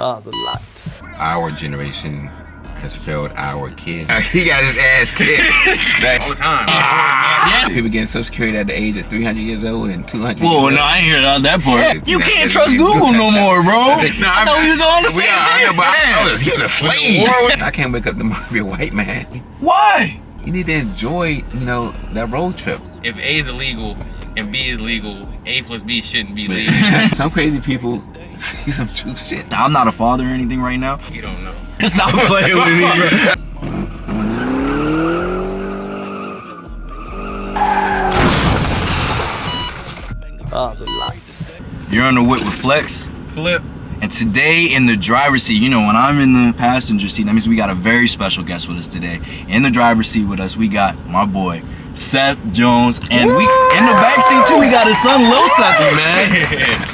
The light. Our generation has failed our kids. He got his ass kicked. All the time. People getting Social Security at the age of 300 years old and 200 Whoa, years no, old. I ain't hear that part. You can't trust Google no more, bro. I thought we was on the same thing. He was a slave. I can't wake up tomorrow and be a white man. Why? You need to enjoy, that road trip. If A is illegal and B is legal, A plus B shouldn't be legal. Some crazy people see some truth shit. I'm not a father or anything right now. You don't know. Stop playing with me, bro. The light. You're on the whip with Flex. Flip. And today in the driver's seat, when I'm in the passenger seat, that means we got a very special guest with us today. In the driver's seat with us, we got my boy, Seth Jones. And we in the back seat too, we got his son, Lil Seth, man.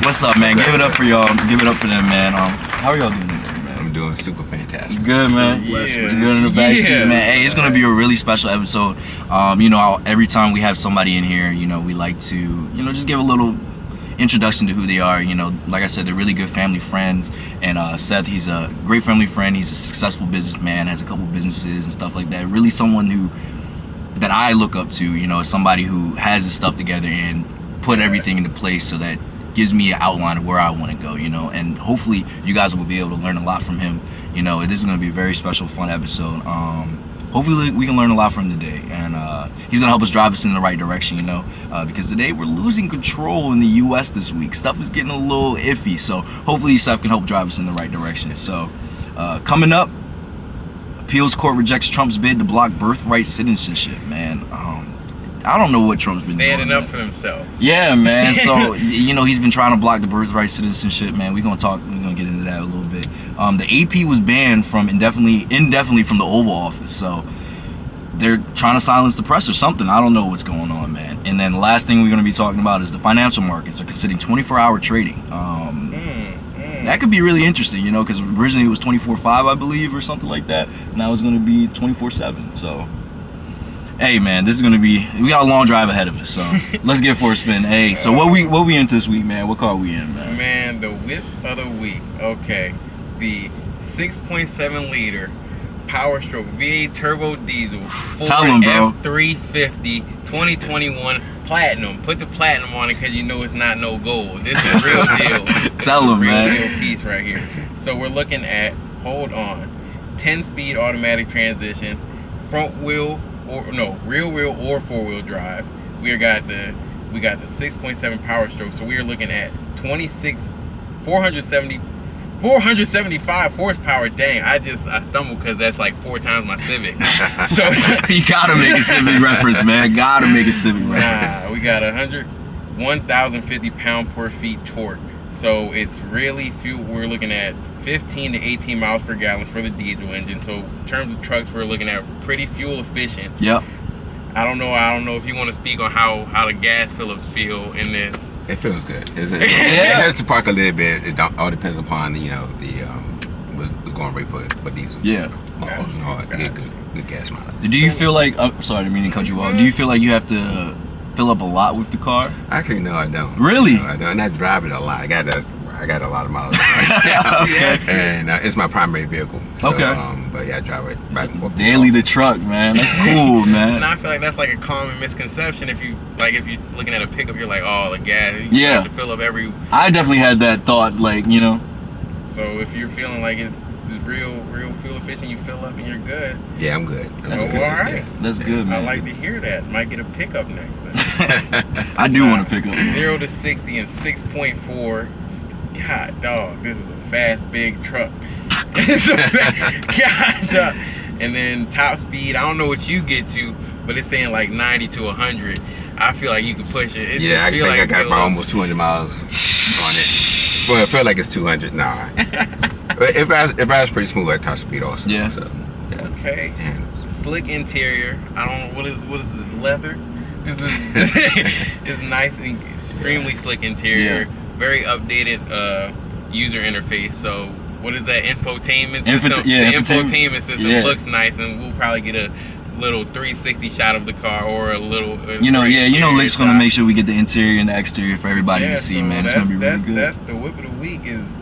What's up, man? Give it up for y'all. Give it up for them, man. How are y'all doing today, man? I'm doing super fantastic. Good, man. Yeah. We're good in the back seat, man. Hey, it's gonna be a really special episode. Every time we have somebody in here, we like to, just give a little introduction to who they are. Like I said, they're really good family friends. And Seth, he's a great family friend. He's a successful businessman, has a couple businesses and stuff like that. Really someone that I look up to, as somebody who has his stuff together and put everything into place so that gives me an outline of where I want to go, and hopefully you guys will be able to learn a lot from him. This is going to be a very special, fun episode. Hopefully we can learn a lot from today, and he's gonna help us drive us in the right direction, because today we're losing control in the U.S. this week. Stuff is getting a little iffy, so hopefully Seth can help drive us in the right direction. So coming up, appeals court rejects Trump's bid to block birthright citizenship. Man, I don't know what Trump's been Standing doing. up for himself. Yeah, man. So he's been trying to block the birthright citizenship, man. We're gonna get into that a little bit. The AP was banned from indefinitely from the Oval Office, so they're trying to silence the press or something. I don't know what's going on, man. And then the last thing we're gonna be talking about is the financial markets are considering 24-hour trading. That could be really interesting, because originally it was 24/5, I believe, or something like that. Now it's gonna be 24/7. So. Hey man, we got a long drive ahead of us, so let's get for a spin. Hey, so what we into this week, man? What car we in, man? Man, the whip of the week. Okay, the 6.7 liter Power Stroke V8 turbo diesel Ford F350 2021 Platinum. Put the platinum on it because it's not no gold. This is real deal. Tell them, man. Real deal piece right here. So we're looking at 10-speed automatic transmission, rear wheel or 4-wheel drive. We got the 6.7 Power Stroke, so we are looking at 475 horsepower. Dang, I stumbled because that's like 4 times my Civic. So you gotta make a Civic reference, man. Gotta make a Civic reference. Nah, we got 1,050 pound-per-feet torque. So it's really fuel. We're looking at 15 to 18 miles per gallon for the diesel engine. So in terms of trucks, we're looking at pretty fuel efficient. Yep. I don't know if you want to speak on how the gas Phillips feel in this. It feels good. It has to park a little bit. It all depends upon what's the going rate for diesel. Yeah. Good gas mileage. Do you feel like? Sorry, I didn't mean to cut you off. Do you feel like you have to fill up a lot with the car? Actually, no, I don't. Really? No, I don't. And I drive it a lot. I got a lot of miles. Okay. And it's my primary vehicle. So, okay. But yeah, I drive it back and forth. Daily the truck, man. That's cool, man. And I feel like that's like a common misconception. If you're looking at a pickup, you're like, oh, the gas. You have to fill up every. I definitely had that thought, So if you're feeling like it's real fuel efficient, you fill up and you're good. Yeah, I'm good. That's good. All right. Yeah. That's good, man. I like to hear that. Might get a pickup next. I do want to pick up. 0 to 60 in 6.4. God, dog, this is a fast, big truck. It's a God, dog. And then top speed, I don't know what you get to, but it's saying like 90 to 100. I feel like you can push it. I think I got about almost 200 miles on it. Well, it felt like it's 200. Nah. It rides pretty smooth at top speed also. Yeah. So, yeah. Okay. Yeah. Slick interior. I don't know what is this, leather? It's nice and extremely slick interior. Yeah. Very updated user interface. So what is that infotainment system? The infotainment system looks nice, and we'll probably get a little 360 shot of the car or a little. Lick's gonna make sure we get the interior and the exterior for everybody to see, man. It's gonna be really good. That's the whip of the week is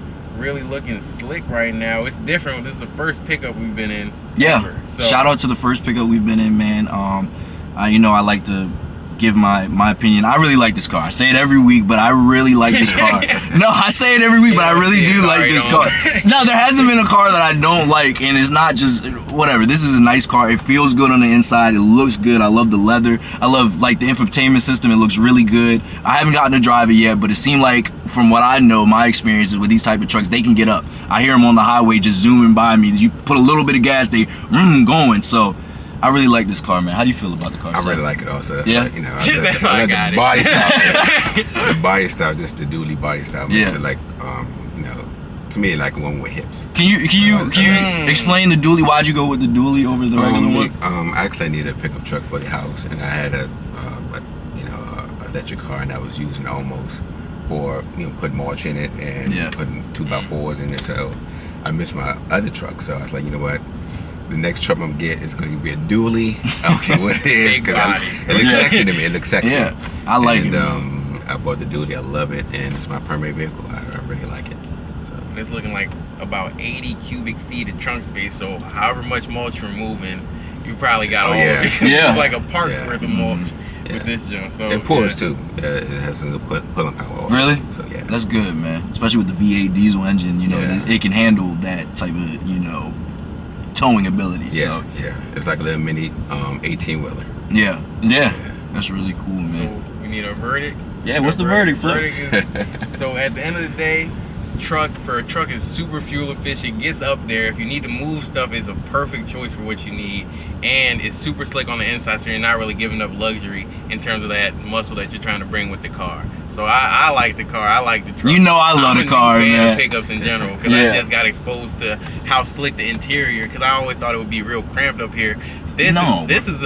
really looking slick right now. It's different. This is the first pickup we've been in. Yeah. Ever, so. Shout out to the first pickup we've been in, man. I like to give my opinion. I really like this car. I say it every week, but I really like this car. No, I say it every week, but I really do like this car. No, there hasn't been a car that I don't like, and it's not just whatever. This is a nice car. It feels good on the inside. It looks good. I love the leather. I love like the infotainment system. It looks really good. I haven't gotten to drive it yet, but it seemed like from what I know, my experiences with these type of trucks, they can get up. I hear them on the highway just zooming by me. You put a little bit of gas, they going. So I really like this car, man. How do you feel about the car? I really like it also. Yeah? Like, you know, I got the body style. The body style, just the dually body style makes it like, you know, to me like one with hips. Can you explain the dually? Why'd you go with the dually over the regular one? I actually needed a pickup truck for the house, and I had a electric car, and I was using it almost for putting mulch in it and putting 2x4s in it. So I missed my other truck, so I was like, you know what? The next truck I'm gonna get is going to be a dually. Okay, what it is? Because it looks sexy to me. It looks sexy. Yeah, I like it. I bought the dually. I love it, and it's my primary vehicle. I really like it. So it's looking like about 80 cubic feet of trunk space. So however much mulch you're moving, you probably got all of it. Yeah. Like a park's worth of mulch with this jump. So it pours too. It has some good pulling power also. Really? So yeah, that's good, man. Especially with the V8 diesel engine, it can handle that type of towing ability. Yeah, it's like a little mini 18-wheeler. Yeah, that's really cool, man. So we need a verdict. Yeah, what's the verdict, Flip? So at the end of the day, a truck is super fuel efficient, gets up there. If you need to move stuff, it's a perfect choice for what you need, and it's super slick on the inside, so you're not really giving up luxury in terms of that muscle that you're trying to bring with the car. So I like the car. I like the truck. I love the car, man. I'm a fan of pickups in general because I just got exposed to how slick the interior. Because I always thought it would be real cramped up here. This is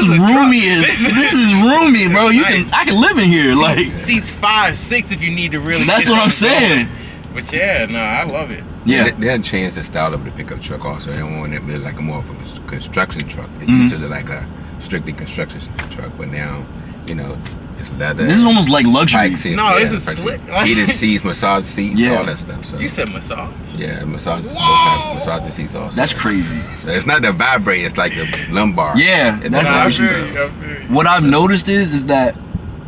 roomy, bro. I can live in here. Seats 5, 6 if you need to really. That's what I'm saying. But I love it. Yeah, they done changed the style of the pickup truck also. They don't want it to look like more of a construction truck. It used to look like a strictly construction truck, but now, it's leather. This is almost like luxury. This is slick. Heated seats, massage seats, all that stuff. So you said massage? Yeah, massage the seats also. That's crazy. So it's not the vibrate, it's like the lumbar. Yeah, that's what I've noticed is that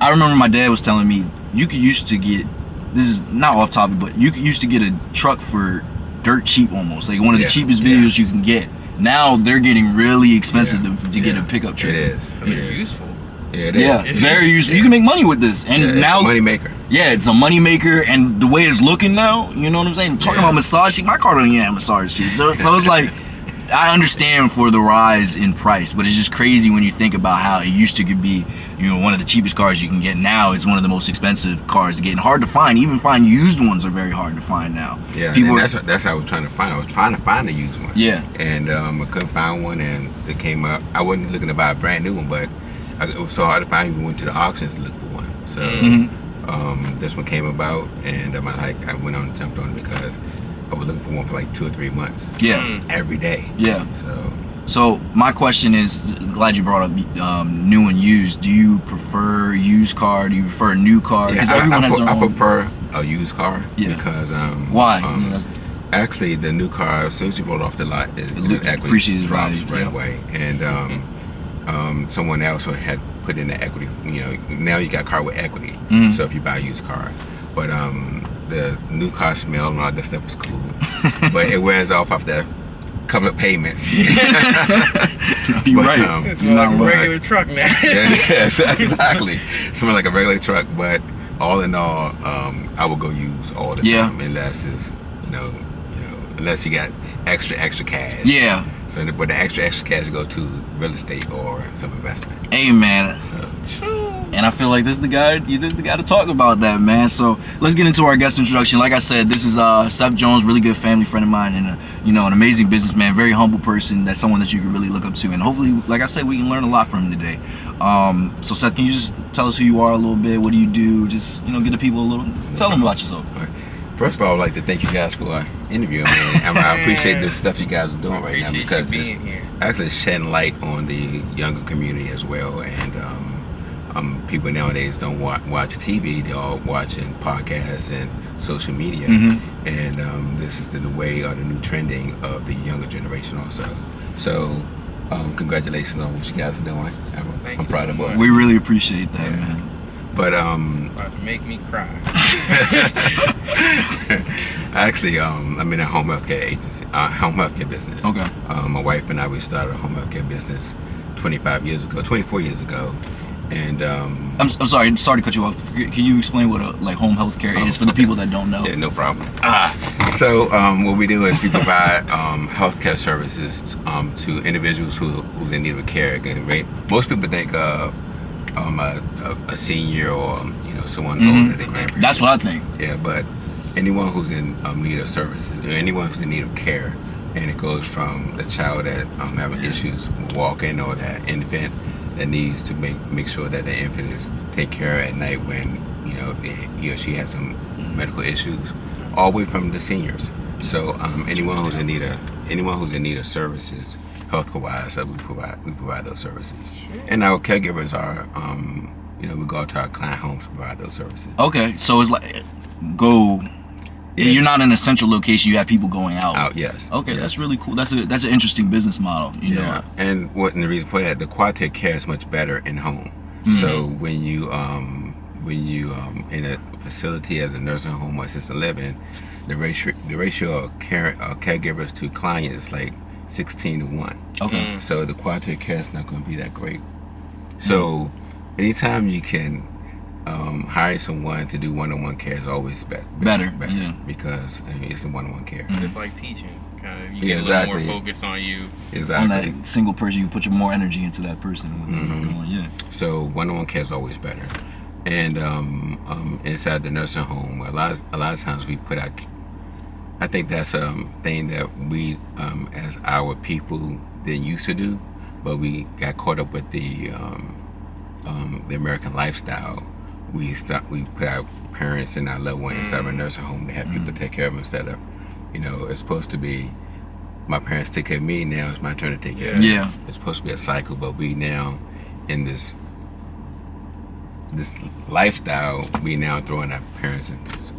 I remember my dad was telling me you could used to get, this is not off topic, but you used to get a truck for dirt cheap almost, like one of the cheapest videos you can get. Now they're getting really expensive to get a pickup truck. It is. Because they're useful. Yeah, it is. It's very useful. You can make money with this, and now it's a money maker. Yeah, it's a money maker, and the way it's looking now, you know what I'm saying? Talking about massage sheet, my car don't even have massage sheets, so it's like I understand for the rise in price, but it's just crazy when you think about how it used to be, one of the cheapest cars you can get. Now it's one of the most expensive cars to get, and hard to find. Even used ones are very hard to find now. Yeah, and that's what I was trying to find. I was trying to find a used one. Yeah. And I couldn't find one, and it came up. I wasn't looking to buy a brand new one, but it was so hard to find. We went to the auctions to look for one. So this one came about, and I went on and jumped on it because I was looking for one for like 2 or 3 months. Yeah. Every day. Yeah. So my question is, glad you brought up new and used. Do you prefer used car? Do you prefer a new car? Yeah, I prefer a used car because why? Actually, the new car, as soon as you roll off the lot, equity drops right away. And someone else had put in the equity. Now you got a car with equity. So if you buy a used car, but the new car smell and all that stuff is cool, but it wears off after couple of payments. You're right. It's more like a regular truck now. Exactly. Something like a regular truck, but all in all, I will go use all the time unless it's unless you got extra cash. Yeah. So but the extra cash go to real estate or some investment. Hey man. And I feel like this is the guy to talk about that, man. So let's get into our guest introduction. Like I said, this is Seth Jones, really good family friend of mine, and an amazing businessman, very humble person. That's someone that you can really look up to, and hopefully, like I said, we can learn a lot from him today. So Seth, can you just tell us who you are a little bit? What do you do? Just get the people tell them about yourself. First of all, I would like to thank you guys for interviewing me. I appreciate the stuff you guys are doing right now because it's actually shedding light on the younger community as well. And people nowadays don't watch TV. They're all watching podcasts and social media. And this is the way or the new trending of the younger generation also. So congratulations on what you guys are doing. I'm proud of it. We really appreciate that, man. But about to make me cry. actually, I'm in a home healthcare agency, home healthcare business. Okay. My wife and I, we started a home healthcare business 24 years ago, and I'm sorry to cut you off. Can you explain what home healthcare is for the people that don't know? Yeah, no problem. So what we do is we provide healthcare services to individuals who's in need of care. Again, right? Most people think of a senior or someone older than grandparents. That's what I think. Yeah, but anyone who's in need of services, or anyone who's in need of care, and it goes from the child that having issues walking, or that infant that needs to make sure that the infant is taken care of at night when he or she has some medical issues, all the way from the seniors. So anyone who's in need of services, healthcare-wise, we provide those services. And our caregivers are, we go out to our client homes to provide those services. Okay, so it's like you're not in a central location. You have people going out. Yes. Okay, yes. That's really cool. That's an interesting business model. You know. And the reason for that, the quality of care is much better in home. So when you in a facility as a nursing home or assisted living, the ratio of caregivers to clients is like 16-1. Okay. So the quality of care is not going to be that great. So anytime you can hire someone to do one-on-one care is always better. Yeah. Because it's a one-on-one care. It's like teaching. Kind of, you get a little more focus on you. Exactly. On that single person, you put your more energy into that person. So one-on-one care is always better. And inside the nursing home, a lot of times we put out. I think that's a thing that we, as our people, didn't used to do, but we got caught up with the American lifestyle. We put our parents and our loved ones inside a nursing home to have people take care of them instead of, it's supposed to be my parents take care of me, now it's my turn to take care of them. Yeah. It's supposed to be a cycle, but we now in this lifestyle, we now throwing our parents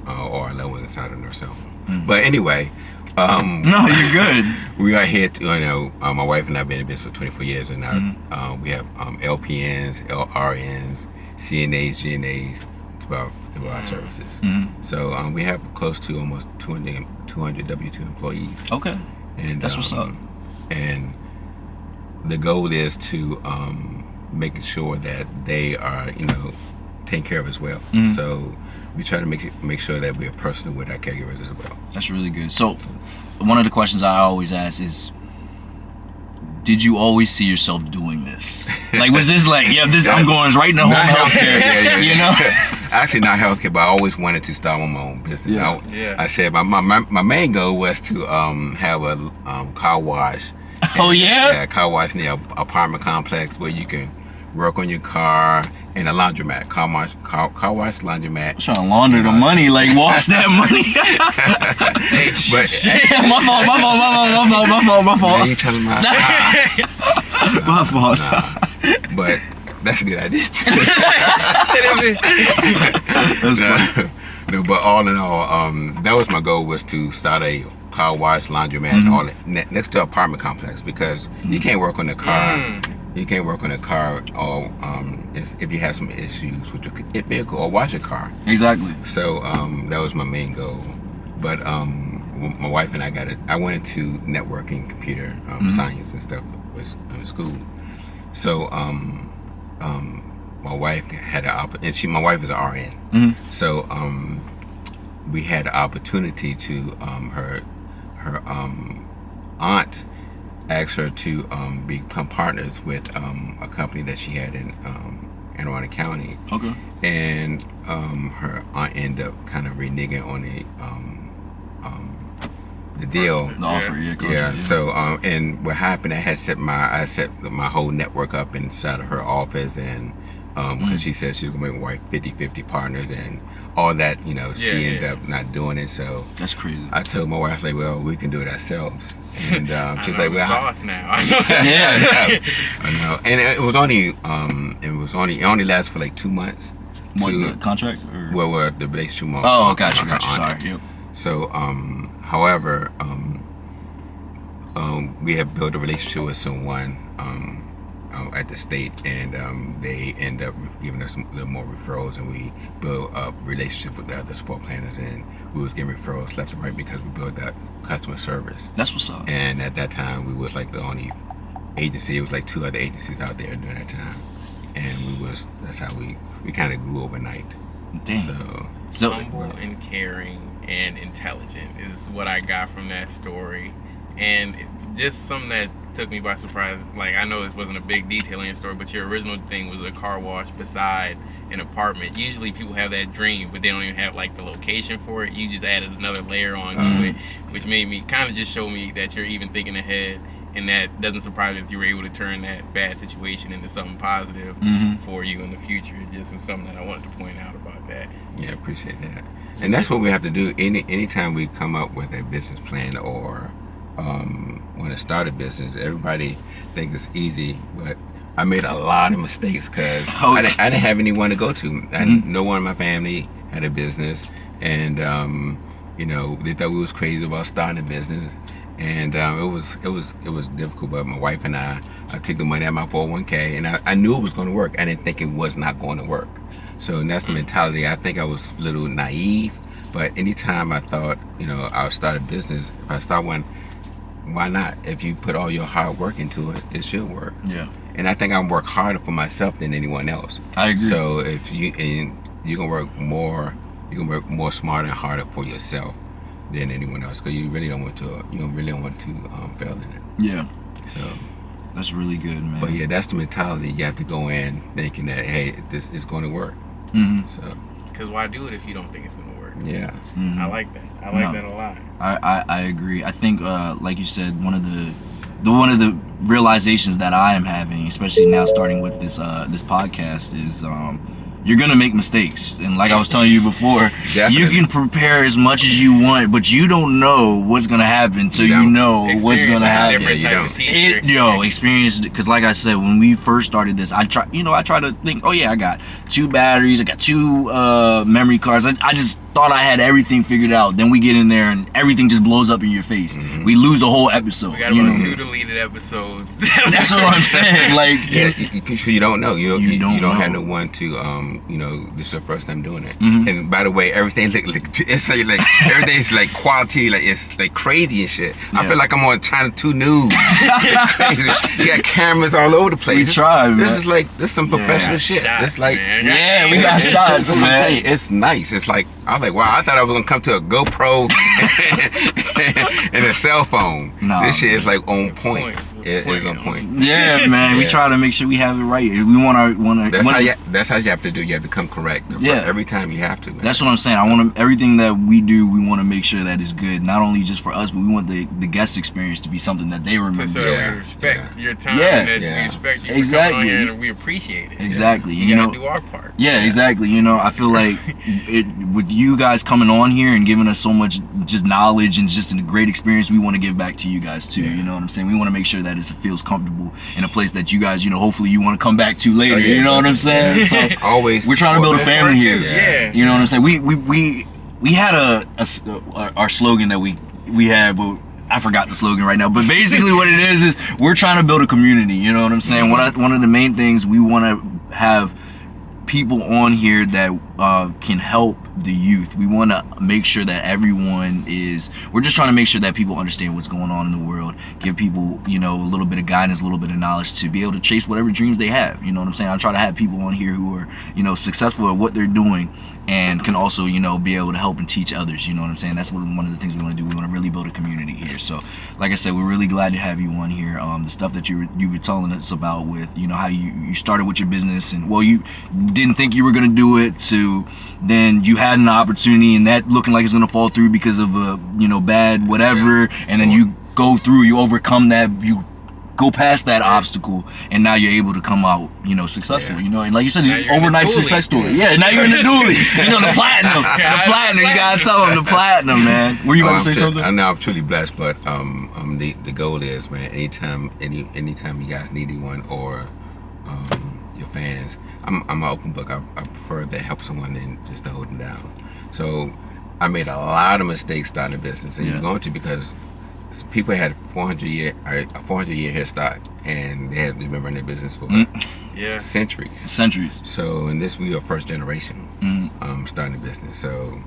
or our loved ones inside a nursing home. But anyway, no, you're good. We are here to, my wife and I have been in business for 24 years, and now we have LPNs, LRNs, CNAs, GNAs to provide services. So we have close to almost 200 W-2 employees. Okay. And that's what's up. And the goal is to making sure that they are, taken care of as well. So we try to make sure that we are personal with our caregivers as well. That's really good. So one of the questions I always ask is, did you always see yourself doing this? Like, was this like, I'm going right into home healthcare? Actually, not healthcare, but I always wanted to start my own business. I said my main goal was to have a car wash. Yeah, car wash near an apartment complex where you can work on your car, and a laundromat, car wash, laundromat. I'm trying to launder the money, like wash that money. My fault. You telling my fault. But that's a good idea too. That's funny. No, but all in all, that was my goal, was to start a car wash, laundromat, all that next to an apartment complex, because you can't work on the car. You can't work on a car or if you have some issues with your vehicle, or wash your car. Exactly. So that was my main goal. But my wife and I went into networking, computer science and stuff with school. So my wife had my wife is an RN. So we had the opportunity to her aunt asked her to become partners with a company that she had in Anne Arundel County. Okay. And her aunt ended up kind of reneging on the deal. The offer, yeah. So and what happened, I set my whole network up inside of her office, and because she said she was gonna make my wife 50-50 partners and all that. You know, she ended up not doing it. So that's crazy. I told my wife, like, well, we can do it ourselves. And she's like, well, sauce now. yeah, I know. And it only lasted for like 2 months. What, the contract? Or? Well, the relationship. Oh, gotcha. Sorry. Yep. So, however, we have built a relationship with someone at the state, and they end up giving us a little more referrals, and we built a relationship with the other sport planners, and we was getting referrals left and right because we built that customer service. That's what's up. And at that time, we was like the only agency. It was like 2 other agencies out there during that time, and that's how we kind of grew overnight. Damn. So humble and caring and intelligent is what I got from that story, and just something that took me by surprise. Like, I know this wasn't a big detail in the story, but your original thing was a car wash beside an apartment. Usually people have that dream, but they don't even have like the location for it. You just added another layer onto it, which made me kind of just show me that you're even thinking ahead. And that doesn't surprise me that you were able to turn that bad situation into something positive for you in the future. It just was something that I wanted to point out about that. Yeah, I appreciate that. And that's what we have to do anytime we come up with a business plan or want to start a business. Everybody thinks it's easy, but I made a lot of mistakes because I didn't have anyone to go to. No one in my family had a business, and you know, they thought we was crazy about starting a business. And it was difficult, but my wife and I took the money out of my 401k, and I knew it was going to work. I didn't think it was not going to work. So, and that's the mentality. I think I was a little naive, but anytime I thought, you know, I'll start a business, if I start one, why not? If you put all your hard work into it, it should work. Yeah. And I think I work harder for myself than anyone else. I agree. So if you can work more smarter and harder for yourself than anyone else, because you really don't want to fail in it. Yeah. So that's really good, man. But yeah, that's the mentality. You have to go in thinking that, hey, this is going to work. So because why do it if you don't think it's going to work? Yeah. I like that. I like that a lot. I agree. I think like you said, one of the realizations that I am having, especially now starting with this podcast, is you're gonna make mistakes, and like I was telling you before, you can prepare as much as you want, but you don't know what's gonna happen, so you know what's gonna happen. Experience, because like I said, when we first started this, I try to think, oh yeah, I got 2 batteries, I got 2 memory cards. I just thought I had everything figured out. Then we get in there and everything just blows up in your face. We lose a whole episode. We got about 2 deleted episodes. That's what I'm saying. Like, you don't know. You don't have no one to this is your first time doing it. And by the way, everything it's like everything's like quality, like it's like crazy and shit. I feel like I'm on China 2 News. It's crazy. You got cameras all over the place. We try, man. This is some professional shit. Shots, it's like man. we got shots, man. It's nice. It's like I was like, wow, I thought I was gonna come to a GoPro and a cell phone. This shit is like on point. It is on point. Yeah, man. We try to make sure we have it right. We want to. That's how you have to do. You have to come correct. Every time you have to. Man. That's what I'm saying. I want to everything that we do. We want to make sure that is good, not only just for us, but we want the guest experience to be something that they remember. So that we respect your time. And that we respect you for coming on here, and we appreciate it. Exactly. You gotta do our part. Yeah, exactly. I feel like with you guys coming on here and giving us so much just knowledge and just a great experience, we want to give back to you guys too. You know what I'm saying? We want to make sure that it feels comfortable in a place that you guys, hopefully you want to come back to later. You know what I'm saying? So always, we're trying to build a family here. Yeah. You know what I'm saying? We had our slogan that we had, but I forgot the slogan right now. But basically, what it is we're trying to build a community. You know what I'm saying? One of the main things we want to have people on here that can help the youth. We want to make sure that we're just trying to make sure that people understand what's going on in the world, give people, a little bit of guidance, a little bit of knowledge to be able to chase whatever dreams they have. You know what I'm saying? I try to have people on here who are, successful at what they're doing and can also, be able to help and teach others. You know what I'm saying? That's one of the things we want to do. We want to really build a community here. So, like I said, we're really glad to have you on here. The stuff that you were telling us about with, how you started with your business and, you didn't think you were going to do it, so then you had an opportunity and that looking like it's going to fall through because of a, bad whatever, and then you go through, you overcome that, you go past that obstacle, and now you're able to come out, you know, successful. You know, and like you said, it's overnight success story. Yeah, now you're in the dually. You know, the platinum. You gotta tell them the platinum, man. Were you about to say something? I know I'm truly blessed, but the goal is, man, anytime you guys need anyone or your fans, I'm an open book. I prefer to help someone than just to hold them down. So I made a lot of mistakes starting a business, and you're going to, because people had a 400 year head start, and they had been running their business for centuries. So in this, we are first generation starting a business. So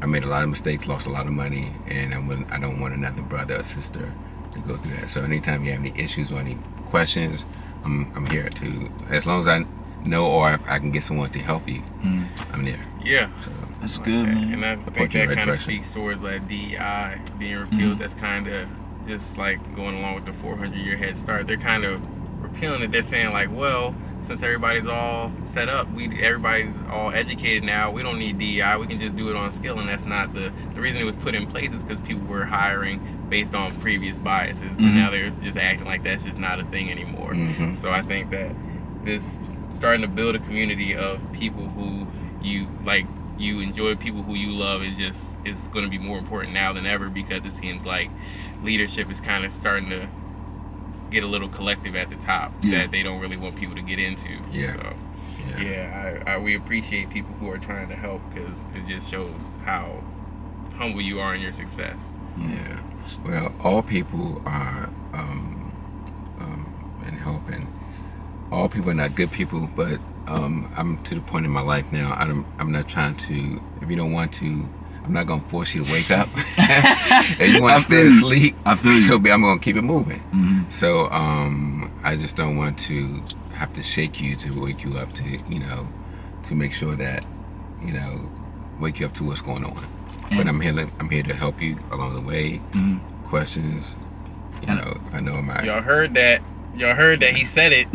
I made a lot of mistakes, lost a lot of money, and I don't want another brother or sister to go through that. So anytime you have any issues or any questions, I'm here to, as long as I know or if I can get someone to help you, I'm there. Yeah. So that's good, man. And I think that kind of speaks towards like DEI being repealed. That's kind of just like going along with the 400-year head start. They're kind of repealing it. They're saying like, well, since everybody's all set up, everybody's all educated now, we don't need DEI. We can just do it on skill. And that's not the reason it was put in place, is because people were hiring based on previous biases, and now they're just acting like that's just not a thing anymore. So I think that this starting to build a community of people who you enjoy, people who you love, is going to be more important now than ever, because it seems like leadership is kind of starting to get a little collective at the top that they don't really want people to get into. We appreciate people who are trying to help, because it just shows how humble you are in your success. Well, all people are and helping. All people are not good people, but I'm to the point in my life now. I'm not trying to. If you don't want to, I'm not gonna force you to wake up. If you want to stay asleep, I feel you. So I'm gonna keep it moving. So I just don't want to have to shake you to wake you up to make sure that wake you up to what's going on. But I'm here to help you along the way. Questions, if I know my. Y'all heard that? Y'all heard that he said it.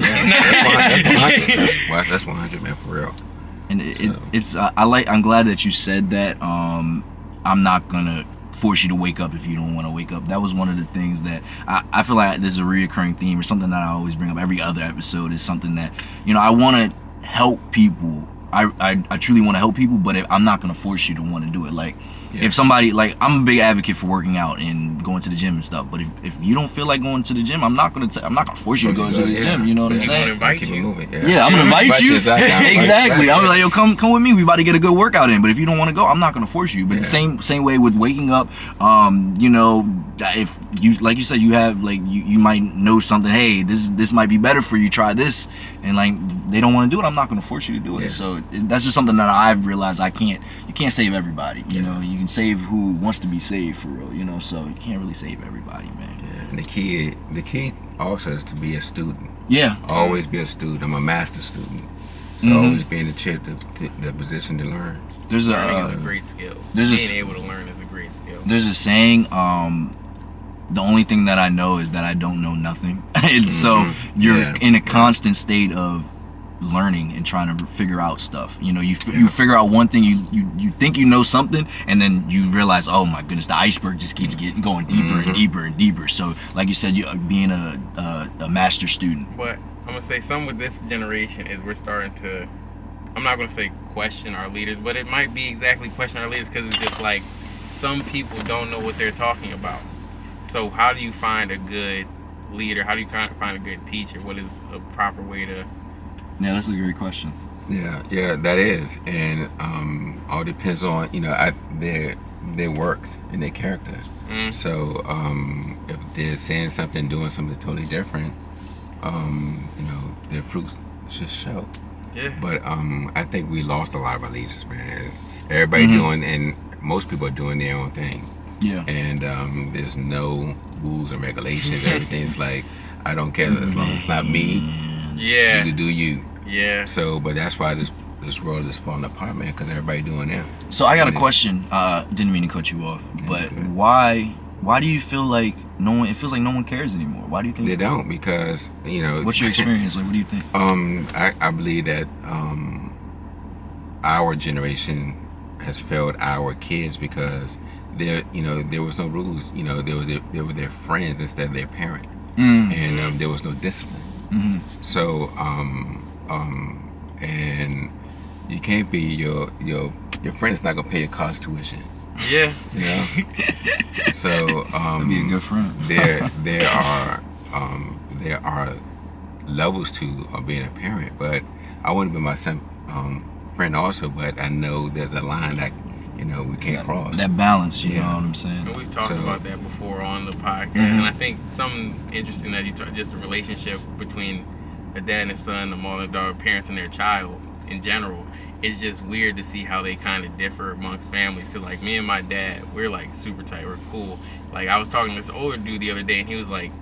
That's 100, man, for real. And I'm glad that you said that. I'm not gonna force you to wake up if you don't want to wake up. That was one of the things that I feel like there's a reoccurring theme, or something that I always bring up every other episode, is something that I want to help people. I truly want to help people, but I'm not gonna force you to want to do it. Like, if somebody, like, I'm a big advocate for working out and going to the gym and stuff, but if you don't feel like going to the gym, I'm not gonna force you to go to the gym. You know what I'm saying? I'm gonna invite you. I'm gonna invite you. Exactly. I'm like, yo, come with me. We about to get a good workout in. But if you don't want to go, I'm not gonna force you. But the same way with waking up. If you, like you said, you have, like, you might know something. Hey, this might be better for you. Try this, and like they don't want to do it. I'm not gonna force you to do it. So that's just something that I've realized. You can't save everybody. You know, you can save who wants to be saved, for real. So you can't really save everybody, man. And the key also is to be a student. Always be a student. I'm a master student, so always be in the position to learn. Learning is a great skill. Being able to learn is a great skill. There's a saying, the only thing that I know is that I don't know nothing. And so you're in a constant state of learning and trying to figure out stuff. You figure out one thing, you think you know something, and then you realize, oh my goodness, the iceberg just keeps going deeper and deeper and deeper. So like you said, you being a master student. But I'm gonna say something with this generation is we're starting to, I'm not gonna say question our leaders, but it might be exactly question our leaders, because it's just like some people don't know what they're talking about. So how do you find a good leader? How do you find a good teacher? What is a proper way to? Yeah, that's a great question. Yeah, that is, and all depends on their works and their character. So if they're saying something, doing something totally different, their fruits should show. But I think we lost a lot of our leaders, man. Everybody doing, and most people are doing their own thing. And there's no rules and regulations. Everything's like, I don't care as long as it's not me. You can do you. So, but that's why this world is falling apart, man, because everybody doing that. So I got a question. Didn't mean to cut you off, but why do you feel like it feels like no one cares anymore? Why do you think they don't? Because what's your experience like? What do you think? I believe that our generation has failed our kids because there was no rules. They were their friends instead of their parent. and there was no discipline. So and you can't be your friend's not gonna pay your college tuition. Yeah. You know. So be a good friend. there are levels to being a parent, but I want to be my son friend also, but I know there's a line that we can't cross. That balance, you know what I'm saying? And we've talked about that before on the podcast, and I think something interesting that you talk, just the relationship between a dad and a son, a mother and daughter, parents and their child in general. It's just weird to see how they kind of differ amongst families. So like me and my dad, we're like super tight, we're cool. Like I was talking to this older dude the other day, and he was like,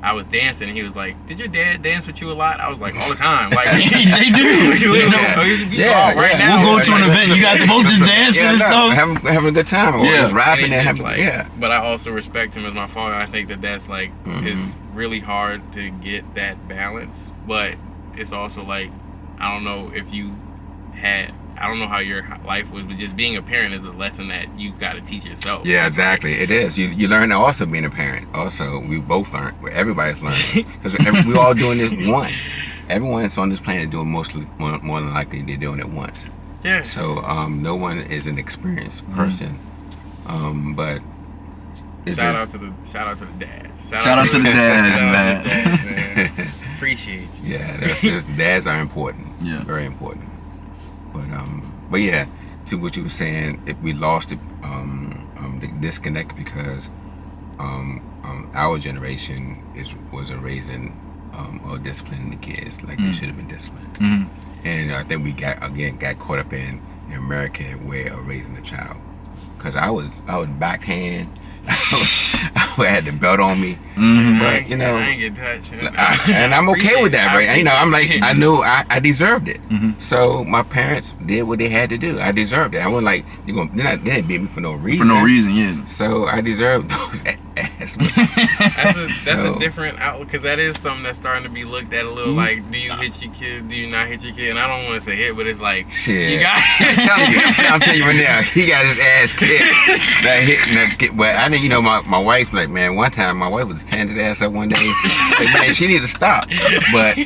I was dancing, and he was like, "Did your dad dance with you a lot?" I was like, "All the time." Like they do. Right now. We'll go to an event. You guys both just dancing and stuff, having a good time. Or just rapping and having But I also respect him as my father. I think that's like it's really hard to get that balance. But it's also like I don't know if you had. I don't know how your life was, but just being a parent is a lesson that you got to teach yourself. Yeah, exactly. It is. You learn also being a parent. Also, we both learn. Everybody's learning because we're all doing this once. Everyone that's on this planet doing more than likely they're doing it once. Yeah. So no one is an experienced person, but it's shout out to the dads. Shout out to the dads, man. Appreciate you. Yeah, dads are important. Yeah, very important. But yeah, to what you were saying, if we lost the disconnect because our generation wasn't raising or disciplining the kids like they should have been disciplined, and I think we got caught up in the American way of raising a child. Cause I was backhand. I had the belt on me, but I ain't get touched, and I'm okay with that, right? I'm like, I knew I deserved it. So my parents did what they had to do. I deserved it. I wasn't like they didn't beat me for no reason. For no reason, yeah. So I deserved those ass whippings. That's a different outlook, because that is something that's starting to be looked at a little like, do you hit your kid? Do you not hit your kid? And I don't want to say hit, but it's like, shit. You got. I'm telling you right now, he got his ass kicked. That hit, but I didn't. My wife, like, man, one time my wife was tearing his ass up one day. Like, man, she need to stop. But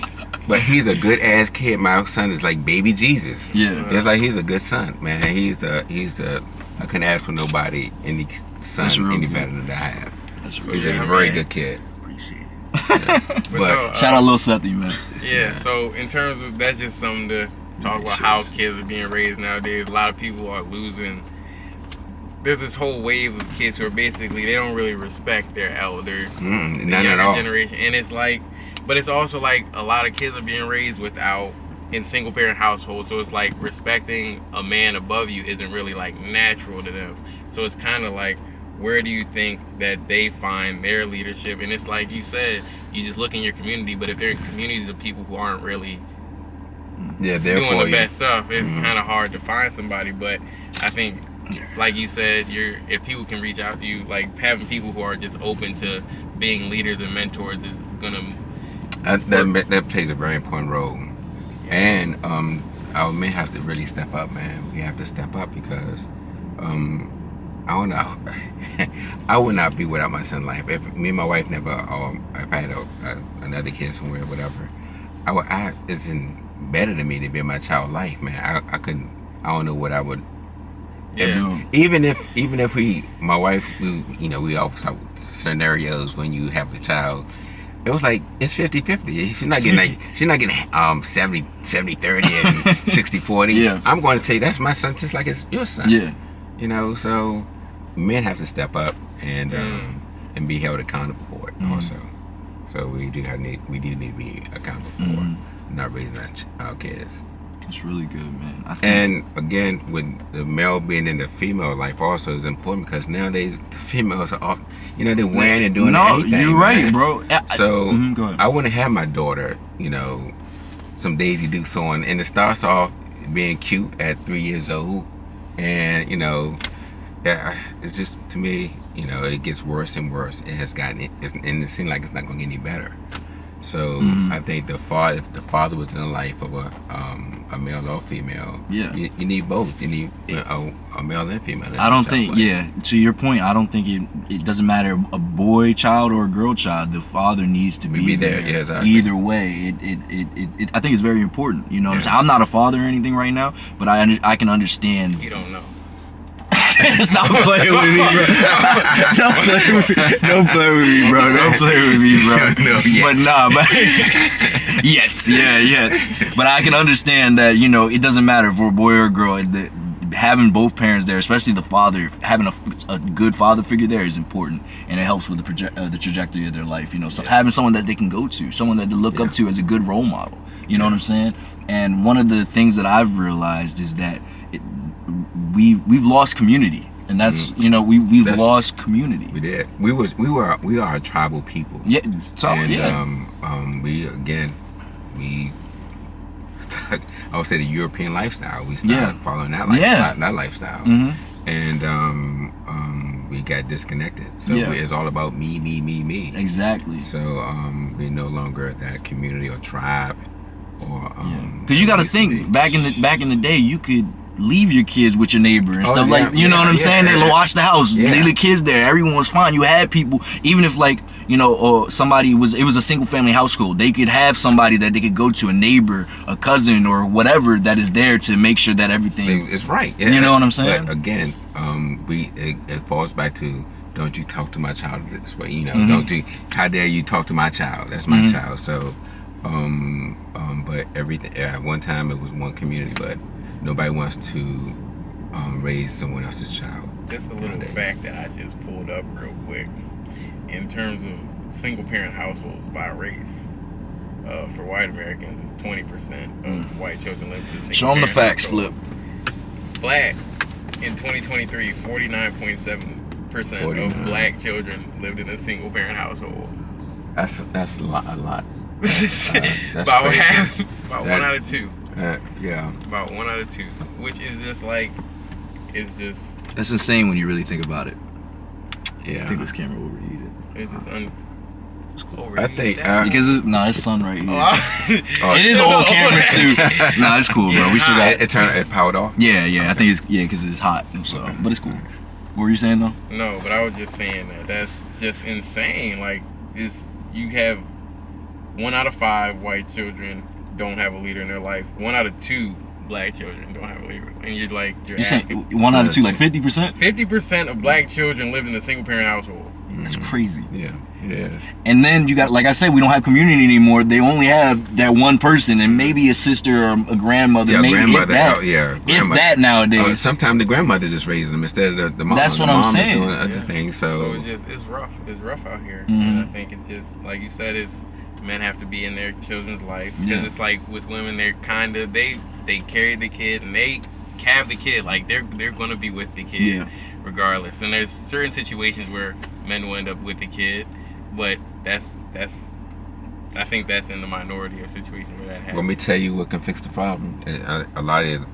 he's a good ass kid. My son is like baby Jesus. Yeah. It's like he's a good son, man. I couldn't ask for nobody any son any better than I have. That's He's a very good kid. Appreciate it. Yeah. But shout out Lil Sethy, man. Yeah. So in terms of that's just something to talk about how kids are being raised nowadays. A lot of people are losing. There's this whole wave of kids who are basically, they don't really respect their elders, the younger generation, and it's like, but it's also like a lot of kids are being raised in single parent households, so it's like respecting a man above you isn't really like natural to them. So it's kind of like, where do you think that they find their leadership? And it's like you said, you just look in your community, but if they're in communities of people who aren't really doing the best stuff, it's kind of hard to find somebody. But I think, like you said, if people can reach out to you, like having people who are just open to being leaders and mentors is gonna that plays a very important role. And our men have to really step up, man. We have to step up because I don't know. I would not be without my son's life. If me and my wife never, if I had another kid somewhere, whatever, it's better than me to be in my child's life, man. I couldn't. I don't know what I would. Yeah. Even if my wife, we always have scenarios when you have a child. It was like it's 50-50. She's not getting 70-30 and 60-40. Yeah. I'm going to tell you that's my son, just like it's your son. Yeah. So men have to step up and be held accountable for it also. So we do need to be accountable for not raising our kids. It's really good, man. And again, with the male being in the female life also is important because nowadays the females are off, they're wearing and doing anything. You're right, bro. So go ahead. I want to have my daughter, some Daisy Dukes on, and it starts off being cute at 3 years old, and it's just, to me, it gets worse and worse. It has gotten, and it seems like it's not going to get any better. So I think if the father was in the life of a male or female, you need both. You need a male and female. I don't think, to your point, I don't think it doesn't matter a boy child or a girl child. The father needs to be there. Yeah, exactly. Either way, I think it's very important. You know what I'm saying? I'm not a father or anything right now, but I can understand. You don't know. Stop playing with me, bro. Don't play with me, bro. Don't play with me, bro. No, but nah, but yet. But I can understand that, you know, it doesn't matter for a boy or a girl. Having both parents there, especially the father, having a good father figure there is important, and it helps with the trajectory of their life. You know, so having someone that they can go to, someone that they look up to as a good role model. You know what I'm saying? And one of the things that I've realized is that we've lost community, and that's we've lost community. We did. We are a tribal people. Yeah. So and we stuck. I would say the European lifestyle. We started following that lifestyle. And we got disconnected. So it's all about me. Exactly. So we're no longer that community or tribe, or because you got to think back in the day, you could leave your kids with your neighbor and stuff like, you know what I'm saying? They watch the house, leave the kids there. Everyone was fine. You had people, even if like, you know, or somebody it was a single family household, they could have somebody that they could go to, a neighbor, a cousin, or whatever that is there to make sure that everything is right. Yeah. You know what I'm saying? But again, it falls back to, don't you talk to my child this way? You know, how dare you talk to my child? That's my child. So, but everything at one time it was one community, but nobody wants to raise someone else's child. Just a little fact that I just pulled up real quick. In terms of single parent households by race, for white Americans, it's 20% of white children live in a single Show them the facts, household. Flip. Black, in 2023, 49.7% of black children lived in a single parent household. That's a lot. That's about crazy. half, about 1 out of 2. About 1 out of 2, which is just like, it's just. That's insane when you really think about it. Yeah. I think this camera overheated. It's just overheated. I think because it's sun right here. It is all camera too. Nah, it's cool, bro. We still got it powered off. Yeah. I think it's because it's hot. So, but it's cool. What were you saying though? No, but I was just saying that's just insane. Like, you have 1 out of 5 white children don't have a leader in their life. 1 out of 2 black children don't have a leader, and you're asking 1 out of 2, like 50%. 50% of black children lived in a single parent household. That's crazy. Yeah. And then you got, like I said, we don't have community anymore. They only have that one person, and maybe a sister or a grandmother. Yeah, maybe grandmother. If that nowadays. Sometimes the grandmother just raising them instead of the mom. That's what I'm saying. Doing other things. So it's rough. It's rough out here. And I think it just, like you said, men have to be in their children's life, because it's like with women, they're kind of they carry the kid and they have the kid, like they're gonna be with the kid regardless. And there's certain situations where men will end up with the kid, but that's I think that's in the minority of situations where that happens. Let me tell you what can fix the problem. A lot of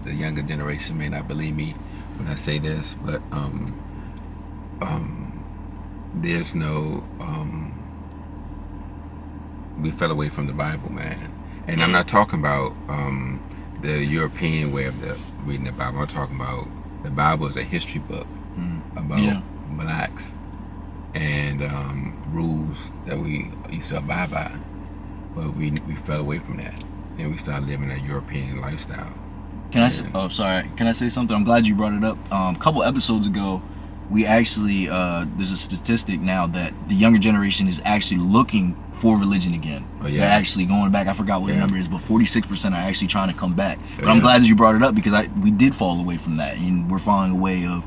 the younger generation may not believe me when I say this, but there's no we fell away from the Bible, man. And I'm not talking about the European way of reading the Bible. I'm talking about the Bible is a history book about blacks and rules that we used to abide by. But we fell away from that, and we started living a European lifestyle. Can I say something? I'm glad you brought it up. A couple episodes ago, we actually there's a statistic now that the younger generation is actually looking for religion again. They're actually going back. I forgot what the number is, but 46% are actually trying to come back. But I'm glad that you brought it up, because we did fall away from that, and we're following a way of,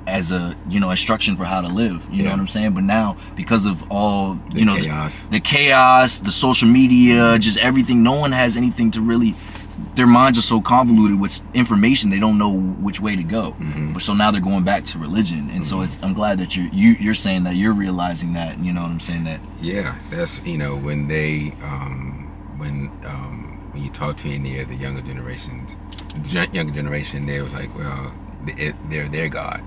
as a instruction for how to live. You know what I'm saying? But now, because of all the chaos, the social media, just everything, no one has anything to really. Their minds are so convoluted with information, they don't know which way to go. But so now they're going back to religion, and so I'm glad that you're saying that you're realizing that. You know what I'm saying? That that's when they when you talk to any of the younger generation, they was like, well, they're their God.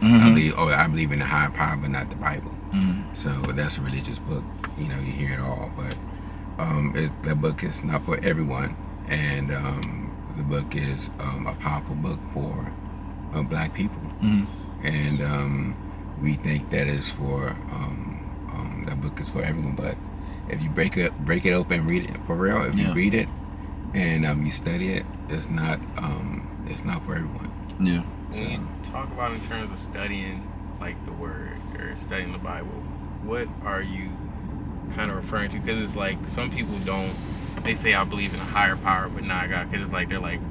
I believe in a higher power, but not the Bible. So that's a religious book. You know, you hear it all, but that book is not for everyone, and the book is a powerful book for black people, and we think that is for that book is for everyone. But if you break it open, and read it for real. If you read it and you study it, it's not for everyone. Yeah. When you talk about in terms of studying like the Word or studying the Bible, what are you kind of referring to? Because it's like some people they say I believe in a higher power but not God, because it's like they're like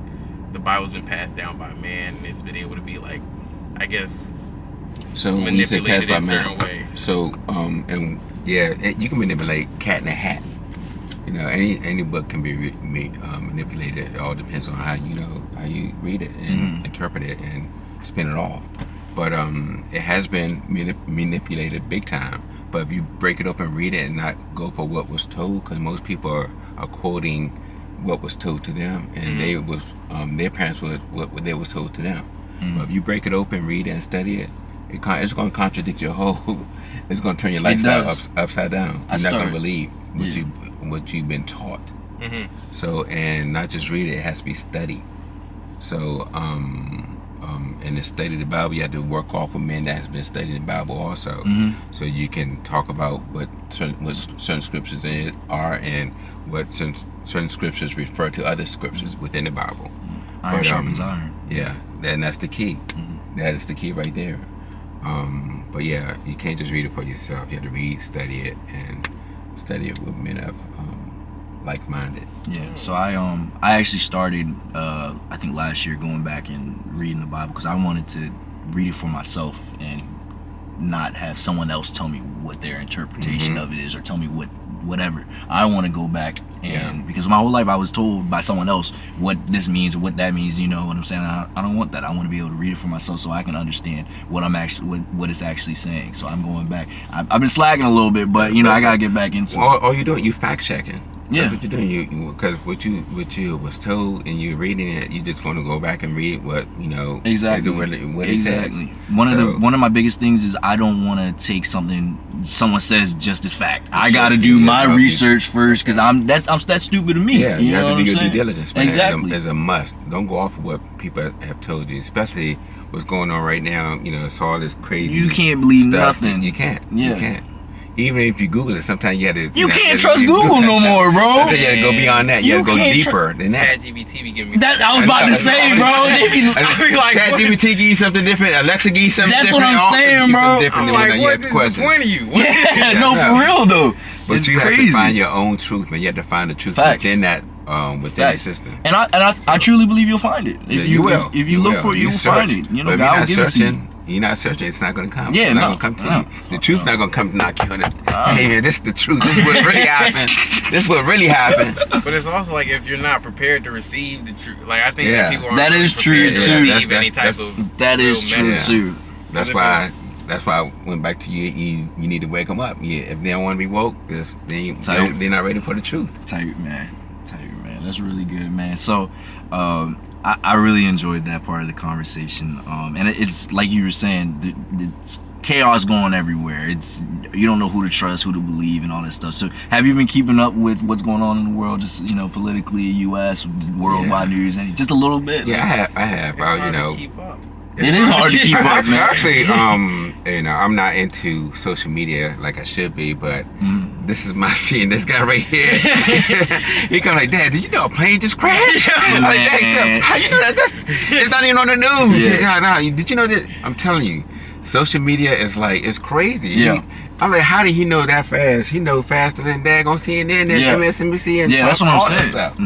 the Bible's been passed down by man and it's been able to be like, I guess, so when you say passed by certain man, ways. so you can manipulate cat in a hat. You know, any book can be manipulated. It all depends on how you read it and interpret it and spin it off. But it has been manipulated big time. But if you break it up and read it and not go for what was told, because most people are quoting what was told to them, and they was their parents what they was told to them. But if you break it open, read it, and study it, it's going to contradict your whole. It's going to turn your lifestyle upside down. You're not going to believe what you've been taught. So, and not just read it has to be studied. So and to study the Bible, you have to work off of men that has been studying the Bible also. So you can talk about what certain scriptures are and what certain scriptures refer to other scriptures within the Bible. Iron sharpens iron. Yeah, and that's the key. That is the key right there. But yeah, you can't just read it for yourself. You have to read, study it, and study it with men of like-minded. Yeah. So I actually started I think last year going back and reading the Bible because I wanted to read it for myself and not have someone else tell me what their interpretation of it is or tell me whatever. I want to go back and because my whole life I was told by someone else what this means or what that means. You know what I'm saying? I don't want that. I want to be able to read it for myself so I can understand what what it's actually saying. So I'm going back. I've been slacking a little bit, but I gotta get back into it. All you're doing, you fact checking. Yeah. That's what you're doing. Because what you was told and you're reading it, you're just going to go back and read what exactly what it says. One of my biggest things is I don't want to take something someone says just as fact. I got to do my research first because that's stupid to me. Yeah, you have to do your due diligence, man. Exactly, it's a must. Don't go off of what people have told you, especially what's going on right now. It's all this crazy. You can't believe stuff. nothing. You can't. Yeah. You can't. Even if you Google it, sometimes you have to. You can't trust Google no more, bro. You have to go beyond that. You have to go deeper than that. ChatGPT be giving me that. I was about to say, bro. They be like, ChatGPT give you something different. Alexa give you something different. That's what I'm saying, bro. I'm like, what is the point of you? Yeah, no, for real though. But you have to find your own truth, man. You have to find the truth within that, within the system. And I truly believe you'll find it. If you will. If you look for it, you'll find it. God will give it to you. You're not searching, it's not going to come. Yeah, it's not going to come to you. The truth's not going to come to knock you on it. Hey, man, this is the truth. This is what really happened. This is what really happened. But it's also like if you're not prepared to receive the truth. Like, I think that people aren't that is true, to too. receive any type of that is true, too. That's why I went back to you need to wake them up. Yeah, if they don't want to be woke, they're not ready for the truth. Tight, man. That's really good, man. So, I really enjoyed that part of the conversation. And it's like you were saying, it's chaos going everywhere. You don't know who to trust, who to believe, and all that stuff. So, have you been keeping up with what's going on in the world, just politically, U.S., worldwide news, and just a little bit? Yeah, I have. It's hard to keep up. It is hard to keep up, man. Actually, I'm not into social media like I should be, but this is my seeing this guy right here. He come like, Dad, did you know a plane just crashed? I'm like, Dad, how you know that? It's not even on the news. Yeah. No, did you know that? I'm telling you, social media is like, it's crazy. Yeah. I'm like, how did he know that fast? He know faster than daggone CNN and MSNBC and that's what I'm saying. Stuff.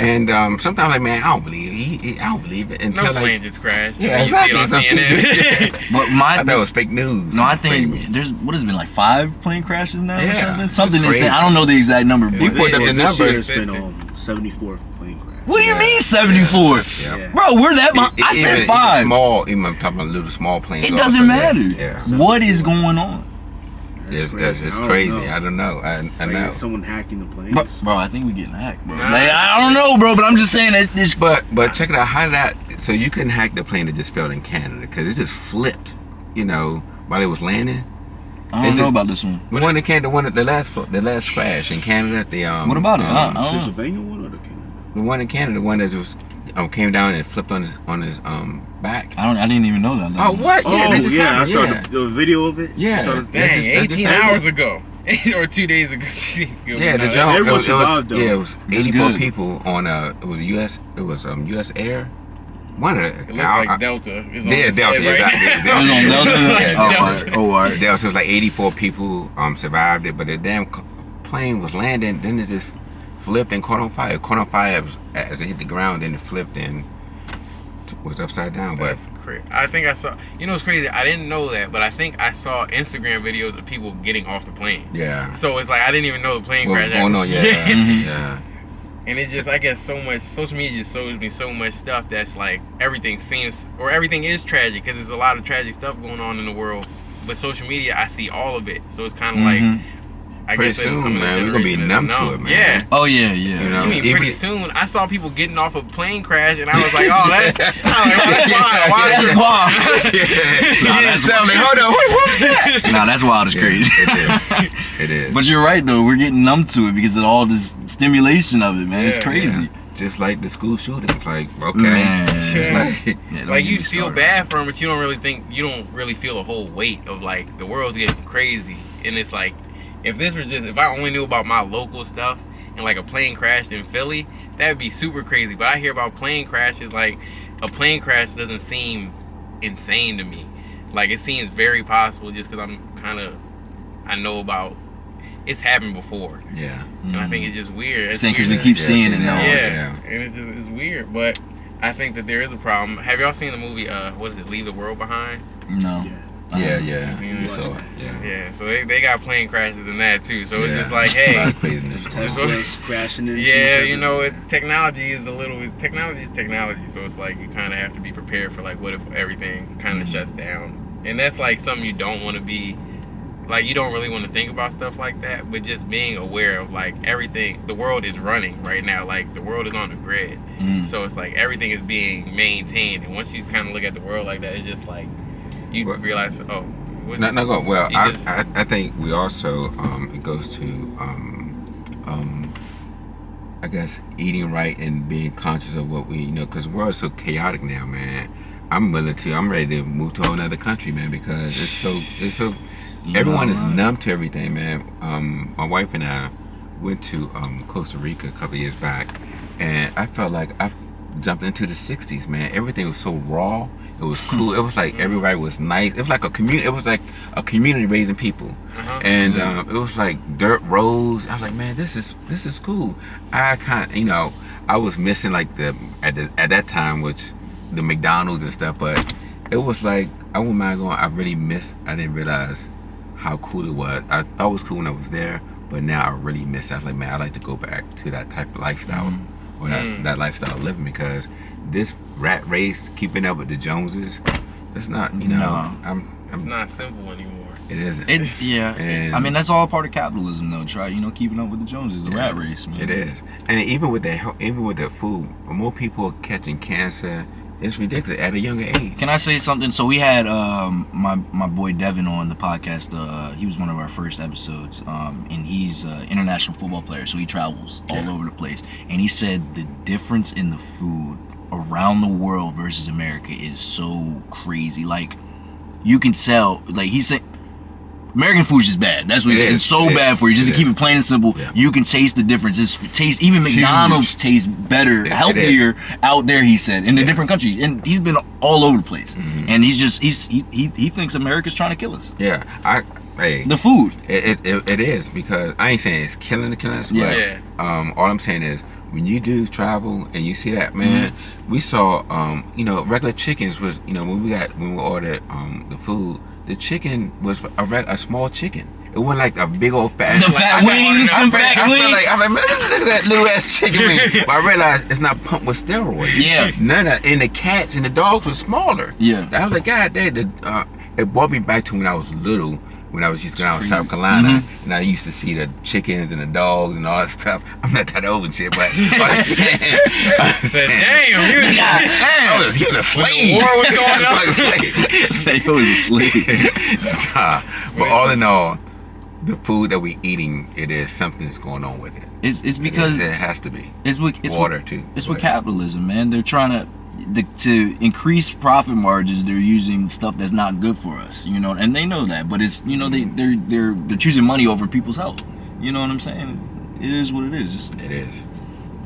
And sometimes like, man, I don't believe it. I don't believe it until no plane just crashed. Yeah, you see it on CNN. But I thought it was fake news. No, I think there's what has it been like 5 plane crashes now or something. Something crazy. insane. I don't know the exact number. But you put up the number. It's been 74 plane crash. What do you mean 74? Yeah. Bro, we're that. I said 5. Small. Even I'm talking about little small planes. It doesn't matter. Yeah. What is going on? It's crazy. I don't know. I know. Someone hacking the planes. Bro, I think we're getting hacked, bro. Like, I don't know, bro, but I'm just saying that this. But check it out. How did that? So you couldn't hack the plane that just fell in Canada because it just flipped. While it was landing. I don't know about this one. The one that came, the last crash in Canada. What about it? I don't know. Pennsylvania one or the Canada? The one in Canada, the one that was came down and flipped on his back. I didn't even know that. Oh what? Yeah, Oh they just yeah, I saw happened, the video of it. Yeah. So Dang, 18 hours ago. or 2 days ago. Yeah, the jump. Everyone survived though. Yeah, it was 84 people on it was US Air. One of It looks like Delta. It's on Delta. It was on Delta. Oh, all right. Delta was like 84 people survived it, but the damn plane was landing. Then it just flipped and caught on fire. Caught on fire as it hit the ground. Then it flipped and was upside down. But that's crazy. I think I saw. You know what's crazy? I didn't know that, but I think I saw Instagram videos of people getting off the plane. Yeah. So it's like I didn't even know the plane crashed. What was going on? Yeah. Yeah. And it just, I guess, so much, social media just shows me so much stuff that's like, everything seems, or everything is tragic, because there's a lot of tragic stuff going on in the world, but social media, I see all of it, so it's kind of like, I pretty guess soon, man, we're going to be numb to it, man. Yeah. Oh, yeah. You know, I mean, pretty soon, I saw people getting off a plane crash, and I was like, oh, that's wild. Why That's wild. Nah, that's wild. Hold on, what was that? Nah, that's wild as crazy. It is. But you're right, though. We're getting numb to it because of all this stimulation of it, man. It's crazy. Yeah. Just like the school shootings, like, okay. Man. Like you feel bad for them, but you don't really feel the whole weight of like, the world's getting crazy. And it's like, if I only knew about my local stuff and like a plane crashed in Philly, that'd be super crazy. But I hear about plane crashes, like a plane crash doesn't seem insane to me. Like it seems very possible just because I know about it's happened before. Yeah. And I think it's just weird. Saying because we keep seeing it now. Yeah. And it's weird. But I think that there is a problem. Have y'all seen the movie, what is it, Leave the World Behind? No. Yeah. You saw it. Yeah, so they got plane crashes in that too. So it's just like, hey, Tesla's crashing into you know, technology is technology. So it's like you kind of have to be prepared for like, what if everything kind of shuts down? And that's like something you don't want to be, like you don't really want to think about stuff like that. But just being aware of like everything, the world is running right now. Like the world is on the grid. So it's like everything is being maintained. And once you kind of look at the world like that, it's just like, you realize, go. Well, I think we also it goes to I guess eating right and being conscious of what we because the world's so chaotic now, man. I'm ready to move to another country, man, because it's so everyone is numb to everything, man. My wife and I went to Costa Rica a couple of years back, and I felt like I jumped into the 60s, man. Everything was so raw. It was cool. It was like everybody was nice. It was like a community. It was like a community raising people, and it was like dirt roads. I was like, man, this is cool. I kind of, I was missing like at that time, which the McDonald's and stuff. But it was like I wouldn't mind going. I didn't realize how cool it was. I thought it was cool when I was there, but now I really miss it. I was like, man, I like to go back to that type of lifestyle or that lifestyle of living, because this rat race, keeping up with the Joneses, it's not, it's not simple anymore. It isn't. And I mean, that's all part of capitalism, though. Keeping up with the Joneses, the rat race, man. It is. And even with the food, more people are catching cancer. It's ridiculous at a younger age. Can I say something? So we had my boy Devin on the podcast. He was one of our first episodes, and he's an international football player, so he travels all over the place. And he said the difference in the food around the world versus America is so crazy. Like, you can tell, like he said, American food is just bad. That's what it's so bad for you. Just to keep it plain and simple, you can taste the difference. Even McDonald's tastes better, healthier out there, he said, in the different countries. And he's been all over the place. And he thinks America's trying to kill us. Yeah, the food. It is, because I ainain't saying it's killing us, but all I'm saying is, when you do travel and you see that, man, we saw regular chickens was when we ordered the food, the chicken was a small chicken. It wasn't like a big old fat. The fat wings. I was like, man, look at that little ass chicken wing. But I realized it's not pumped with steroids. Yeah. None of that. And the cats and the dogs were smaller. Yeah. I was like, God damn, it brought me back to when I was little. when I was just going out in South Carolina, and I used to see the chickens and the dogs and all that stuff. I'm not that old and shit, but I'm saying, damn, he was a slave. War was going on. He was a slave. But all in all, the food that we eating, it is something's going on with it. It's because it has to be. It's water too. It's with capitalism, man. They're trying to increase profit margins. They're using stuff that's not good for us, you know, and they know that. But it's, you know, they're choosing money over people's health. You know what I'm saying? It is what it is. It is.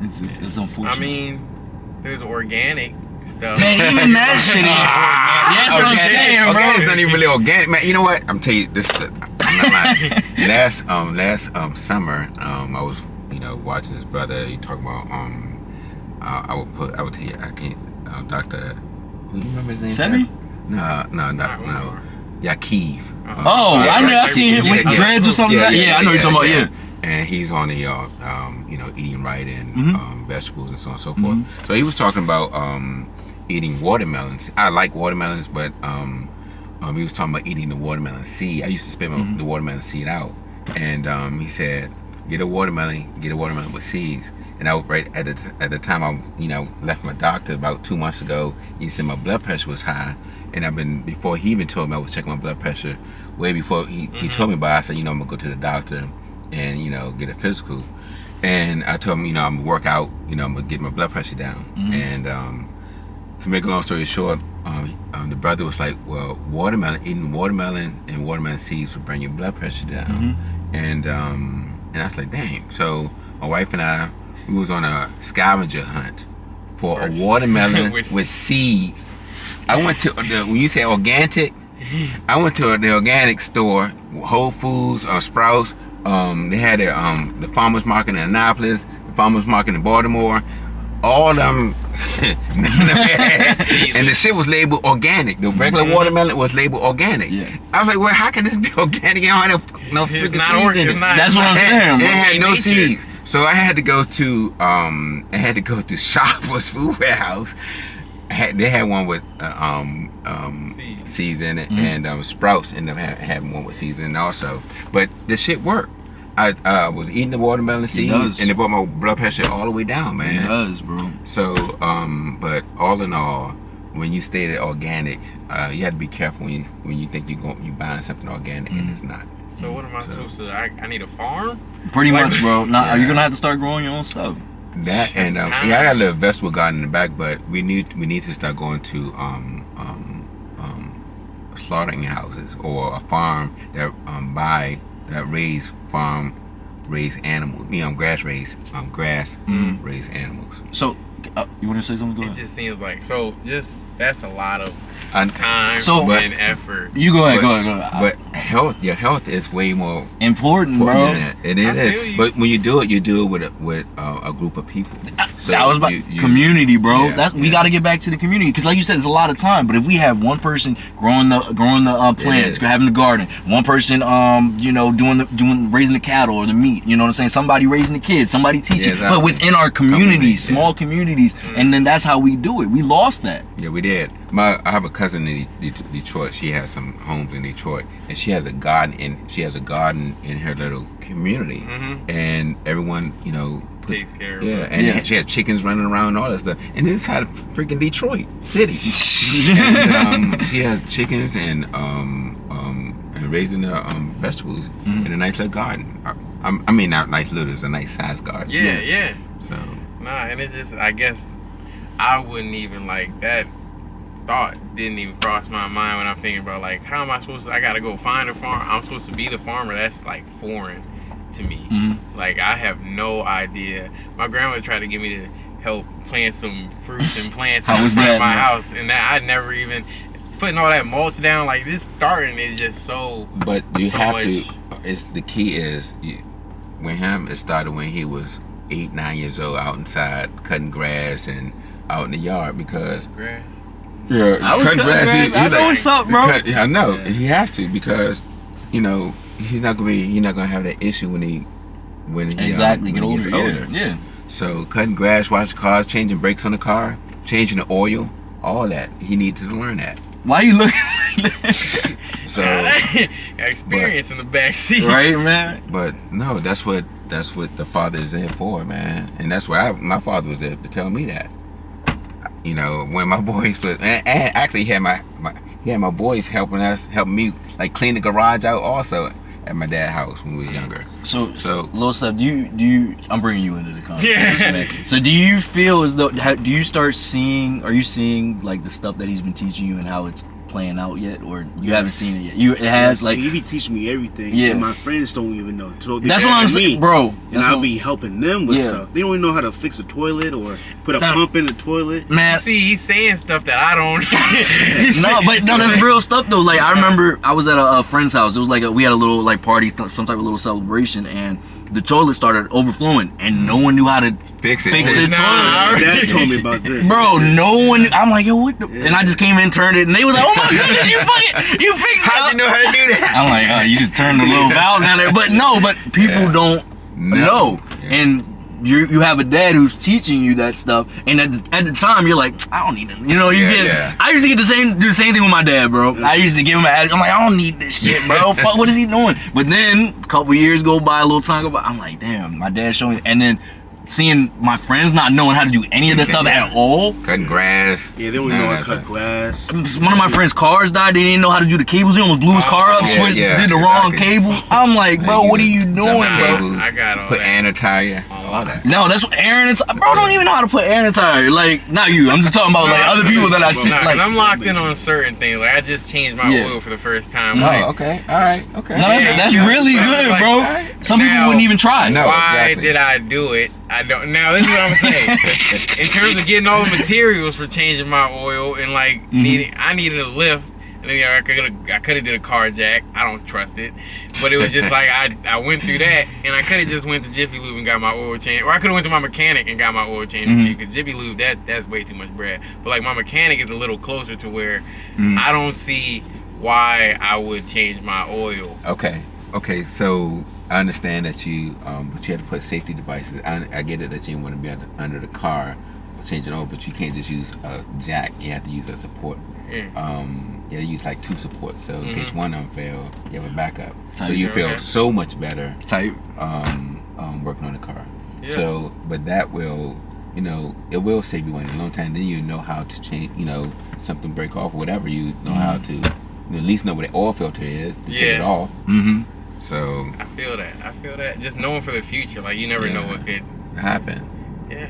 It's unfortunate. I mean, there's organic stuff. Man, even that shit ain't organic. That's what I'm saying, bro. Organic's not even really organic, man. You know what? I'm telling you this. I'm not lying. Last summer, I was, you know, watching this brother. He talking about I would tell you, I can't. Dr. Who do you remember his name? Sebi? No. Yakiv. I seen him with dreads or something. Yeah, I know you're talking about. Yeah. And he's on the you know, eating right and vegetables and so on and so forth. So he was talking about eating watermelons. I like watermelons, but he was talking about eating the watermelon seed. I used to spit the watermelon seed out, and he said, get a watermelon with seeds. And I was right at the time I left my doctor about 2 months ago. He said my blood pressure was high, and before he even told me I was checking my blood pressure, way before he told me about it, I said, you know, I'm gonna go to the doctor and, you know, get a physical. And I told him, you know, I'm gonna work out, you know, I'm gonna get my blood pressure down. And to make a long story short, the brother was like, well, eating watermelon and watermelon seeds will bring your blood pressure down. And I was like, dang. So my wife and I, we was on a scavenger hunt for a watermelon with seeds. I went to when you say organic, I went to the organic store, Whole Foods or Sprouts. They had the farmers market in Annapolis, the farmers market in Baltimore. All of them, and the shit was labeled organic. The regular watermelon was labeled organic. Yeah. I was like, well, how can this be organic? You don't have no freaking seeds in it. That's what I'm saying. It had no seeds. So I had to go to Shoppers Food Warehouse. They had one with seeds in it, and Sprouts ended up having one with seeds in it also. But the shit worked. I was eating the watermelon seeds, and it brought my blood pressure all the way down, man. It does, bro. So, but all in all, when you stated organic, you have to be careful when you think you buying something organic and it's not. So what am I supposed to? I need a farm? Pretty much, bro. Now, are you gonna have to start growing your own stuff? That and I got a little vegetable garden in the back, but we need to start going to slaughtering houses or a farm that raise animals. Grass raised animals. So you want to say something? Go ahead. It just seems like that's a lot of time and effort. You go ahead. But your health is way more important, bro. It is. But when you do it with a group of people. So that was about community, bro. Yeah, we got to get back to the community because, like you said, it's a lot of time. But if we have one person growing the plants, having the garden, one person raising the cattle or the meat, you know what I'm saying? Somebody raising the kids, somebody teaching. But within our communities, small communities, and then that's how we do it. We lost that. Yeah, we did. I have a cousin in Detroit. She has some homes in Detroit, and she has a garden in her little community, and everyone, takes care of her. And she has chickens running around and all that stuff. And this is out of freaking Detroit City. And she has chickens and raising the vegetables in a nice little garden. I mean, not nice little, it's a nice sized garden. Yeah. So and it's just, I guess I wouldn't even that thought didn't even cross my mind when I'm thinking about how am I supposed to, I gotta go find a farm, I'm supposed to be the farmer. That's foreign to me. I have no idea. My grandma tried to get me to help plant some fruits and plants in front of my house, and that I never even putting all that mulch down. This starting is just so. But you have to. It's the key is it started when he was 8-9 years old, out inside cutting grass and out in the yard because. Grass. Yeah, cutting grass. I know what's up, bro. I know he has to because he's not gonna have that issue when he get older. Yeah. So cutting grass, washing cars, changing brakes on the car, changing the oil, all that he needs to learn that. Why you looking? So got experience in the backseat. Right, man. But no, that's what the father is there for, man. And that's why my father was there to tell me that. You know, when my boys and actually he had my boys helping me like clean the garage out also at my dad's house when we was younger. So little stuff. Do you? I'm bringing you into the conversation. Yeah. So do you feel as though do you start seeing? Are you seeing like the stuff that he's been teaching you and how it's playing out yet, or you haven't seen it yet? It has like he be teaching me everything. Yeah. And my friends don't even know. So that's what I'm saying, bro. And I'll be helping them with stuff. They don't even know how to fix a toilet or put a pump in the toilet. Man, see, he's saying stuff that I don't. no, that's real stuff though. Like I remember I was at a friend's house. It was like we had a little like party, some type of little celebration, and the toilet started overflowing, and no one knew how to fix the toilet. Dad told me about this. Bro, no one. I'm like, yo, what? And I just came in, turned it, and they was like, oh my goodness, you fixed it. How'd you know how to do that? I'm like, you just turned the little valve down there. But no, people don't know. Yeah. And you have a dad who's teaching you that stuff, and at the time you're like, I don't need it. You know, I used to do the same thing with my dad, bro. I used to give him an attitude. I'm like, I don't need this shit, bro. Fuck, what is he doing? But then a couple years go by, a little time go by, I'm like, damn, my dad showed me. And then seeing my friends not knowing how to do any of this stuff at all. Cutting grass. Yeah, they don't know how to cut grass. One of my friends' cars died. They didn't know how to do the cables. He almost blew his car up, did the wrong cable. I'm like, bro, what are you doing, bro? I got all put that. air in a tire. All that. No, that's what air in a tire. Bro, don't even know how to put air in a tire. Like, not you. I'm just talking about like other people that I see. Nah, Like, I'm locked in on certain things. Like I just changed my oil for the first time. Like, Okay. All right. Okay. no, that's really good, like, bro. Some people wouldn't even try. No. Why exactly. did I do it? I don't. Now this is what I'm saying. In terms of getting all the materials for changing my oil and like I needed a lift. And then I could have did a car jack. I don't trust it, but it was just like I went through that, and I could have just went to Jiffy Lube and got my oil changed, or I could have went to my mechanic and got my oil changed because Jiffy Lube that's way too much bread. But like my mechanic is a little closer to where I don't see why I would change my oil. Okay. So I understand that but you had to put safety devices. I get it that you didn't want to be under the car changing oil, but you can't just use a jack. You have to use a support. You use like two supports, so in case one of them fail, you have a backup. So you feel so much better working on the car. Yeah. So, but that will, it will save you money in a long time. Then you know how to change, something break off or whatever. You know how to at least know what the oil filter is to take it off. So I feel that. Just knowing for the future, like you never know what could happen. Yeah,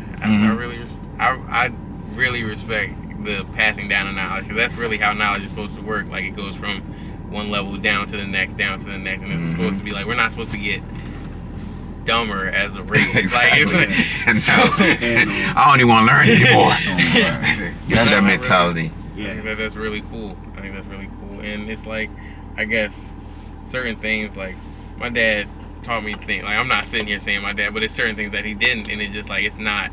I really respect the passing down of knowledge, because that's really how knowledge is supposed to work. Like it goes from one level down to the next, and it's supposed to be like we're not supposed to get dumber as a race. Exactly. Like it's I don't even want to learn anymore. Get to that mentality. I think that's really cool. And it's like, I guess certain things like my dad taught me things. Like I'm not sitting here saying my dad, but it's certain things that he didn't, and it's just like it's not.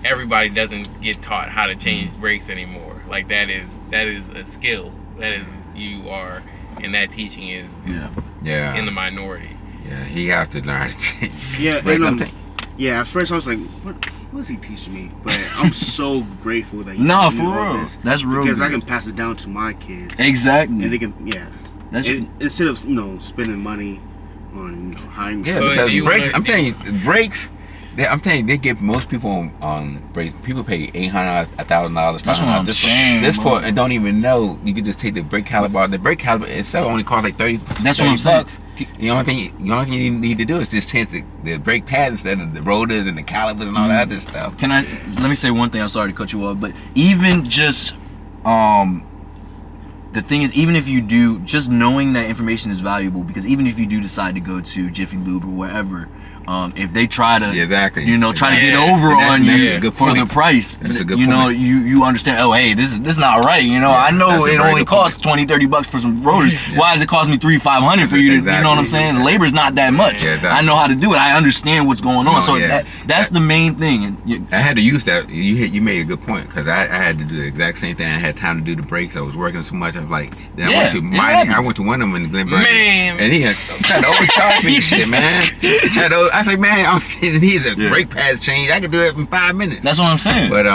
Everybody doesn't get taught how to change brakes anymore. Like that is a skill. That is you are, and that teaching is in the minority. Yeah, he has to learn how to change. Yeah, at first I was like, what is he teaching me? But I'm so grateful that he no, taught me for all real. this, that's real. Because good. I can pass it down to my kids. Exactly. And they can instead of spending money on hiring. Yeah, So because brakes. I'm telling you, brakes. They give most people on brakes. People pay $800, $1,000. That's what I'm saying. This for and don't even know. You could just take the brake caliper. The brake caliper itself only costs like 30. That's what I'm saying. The only thing you need to do is just change the brake pads instead of the rotors and the calipers and all that other stuff. Let me say one thing. I'm sorry to cut you off, but even just the thing is, even if you do, just knowing that information is valuable, because even if you do decide to go to Jiffy Lube or wherever, if they try to try to get over on you for the price, that's a good you point. you understand, oh hey, this is not right, I know it only costs $20-$30 for some rotors. Why does it cost me $300-$500 for you to, you know what I'm saying? The labor's not that much. I know how to do it. I understand what's going on. That's the main thing. And I had to use that. You made a good point, because I had to do the exact same thing. I had time to do the brakes. I was working so much. I was like, then I went to one of them in Glen Burnie, and he tried to overcharge me shit, man. I was like, man, he's a brake pads change. I could do it in 5 minutes. That's what I'm saying. But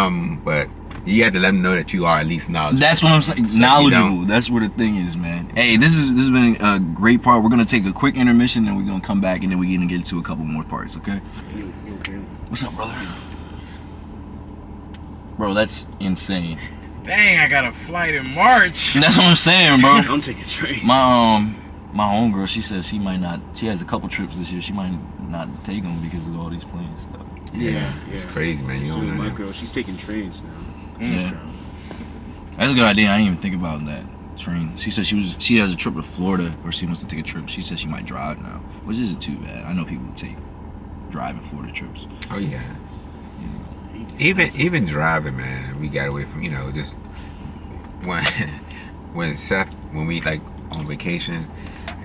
You have to let them know that you are at least knowledgeable. That's what I'm saying. So knowledgeable. That's where the thing is, man. Hey, this has been a great part. We're gonna take a quick intermission, and we're gonna come back, and then we're gonna get into a couple more parts. Okay? You okay? What's up, brother? Bro, that's insane. Dang, I got a flight in March. That's what I'm saying, bro. I'm taking trains. My homegirl, she says she might not. She has a couple trips this year. She might not take them because of all these planes stuff. Yeah, It's crazy, man. You So don't know. my girl, she's taking trains now. Yeah. That's a good idea. I didn't even think about that train. She said she has a trip to Florida where she wants to take a trip. She said she might drive now, which isn't too bad. I know people take driving Florida trips. Oh yeah. Even driving, man. We got away from just when we like on vacation.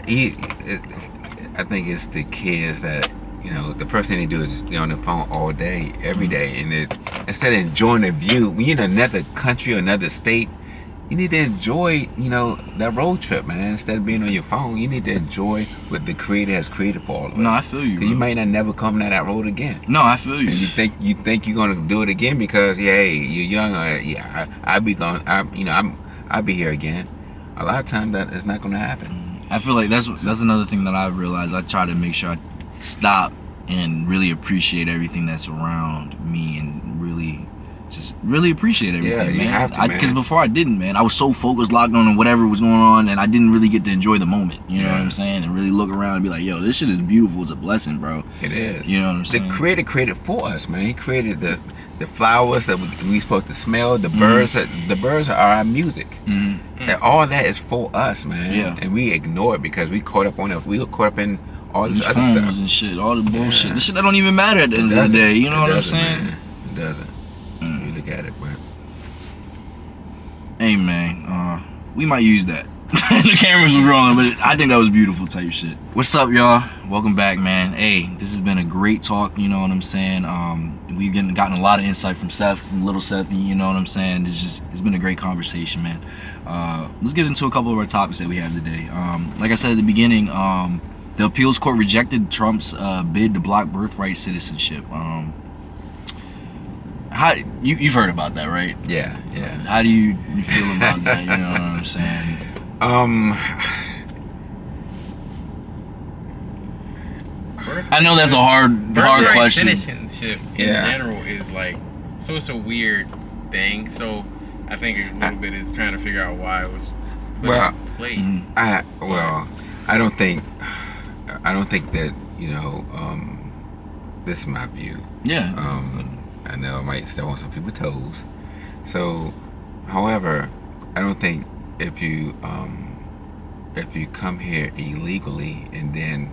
I think it's the kids that. The first thing they do is just be on the phone all day, every day, and instead of enjoying the view, when you're in another country or another state, you need to enjoy, that road trip, man. Instead of being on your phone, you need to enjoy what the Creator has created for all of us. No, I feel you. You might not never come down that road again. No, I feel you. And you think you're gonna do it again because hey, you're young. I'll be gone. I'll be here again. A lot of times that is not gonna happen. I feel like that's another thing that I've realized. I try to make sure I stop and really appreciate everything that's around me and really appreciate everything, man. You have to, man. Because before I didn't, man. I was so focused, locked on whatever was going on, and I didn't really get to enjoy the moment. You know what I'm saying? And really look around and be like, yo, this shit is beautiful. It's a blessing, bro. It is. You know what I'm saying? The Creator created for us, man. He created the flowers that we supposed to smell. The birds. The birds are our music. And all that is for us, man. Yeah. And we ignore it because we caught up on it. We caught up in all this other phones stuff and shit, all the bullshit. The shit that don't even matter at the end of the day. You know what I'm saying? Man. It doesn't. You look at it, but hey, man, we might use that. The cameras was rolling, but I think that was beautiful type shit. What's up, y'all? Welcome back, man. Hey, this has been a great talk. You know what I'm saying? We've gotten a lot of insight from Seth, from little Seth. You know what I'm saying? It's been a great conversation, man. Let's get into a couple of our topics that we have today. Like I said at the beginning, the appeals court rejected Trump's bid to block birthright citizenship. You've heard about that, right? yeah. How do you feel about that? You know what I'm saying? I know that's a hard question. Citizenship in general is so it's a weird thing. So I think a little bit is trying to figure out why it was put in place. I don't think that this is my view. Yeah. I know I might step on some people's toes. So, however, I don't think if you come here illegally and then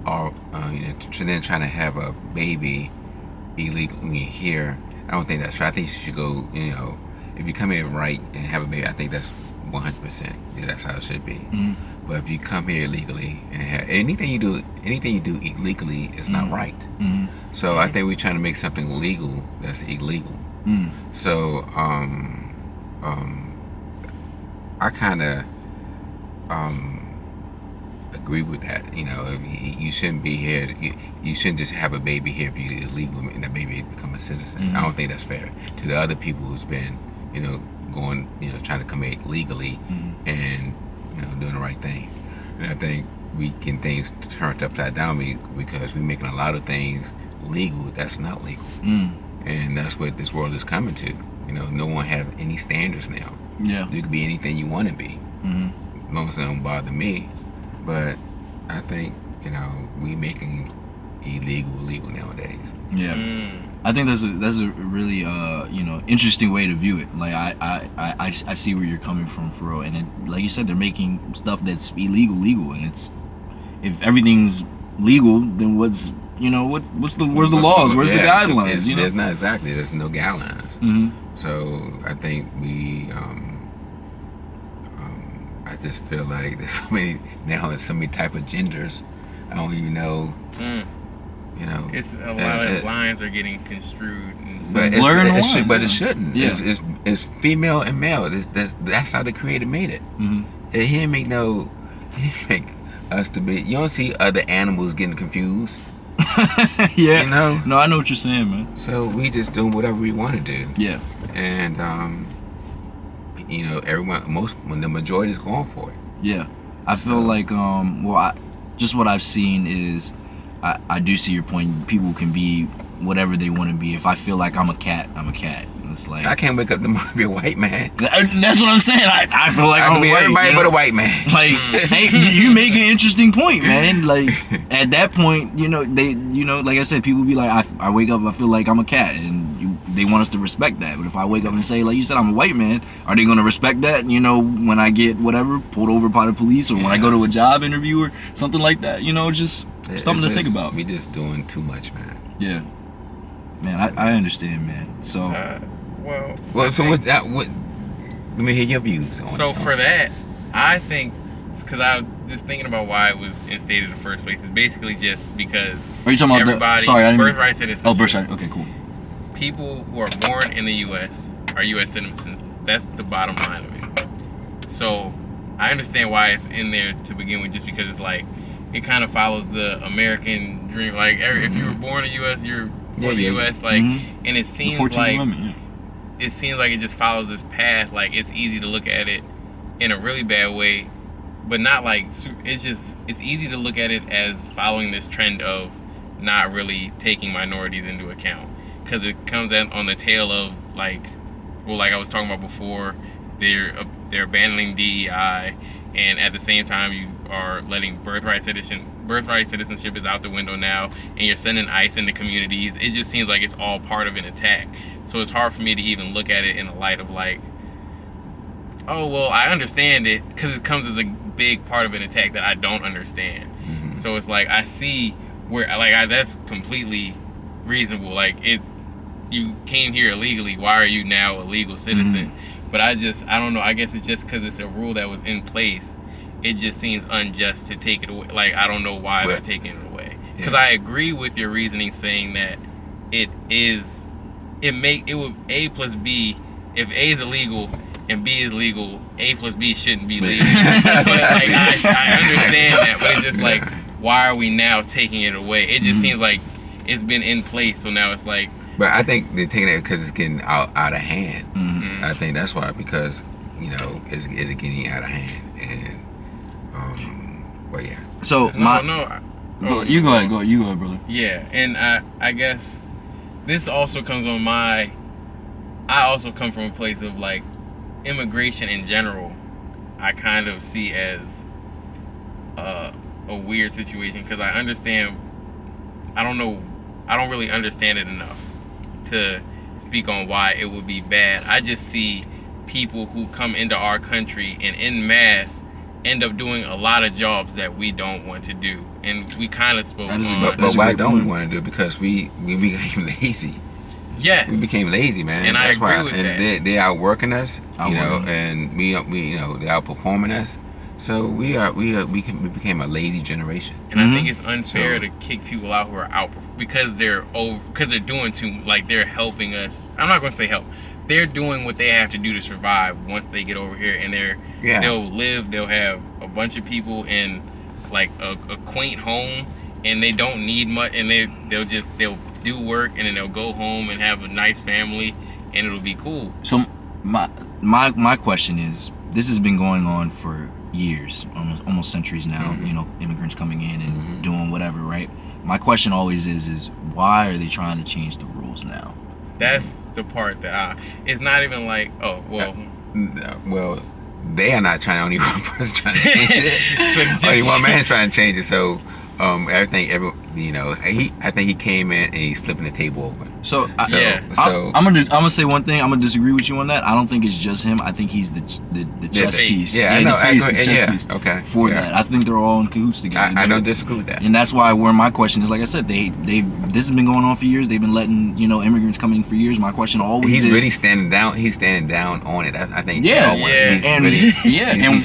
are then trying to have a baby illegally here, I don't think that's right. I think you should go. If you come here right and have a baby, I think that's 100%. That's how it should be. But if you come here illegally and have anything you do illegally is not right. So I think we're trying to make something legal that's illegal. So I kind of agree with that. You shouldn't be here. You shouldn't just have a baby here if you're illegal and that baby become a citizen. I don't think that's fair to the other people who's been going trying to come here legally and doing the right thing. And I think we get things turned upside down because we're making a lot of things legal that's not legal. And that's what this world is coming to. No one have any standards now. Yeah. You can be anything you want to be. As long as it don't bother me. But I think, we making illegal legal nowadays. Yeah. I think that's a really interesting way to view it. Like I see where you're coming from, for real. And like you said, they're making stuff that's illegal legal, and if everything's legal, then where's the laws? Where's the guidelines? There's not exactly. There's no guidelines. So I think we. I just feel like there's so many type of genders. I don't even know. It's a lot of lines are getting construed, but it shouldn't. Yeah. It's female and male. That's how the Creator made it. He didn't make us to be. You don't see other animals getting confused. Yeah. You know? No, I know what you're saying, man. So we just doing whatever we want to do. Yeah. And you know, when the majority is going for it. Yeah. I feel like just what I've seen is I do see your point. People can be whatever they want to be. If I feel like I'm a cat, I'm a cat. It's like I can't wake up tomorrow and be a white man. That's what I'm saying. I feel like I I'm can be white, everybody you know? but a white man. Like, hey, you make an interesting point, man. Like, at that point, you know, like I said, people be like, I wake up, I feel like I'm a cat, and they want us to respect that. But if I wake up and say, like you said, I'm a white man, are they gonna respect that? You know, when I get whatever pulled over by the police, or when I go to a job interview or something like that, you know, just something to think about. We just doing too much, man. Yeah, man, I understand, man. So, so what's that? What? Let me hear your views. So for that, I think, because I was just thinking about why it was instated in the first place, is basically just because are you talking about birthright citizenship. Oh, birthright. Okay, cool. People who are born in the U.S. are U.S. citizens. That's the bottom line of it. So I understand why it's in there to begin with, just because it's like it kind of follows the American dream. Like if you were born in the U.S., you're for the U.S. Like, and it seems like it seems like it just follows this path. Like it's easy to look at it in a really bad way, but not like it's easy to look at it as following this trend of not really taking minorities into account, because it comes on the tail of like I was talking about before, they're abandoning DEI, and at the same time you are letting birthright citizenship is out the window now, and you're sending ICE into communities. It just seems like it's all part of an attack. So it's hard for me to even look at it in the light of like, oh well, I understand it, because it comes as a big part of an attack that I don't understand. So it's like I see where that's completely reasonable. Like you came here illegally, why are you now a legal citizen? But I don't know, I guess it's just because it's a rule that was in place. It just seems unjust to take it away. Like I don't know why they're taking it away. Because I agree with your reasoning saying that it would A plus B, if A is illegal and B is legal, A plus B shouldn't be legal. But like I understand that, but it's just like, why are we now taking it away? It just seems like it's been in place, so now it's like. But I think they're taking it because it's getting out of hand. I think that's why, because you know it's getting out of hand, and well, yeah. So you go ahead, brother. Yeah, and I guess this also comes on I also come from a place of like immigration in general. I kind of see as a weird situation, because I understand. I don't really understand it enough to speak on why it would be bad. I just see people who come into our country and en masse end up doing a lot of jobs that we don't want to do, and we kind of spoke on. But why don't we want to do it? Because we became lazy. Yes, we became lazy, man. And that's I agree with that. They outworking us, you know, and we you know, they're outperforming us. So we became a lazy generation. And I think it's unfair to kick people out who are out because they're doing they're helping us. I'm not going to say help. They're doing what they have to do to survive once they get over here, and they'll have a bunch of people in like a quaint home, and they don't need much, and they'll do work, and then they'll go home and have a nice family, and it'll be cool. So my question is, this has been going on for years, almost centuries now. You know, immigrants coming in and doing whatever, right? My question always is why are they trying to change the rules now? That's the part that it's not even like, oh well. Well, they are not trying. Only one person trying to change it. Only one man trying to change it. So I think he came in and he's flipping the table over. I'm gonna say one thing. I'm gonna disagree with you on that. I don't think it's just him. I think he's the chess piece. Yeah, I know. Piece okay. For that, I think they're all in cahoots together. I don't disagree with that. And that's why my question is, like I said, this has been going on for years. They've been letting immigrants come in for years. My question always is, really standing down. He's standing down on it. I think.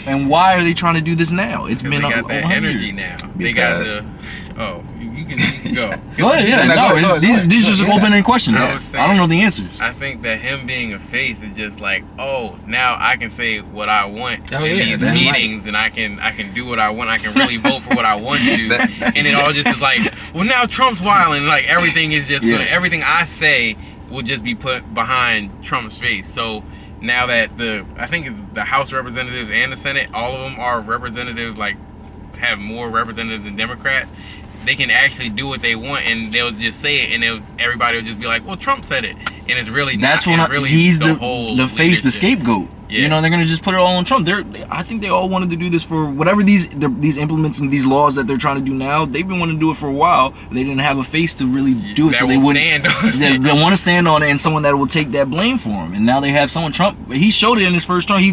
And why are they trying to do this now? It's been got that energy years. now. They got the. Oh, you can go. Go ahead, yeah. No, These are just open-ended questions. I was saying- I don't know the answers. I think that him being a face is just like, oh, now I can say what I want Oh, in yeah, these that's meetings, and I can do what I want. I can really vote for what I want to, and it all just is like, well, now Trump's wilding. Like everything is just gonna, everything I say will just be put behind Trump's face. So now that I think it's the House Representatives and the Senate, all of them are representative, like have more representatives than Democrats. They can actually do what they want, and they'll just say it, and everybody will just be like, "Well, Trump said it," and it's really That's not. when Really he's the face, the leadership. scapegoat. Yeah. You know, they're gonna just put it all on Trump. I think they all wanted to do this for whatever these implements and these laws that they're trying to do now. They've been wanting to do it for a while. They didn't have a face to really do it, That so they will wouldn't. stand on They it. want to stand on it, and someone that will take that blame for him. And now they have someone. Trump. He showed it in his first term. He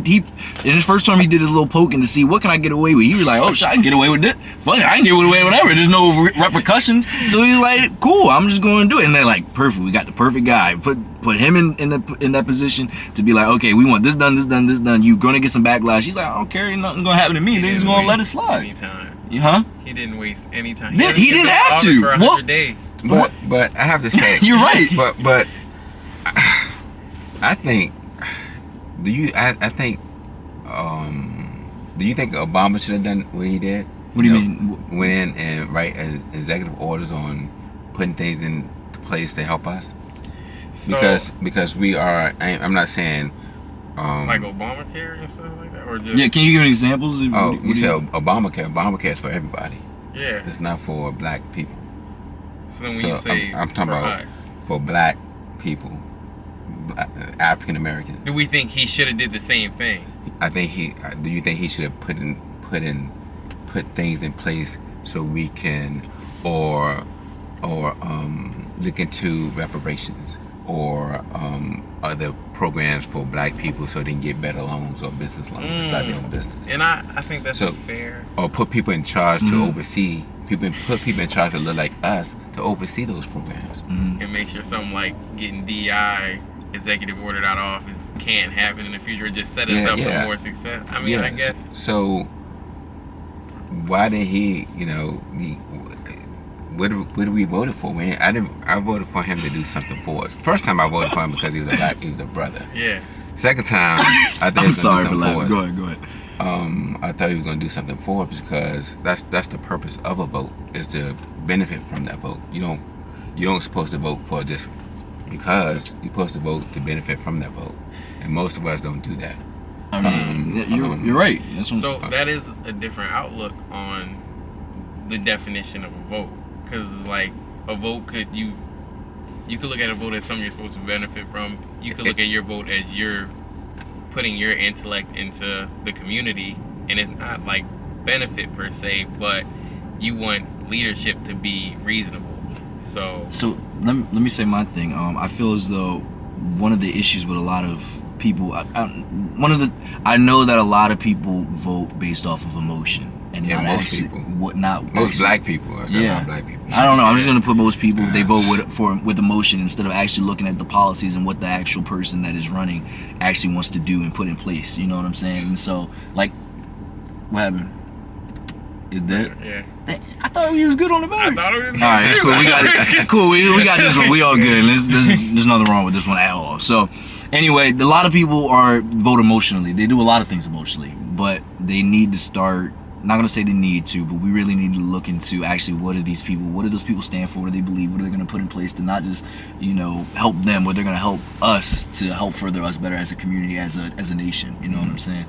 in his first term he did his little poking to see what can I get away with. He was like, oh shit, I can get away with this. Fuck it, I can get away with whatever. There's no repercussions. So he's like, cool, I'm just going to do it. And they're like, perfect. We got the perfect guy. Put him in that position to be like, okay, we want this done, this done, this done. You gonna get some backlash. He's like, I don't care, nothing gonna happen to me. They're just gonna let it slide. Anytime. Huh? He didn't waste any time. He didn't have to. For 100 days. But I have to say, You're right. But I think, do you think Obama should have done what he did? What do you mean? Went in and write executive orders on putting things in place to help us. So, Because we are. I'm not saying. like Obamacare and stuff like that, or just Yeah, can you give me examples? Oh, you said Obamacare. Obamacare is for everybody. yeah. It's not for black people. So then when you say I'm talking for about us, for black people, African Americans. do we think he should have did the same thing? I think he. Do you think he should have put things in place so we can, or look into reparations or other programs for black people so they can get better loans or business loans to start their own business. And I think that's So- fair. Or put people in charge to oversee. Put people in charge that look like us to oversee those programs. And make sure something like getting DI executive ordered out of office can't happen in the future. Just set us up for more success. I mean, I guess. So why did he? What we voted for? I voted for him to do something for us. First time I voted for him because he was a brother. Yeah. Second time, I thought he I'm was going sorry to for do something laughing. for us. Go ahead. I thought he was going to do something for us because that's the purpose of a vote, is to benefit from that vote. You don't supposed to vote for just because. You're supposed to vote to benefit from that vote, and most of us don't do that. I mean, you're right. So that is a different outlook on the definition of a vote, because it's like a vote you could look at a vote as something you're supposed to benefit from. You could look at your vote as you're putting your intellect into the community, and it's not like benefit per se, but you want leadership to be reasonable. So let me say my thing. I feel as though one of the issues with a lot of people, I know that a lot of people vote based off of emotion, and not most actually people. Not Most actually, black people. I said not black people. I don't know. I'm just gonna put most people. They vote with emotion instead of actually looking at the policies and what the actual person that is running actually wants to do and put in place. You know what I'm saying? And so, like, what happened? Is that? yeah. I thought he was good on the battery. I thought it was All right, it's cool. We got it. Cool. We got this one. We all good. There's nothing wrong with this one at all. So, anyway, a lot of people vote emotionally. They do a lot of things emotionally, but they need to start. Not gonna say they need to, but we really need to look into actually what do those people stand for? What do they believe? What are they gonna put in place to not just help them, but they're gonna help us to help further us better as a community, as a nation. You know what I'm saying?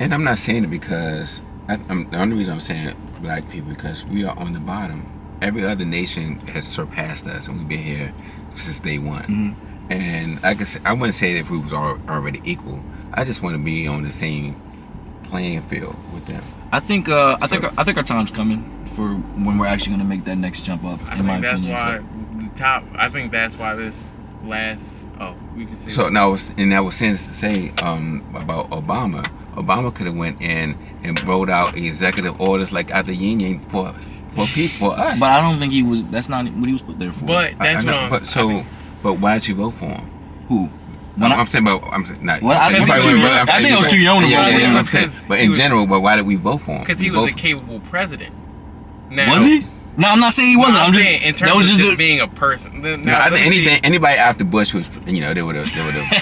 And I'm not saying it because the only reason I'm saying black people because we are on the bottom. Every other nation has surpassed us, and we've been here since day one. And I wouldn't say that if we was already equal. I just want to be on the same playing field with them. I think our time's coming for when we're actually gonna make that next jump up. I think that's why I think that's why this last. Oh, we can say. So now, I was saying to say about Obama. Obama could have went in and wrote out executive orders like out the union for people, for us. But I don't think he was. That's not what he was put there for. But that's But why did you vote for him? Who? I'm saying not. Well, I think I was too young to vote. But in general, but why did we vote for him? Because he was a capable president. Now, was he? No, I'm not saying he wasn't. I'm I'm saying in terms of just being a person. No, I think anybody after Bush was, you know, they would have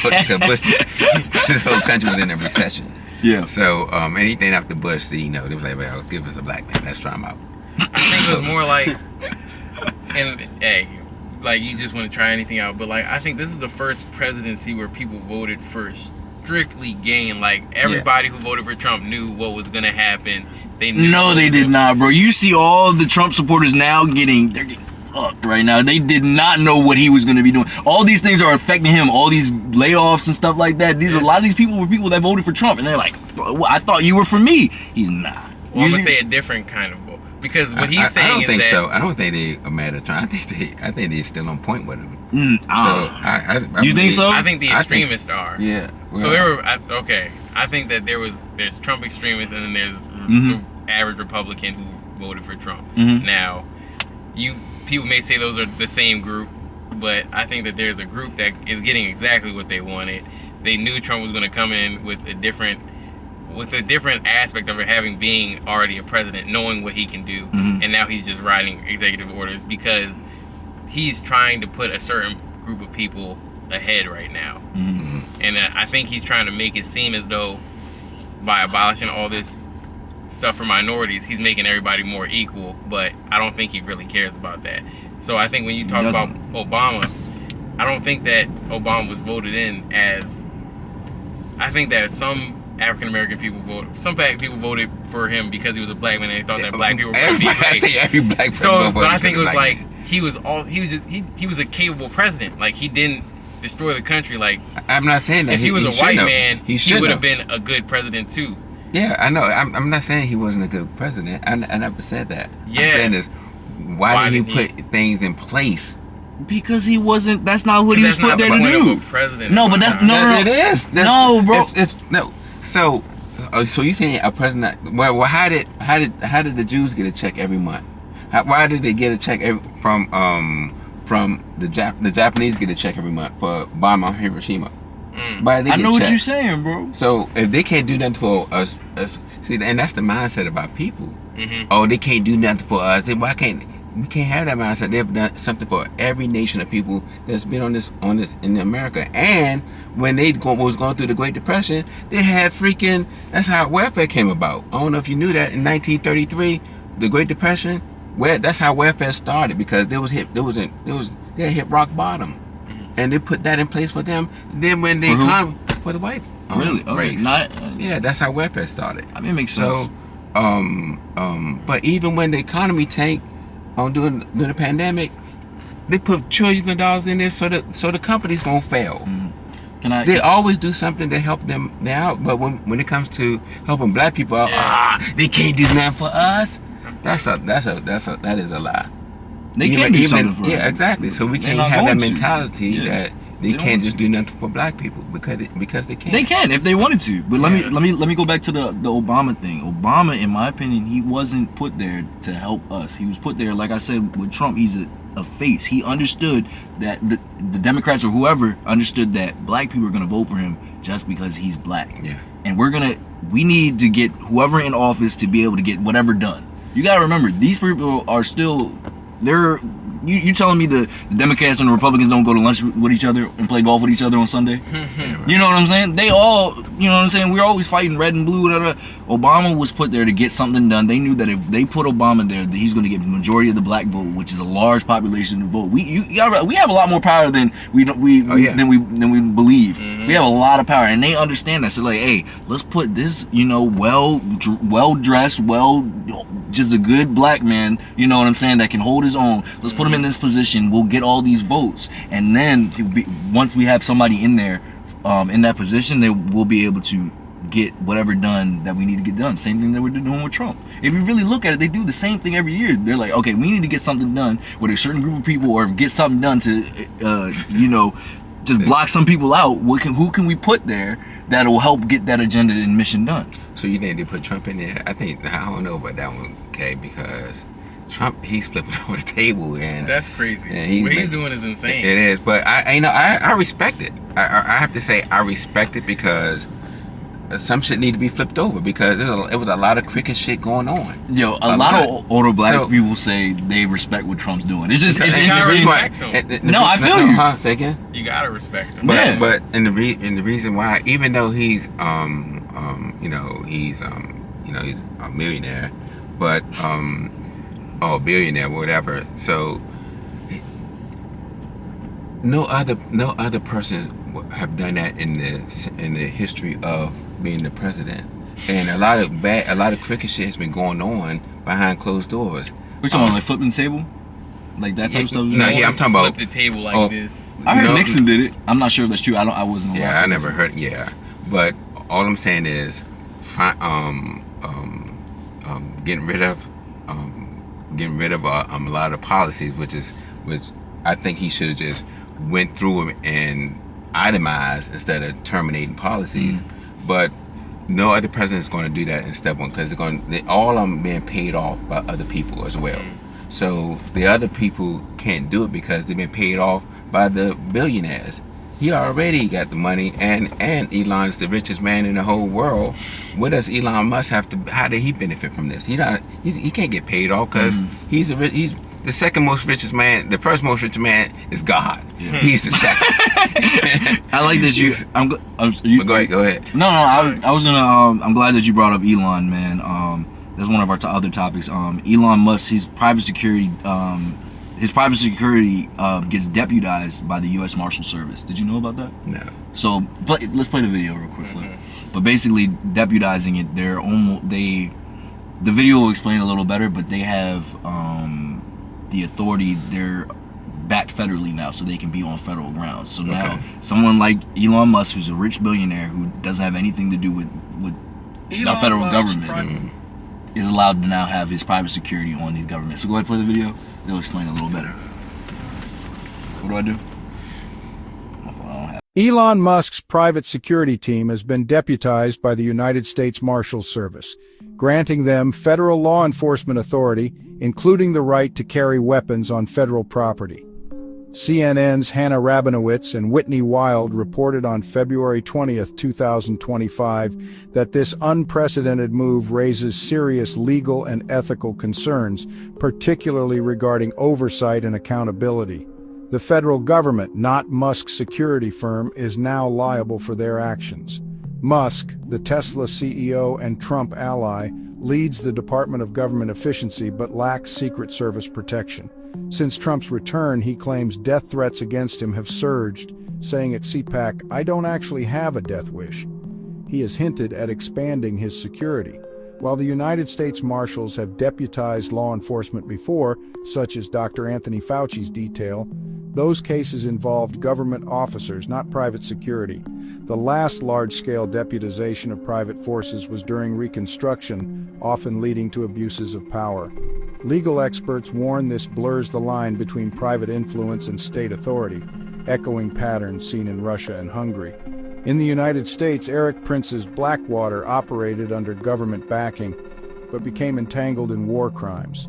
put because Bush, the whole country was in a recession. Yeah. So anything after Bush, you know, they was like, well, give us a black man, let's try him out. I think it was more like, and hey, like you just want to try anything out, but like I think this is the first presidency where people voted for strictly gain. Like everybody who voted for Trump knew what was gonna happen. They knew. No, they did not, bro. You see all the Trump supporters now they're getting fucked right now. They did not know what he was going to be doing. All these things are affecting him. All these layoffs and stuff like that. A lot of these people were people that voted for Trump, and they're like, I thought you were for me. He's not. Well, I'm gonna say a different kind of vote because what he's saying I don't is think that, so. I don't think they are mad at Trump. I think they're still on point with him. You think so? I think the extremists are. Yeah. Well, So there were okay. I think that there's Trump extremists and then there's the average Republican who voted for Trump. Now, people may say those are the same group, but I think that there's a group that is getting exactly what they wanted. They knew Trump was going to come in with a different aspect of it, being already a president, knowing what he can do, and now he's just writing executive orders because he's trying to put a certain group of people ahead right now. And I think he's trying to make it seem as though by abolishing all this stuff for minorities, he's making everybody more equal, but I don't think he really cares about that. So I think when you talk about Obama, I don't think that Obama was voted in as, I think that some African American people voted, some black people voted for him because he was a black man and they thought that black people were going to be I think every black person so, voted but I think it was black like man. he was a capable president. Like he didn't destroy the country. Like I'm not saying that if he was a white man, he would have been been a good president too. Yeah, I know. I'm not saying he wasn't a good president. I never said that. Yeah. I'm saying this. Why did he put things in place? Because he wasn't. That's not what he was put there to do. do. No, but that's no. It is. No, bro. It's no. So you saying a president? Well, how did the Jews get a check every month? Why did they get a check from the Japanese get a check every month for bomb on Hiroshima? Why did they I get know what checks? you're saying, bro. So if they can't do nothing for us, see, and that's the mindset of our people. Oh, they can't do nothing for us. We can't have that mindset. They've done something for every nation of people that's been on this in America. And when they was going through the Great Depression, they had that's how welfare came about. I don't know if you knew that in 1933, the Great Depression, that's how welfare started because they had hit rock bottom. And they put that in place for them. Then when the economy for the white race, yeah, that's how welfare started. I mean, it makes sense. So, but even when the economy tanked during the pandemic, they put trillions of dollars in there so the companies won't fail. They always do something to help them out. But when it comes to helping black people out, they can't do nothing for us. That is a lie. They can do something for yeah, them. exactly. So we can't have that mentality that they can't just do nothing for black people because they can't. They can if they wanted to. But let me go back to the Obama thing. Obama, in my opinion, he wasn't put there to help us. He was put there, like I said, with Trump. He's a face. He understood that the Democrats or whoever understood that black people are gonna vote for him just because he's black. Yeah. And we need to get whoever in office to be able to get whatever done. You gotta remember, these people are still. You telling me the Democrats and the Republicans don't go to lunch with each other and play golf with each other on Sunday? You know what I'm saying? They all, you know what I'm saying? We're always fighting red and blue. Obama was put there to get something done. They knew that if they put Obama there, that he's going to get the majority of the black vote, which is a large population to vote. We have a lot more power than we believe. We have a lot of power, and they understand that. So like, hey, let's put this, well dressed, just a good black man, you know what I'm saying, that can hold his own. Let's put him in this position. We'll get all these votes, and then once we have somebody in there, in that position, then we'll be able to get whatever done that we need to get done. Same thing that we're doing with Trump. If you really look at it, they do the same thing every year. They're like, okay, we need to get something done with a certain group of people, or get something done to, just block some people out. Who can we put there that'll help get that agenda and mission done? So you think they put Trump in there? I don't know about that one, okay, because Trump, he's flipping over the table, and that's crazy. What he's doing is insane. It is, but I respect it. I have to say I respect it because some shit need to be flipped over because it was a lot of crooked shit going on. Yo, a lot of older black people say they respect what Trump's doing. It's just it's interesting. No, I feel you. Say again. You gotta respect him. But and the reason why, even though he's he's a millionaire, but or billionaire, whatever. So no other persons have done that in the history of being the president, and a lot of crooked shit has been going on behind closed doors. We're talking about like flipping the table, like that type of stuff. No, I'm talking about flip the table like this. I heard Nixon did it. I'm not sure if that's true. I wasn't. Yeah, I never heard. Yeah, but all I'm saying is, getting rid of a lot of policies, which I think he should have just went through them and itemized instead of terminating policies. But no other president is going to do that in step one because all of them being paid off by other people as well. So the other people can't do it because they've been paid off by the billionaires. He already got the money, and Elon's the richest man in the whole world. What does Elon Musk have to? How did he benefit from this? He can't get paid off because he's the second most richest man. The first most richest man is God. Yeah. He's the second. I like that you. Go ahead. No. I was gonna. I'm glad that you brought up Elon, man. That's one of our other topics. Elon Musk, his private security gets deputized by the U.S. Marshal Service. Did you know about that? No. So, but let's play the video real quick. But basically, deputizing it, the video will explain a little better, but they have the authority. They're backed federally now, so they can be on federal grounds. So now, someone like Elon Musk, who's a rich billionaire who doesn't have anything to do with the federal government, is allowed to now have his private security on these governments. So go ahead and play the video. They'll explain a little better. What do I do? My phone, I don't have it. Elon Musk's private security team has been deputized by the United States Marshal Service, granting them federal law enforcement authority, including the right to carry weapons on federal property. CNN's Hannah Rabinowitz and Whitney Wild reported on February 20th, 2025, that this unprecedented move raises serious legal and ethical concerns, particularly regarding oversight and accountability. The federal government, not Musk's security firm, is now liable for their actions. Musk, the Tesla CEO and Trump ally, leads the Department of Government Efficiency but lacks Secret Service protection. Since Trump's return, he claims death threats against him have surged, saying at CPAC, "I don't actually have a death wish." He has hinted at expanding his security. While the United States Marshals have deputized law enforcement before, such as Dr. Anthony Fauci's detail, those cases involved government officers, not private security. The last large-scale deputization of private forces was during Reconstruction, often leading to abuses of power. Legal experts warn this blurs the line between private influence and state authority, echoing patterns seen in Russia and Hungary. In the United States, Eric Prince's Blackwater operated under government backing, but became entangled in war crimes.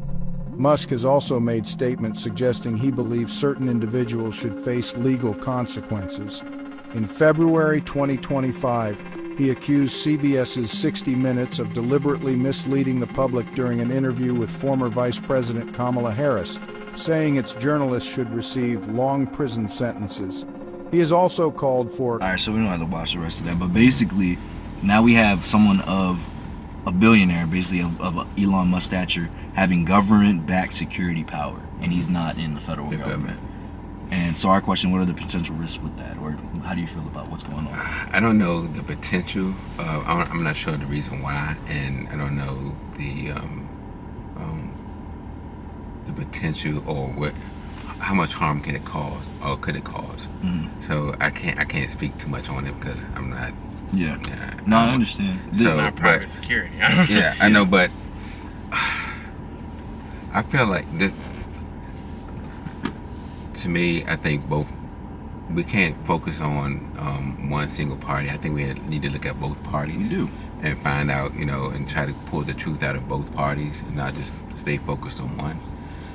Musk has also made statements suggesting he believes certain individuals should face legal consequences. In February 2025, he accused CBS's 60 Minutes of deliberately misleading the public during an interview with former Vice President Kamala Harris, saying its journalists should receive long prison sentences. He has also called for... Alright, so we don't have to watch the rest of that, but basically, now we have someone of a billionaire, basically of Elon Musk stature, having government-backed security power, and he's not in the federal government. And so our question, what are the potential risks with that, or how do you feel about what's going on? I don't know the potential. I'm not sure the reason why, and I don't know the potential or how much harm can it cause or could it cause. So I can't speak too much on it because I'm not. Yeah. No, I understand. This is not private security. Yeah, I know, but I feel like this. To me, I think we can't focus on one single party. I think we need to look at both parties. We do. And find out, and try to pull the truth out of both parties and not just stay focused on one.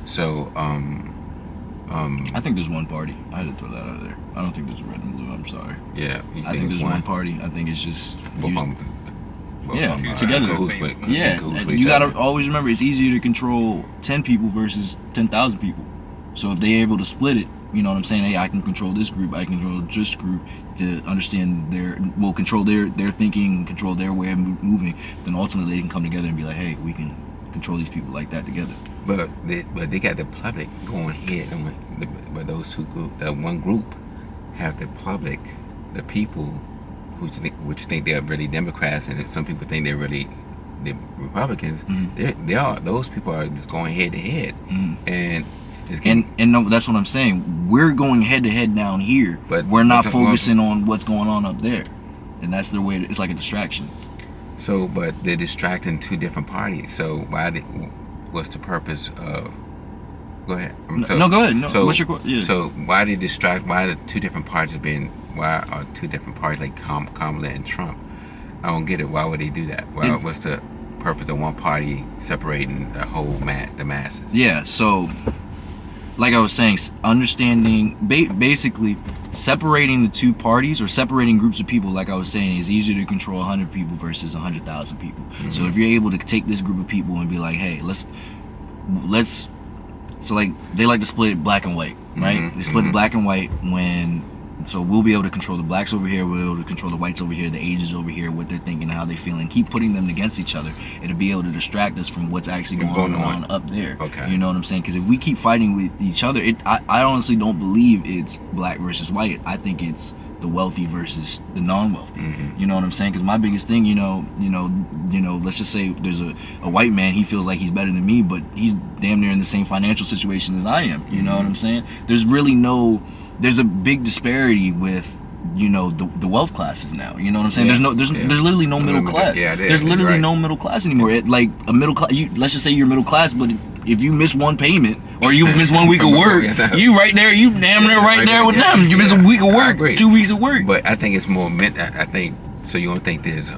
So, I think there's one party. I had to throw that out of there. I don't think there's red and blue. I'm sorry. Yeah. I think there's one party. I think it's just both of them together. You gotta always remember, it's easier to control 10 people versus 10,000 people. So if they're able to split it, you know what I'm saying? Hey, I can control this group, I can control this group to understand control their thinking, control their way of moving. Then ultimately they can come together and be like, hey, we can control these people like that together. But they got the public going here. But those two groups, that one group, have the public, the people, which think they're really Democrats, and some people think they're really the Republicans. Those people are just going head to head, and no, that's what I'm saying. We're going head to head down here, but we're not focusing on what's going on up there, and that's their way. It's like a distraction. So, but they're distracting two different parties. So what's the purpose of? Go ahead. No, go ahead. No, so, what's your question? Yeah. So why they distract? Why are the two different parties Why are two different parties like Kamala and Trump? I don't get it. Why would they do that? What's the purpose of one party separating the whole the masses? Yeah. So, like I was saying, understanding basically separating the two parties or separating groups of people, like I was saying, is easier to control 100 people versus 100,000 people. So if you're able to take this group of people and be like, hey, let's so like they like to split it black and white, right? They split the black and white so we'll be able to control the blacks over here, we'll be able to control the whites over here, the Asians over here, what they're thinking, how they feeling. Keep putting them against each other. It'll be able to distract us from what's actually going on up there. Okay. You know what I'm saying? Because if we keep fighting with each other, I honestly don't believe it's black versus white. I think it's the wealthy versus the non-wealthy. You know what I'm saying? Because my biggest thing, let's just say there's a white man, he feels like he's better than me, but he's damn near in the same financial situation as I am. You know what I'm saying? There's a big disparity with the wealth classes now. You know what I'm saying? There's literally no middle class. There's literally no middle class anymore. Like a middle class, let's just say you're middle class, but if you miss one payment or you miss 1 week of work, you right there, you damn near right there with them. You miss a week of work, 2 weeks of work. But I think it's more meant. I think so. You don't think there's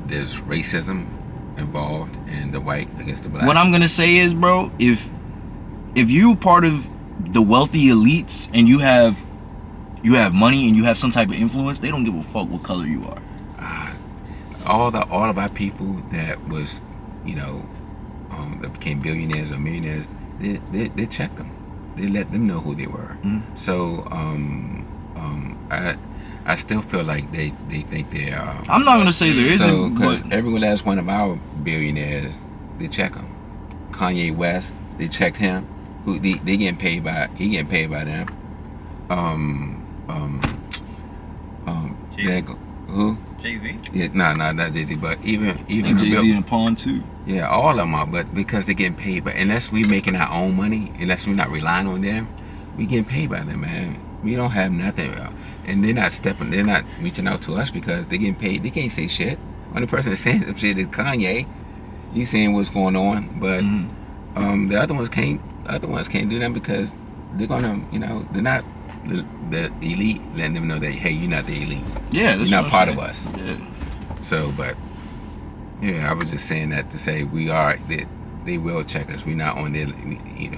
there's racism involved in the white against the black? What I'm gonna say is, bro, if you're part of the wealthy elites and you have money and you have some type of influence, they don't give a fuck what color you are. All of our people that was, that became billionaires or millionaires, they checked them. They let them know who they were. So I still feel like they think they are. I'm not gonna say there isn't, because but every last one of our billionaires, they check them. Kanye West, they checked him. Who he getting paid by them. Who? Jay-Z? Yeah, no, not Jay-Z, but even Jay-Z and Pawn too. Yeah, all of them are, but because they're getting paid, but unless we making our own money, unless we're not relying on them, we getting paid by them, man. We don't have nothing, and they're not reaching out to us because they getting paid. They can't say shit. Only person that's saying some shit is Kanye. He's saying what's going on, but the other ones can't. Other ones can't do that because they're gonna, they're not the elite, letting them know that, hey, you're not the elite. Yeah, you're not part of us. Yeah. So, but yeah, I was just saying that to say they will check us. We're not on their,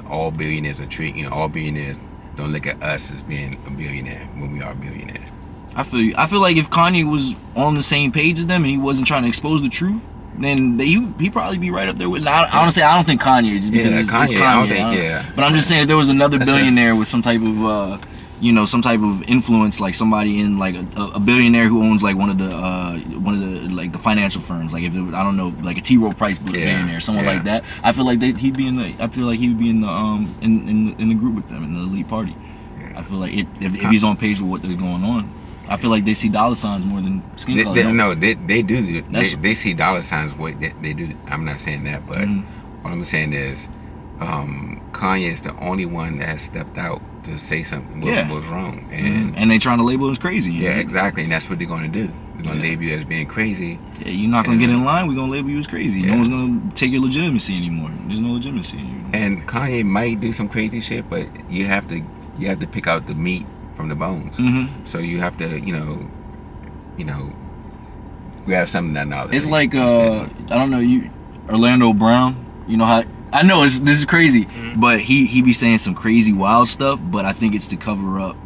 all billionaires are all billionaires don't look at us as being a billionaire when we are billionaires. I feel like if Kanye was on the same page as them and he wasn't trying to expose the truth, then he'd probably be right up there with. Honestly, I don't think Kanye, just because it's Kanye. I don't think, But I'm just saying, if there was another billionaire with some type of, some type of influence, like somebody in like a billionaire who owns like one of the like the financial firms, like if it was, I don't know, like a T. Rowe Price billionaire, someone like that. I feel like he'd be in the. I feel like he would be in the in the group with them in the elite party. Yeah. I feel like if he's on page with what they're going on. I feel like they see dollar signs more than skin color. They do. They see dollar signs. What they do. I'm not saying that, but what I'm saying is, Kanye is the only one that has stepped out to say something what was wrong, and they trying to label him as crazy. Yeah, exactly, and that's what they're going to do. They're going to label you as being crazy. Yeah, you're not going to get in line. We're going to label you as crazy. No one's going to take your legitimacy anymore. There's no legitimacy anymore. And Kanye might do some crazy shit, but you have to pick out the meat from the bones. So you have to, grab some of that knowledge. It's like I don't know, Orlando Brown. You know how I know this is crazy, but he be saying some crazy wild stuff. But I think it's to cover up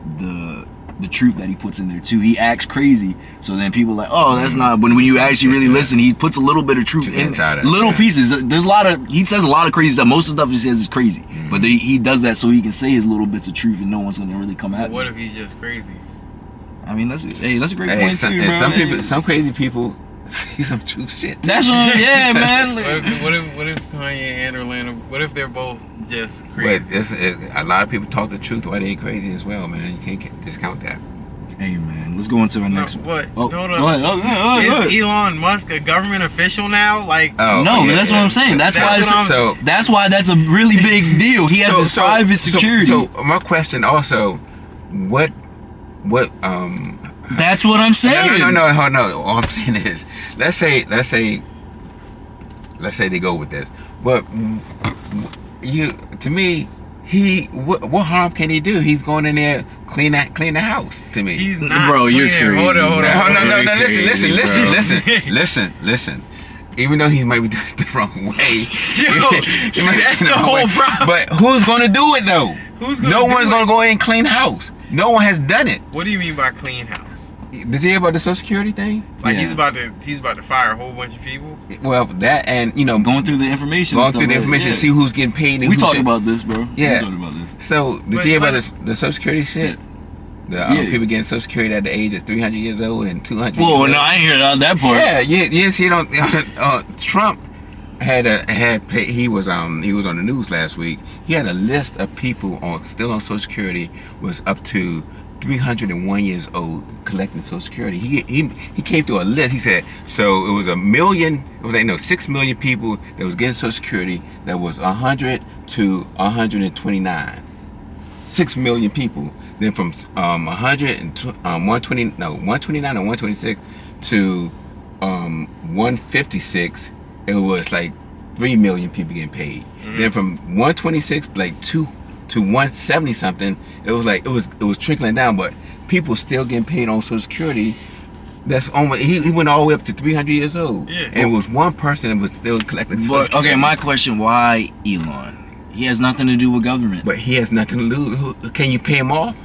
the truth that he puts in there too. He acts crazy, so then people are like, oh, that's not. But when you actually really listen, he puts a little bit of truth in little pieces. There's a lot of, he says a lot of crazy stuff. Most of the stuff he says is crazy, but he does that so he can say his little bits of truth, and no one's gonna really come at him. What if he's just crazy? I mean, that's a great point too, bro. Some crazy people see some truth shit. That's what, yeah, man. What if Kanye and Orlando? What if they're both just crazy? But a lot of people talk the truth while they're crazy as well, man. You can't discount that. Hey, man, let's go into our next one. What? Oh, Hold go up. ahead. Is Elon Musk a government official now? Like, no, but that's what I'm saying. That's why that's a really big deal. He has his private security. So my question also, what that's what I'm saying. No. All I'm saying is, let's say they go with this. But to me, what harm can he do? He's going in there clean the house. To me, he's not. Bro, you're crazy. Hold on. Listen. Even though he might be doing it the wrong way, that's the whole problem. But who's going to do it though? No one's going to go in and clean house. No one has done it. What do you mean by clean house? Did you hear about the Social Security thing? Like he's about to fire a whole bunch of people. Well, that and going through the information. See who's getting paid. And we talked about this, bro. Yeah. We talked about this. So did you hear about the Social Security shit? People getting Social Security at the age of 300 years old and 200. Whoa, no, I ain't hear that part. Yeah, yes, he don't. Trump he was on the news last week. He had a list of people still on Social Security was up to 301 years old collecting Social Security. He came through a list. He said so it was 6 million people that was getting Social Security. That was 100 to 129. 6 million people. Then from 129 or 126 to 156, it was like 3 million people getting paid. Then from 126 to 170 something, it was trickling down, but people still getting paid on Social Security. That's almost he went all the way up to 300 years old. Yeah. And it was one person that was still collecting Social Security. Okay, my question: why Elon? He has nothing to do with government. But he has nothing to do. Can you pay him off?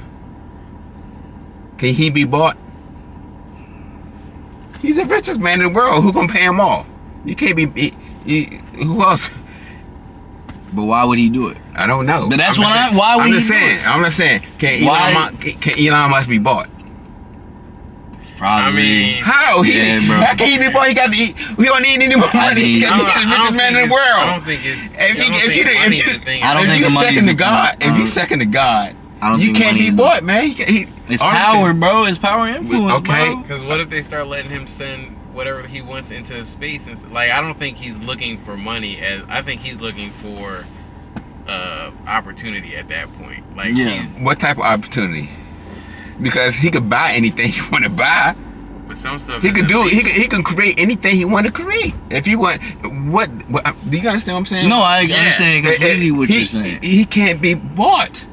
Can he be bought? He's the richest man in the world. Who gonna pay him off? You can't be. Who else? But why would he do it? I don't know. But that's why would he do it? I'm just saying. Can Elon Musk be bought? Probably. I mean, how? How can he be bought? He got to eat. We don't need any more money. He's the richest man in the world. I don't think it's. If you second to God, you can't be bought, man. It's power, bro. It's power and influence. Okay. Because what if they start letting him send whatever he wants into space? Like, I don't think he's looking for money. I think he's looking for opportunity at that point. Like, what type of opportunity? Because he could buy anything he want to buy. But some stuff he could do. He can create anything he want to create. If you want, what do you understand what I'm saying? No, I understand completely what you're saying. He can't be bought.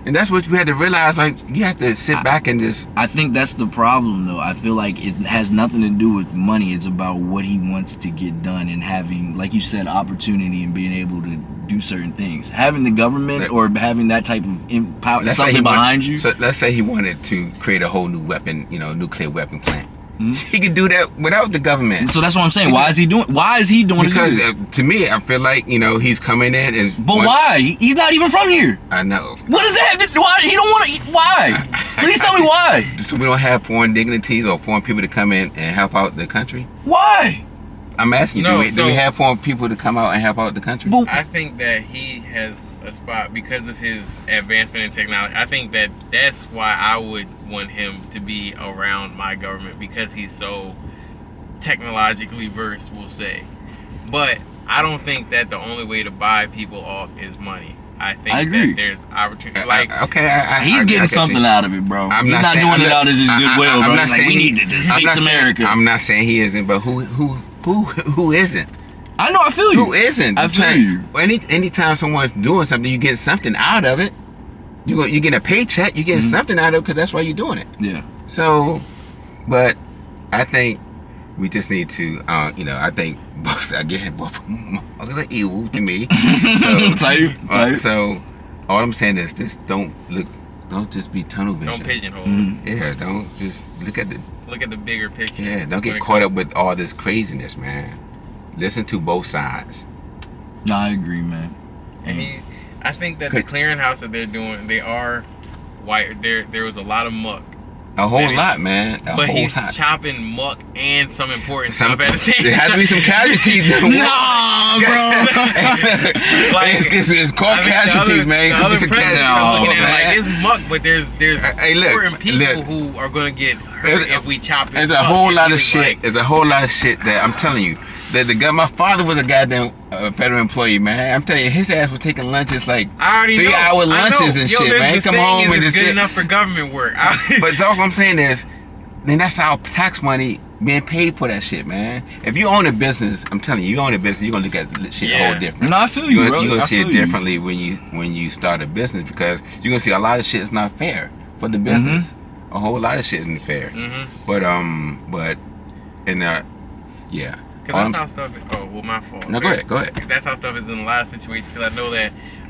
And that's what you had to realize. Like, you have to sit back and just. I think that's the problem, though. I feel like it has nothing to do with money. It's about what he wants to get done and having, like you said, opportunity and being able to do certain things. Having the government or having that type of power, something behind you. So let's say he wanted to create a whole new weapon, nuclear weapon plant. He could do that without the government. So that's what I'm saying. Why is he doing it? Because to me, I feel like he's coming in and. But why? He's not even from here. I know. What does that have to? Why he don't want to? Why? Please tell me why. So we don't have foreign dignitaries or foreign people to come in and help out the country. Why? I'm asking you. Do we have foreign people to come out and help out the country? I think that he has a spot because of his advancement in technology. I think that's why I would want him to be around my government, because he's so technologically versed, we'll say. But I don't think that the only way to buy people off is money. I think that there's opportunity. He's getting something out of it, bro. He's not doing it out as his goodwill, bro. I'm not saying we need to just fix America. I'm not saying he isn't, but who isn't? I know, I feel you. Who isn't? I feel you. Anytime someone's doing something, you get something out of it. You get a paycheck, you get something out of it because that's why you're doing it. Yeah. So, but I think we just need to, I think both are evil to me. So all I'm saying is just don't look don't just be tunnel vision. Don't pigeonhole. Yeah, don't just look at the bigger picture. Yeah, don't get caught up with all this craziness, man. Listen to both sides. No, I agree, man. I think that the clearinghouse that they're doing, they are white. There was a lot of muck. A whole lot, man. But he's chopping muck and some important stuff at the same time. There has to be some casualties. Nah, bro. Like, it's called casualties, man. The other president are looking at man. like it's muck, but there's important people look. who are gonna get hurt if we chop this. There's a whole lot of shit. There's a whole lot of shit that I'm telling you. That the guy, my father was a goddamn federal employee, man. I'm telling you, his ass was taking lunches like 3-hour lunches and shit, man. Come home and this good shit. Enough for government work. But all I'm saying is, then that's our tax money being paid for that shit, man. If you own a business, I'm telling you, own a business, you're gonna look at shit whole different. No, I feel you, bro. You're gonna see it differently when you start a business, because you're gonna see a lot of shit is not fair for the business. A whole lot of shit isn't fair. But yeah. Because that's how stuff is. Oh, well, my fault. No, go ahead. That's how stuff is in a lot of situations. Because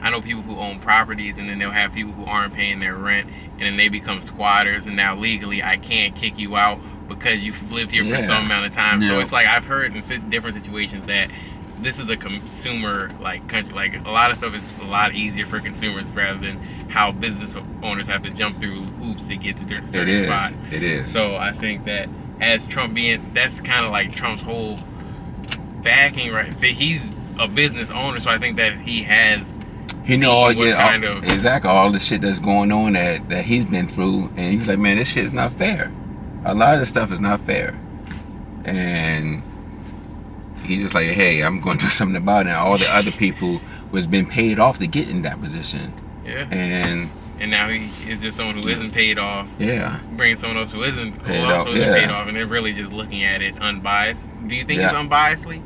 I know people who own properties, and then they'll have people who aren't paying their rent, and then they become squatters, and now legally I can't kick you out because you've lived here for some amount of time. So it's like I've heard in different situations that this is a consumer like country. Like a lot of stuff is a lot easier for consumers rather than how business owners have to jump through hoops to get to certain spots. It is. So I think that as Trump that's kind of like Trump's whole backing, right? That he's a business owner, so I think that he knows exactly all the shit that's going on that he's been through, and he's like, man, this shit is not fair. A lot of the stuff is not fair, and he's just like, hey, I'm going to do something about it. And all the other people was been paid off to get in that position. Yeah. And now he is just someone who isn't paid off. Yeah. Bringing someone else who isn't paid off, and they're really just looking at it unbiased. Do you think it's unbiasedly?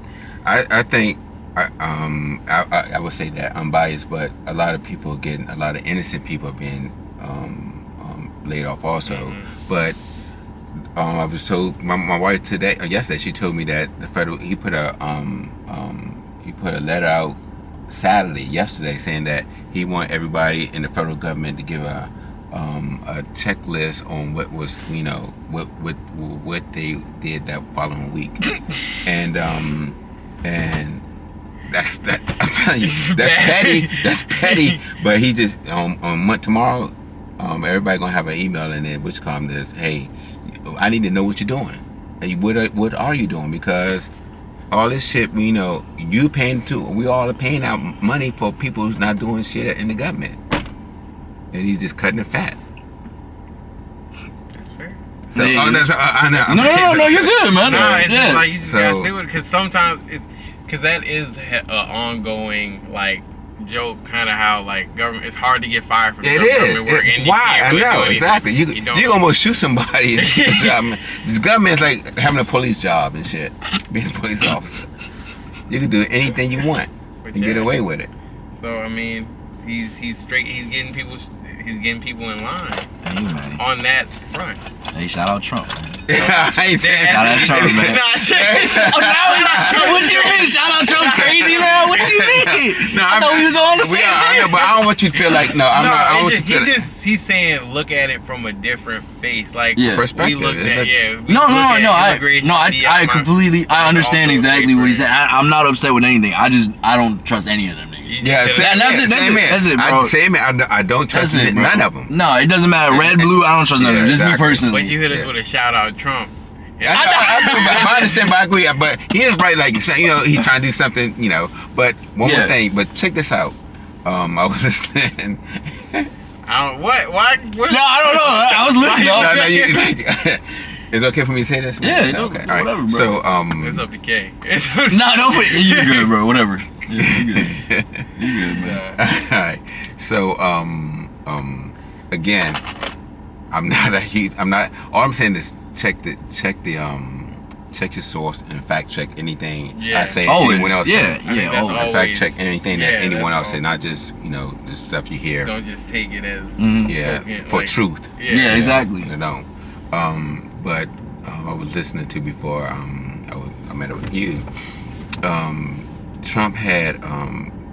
I think I would say that unbiased, but a lot of innocent people are being laid off also. But I was told my wife yesterday, she told me that the federal he put a letter out yesterday saying that he want everybody in the federal government to give a checklist on what was what they did that following week, and that's that. I'm telling you, that's petty. That's petty. But he just on tomorrow, everybody gonna have an email in there which comes, hey, I need to know what you're doing. And what are you doing? Because all this shit, you paying too. We all are paying out money for people who's not doing shit in the government, and he's just cutting it fat. That's fair. So I know. No, you're good, man. No, like you just gotta say it, because sometimes because that is an ongoing like joke, kind of how like government. It's hard to get fired from government work. Why? I know exactly. You almost shoot somebody in the job. This government's like having a police job and shit. Being a police officer, you can do anything you want and get away with it. So I mean, he's straight. He's getting people in line on that front. Hey, shout out Trump, man. I ain't saying shout out Trump, man. What you mean? Shout out Trump's crazy now? What you mean? I thought we was all the same thing. But I don't want you to feel like he's saying look at it from a different face, like perspective. I completely understand exactly what he said. I'm not upset with anything. I don't trust any of them niggas. That's it, bro. I don't trust none of them. No, it doesn't matter. Red, blue, I don't trust none of them. Just me personally. But you hit us with a shout out Trump. I understand, but I agree. But he is right, like he's trying to do something, But one more thing. But check this out. I was listening. What? No, I don't know. I was listening. It's okay for me to say this? Yeah. Okay. All right. Whatever, bro. So it's up to K. You're good, bro. Whatever. Yeah, you're good. You're good, man. All right. So again, I'm not. All I'm saying is check your source and fact check anything I say. Always. Anyone else. Always. Fact check anything that anyone else says, not just the stuff you hear. Don't just take it as for truth. Yeah, exactly. Don't. But I was listening to before I met up with you. Trump had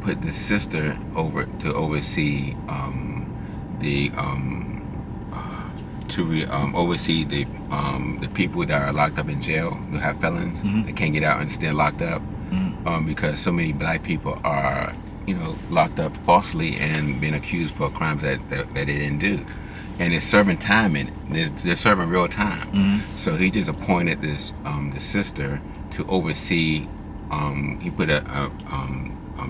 put the sister over to oversee the oversee the people that are locked up in jail, who have felons, that can't get out and still locked up, because so many black people are, locked up falsely and being accused for crimes that they didn't do, and it's serving time, and they're serving real time. So he just appointed this the sister to oversee. He put a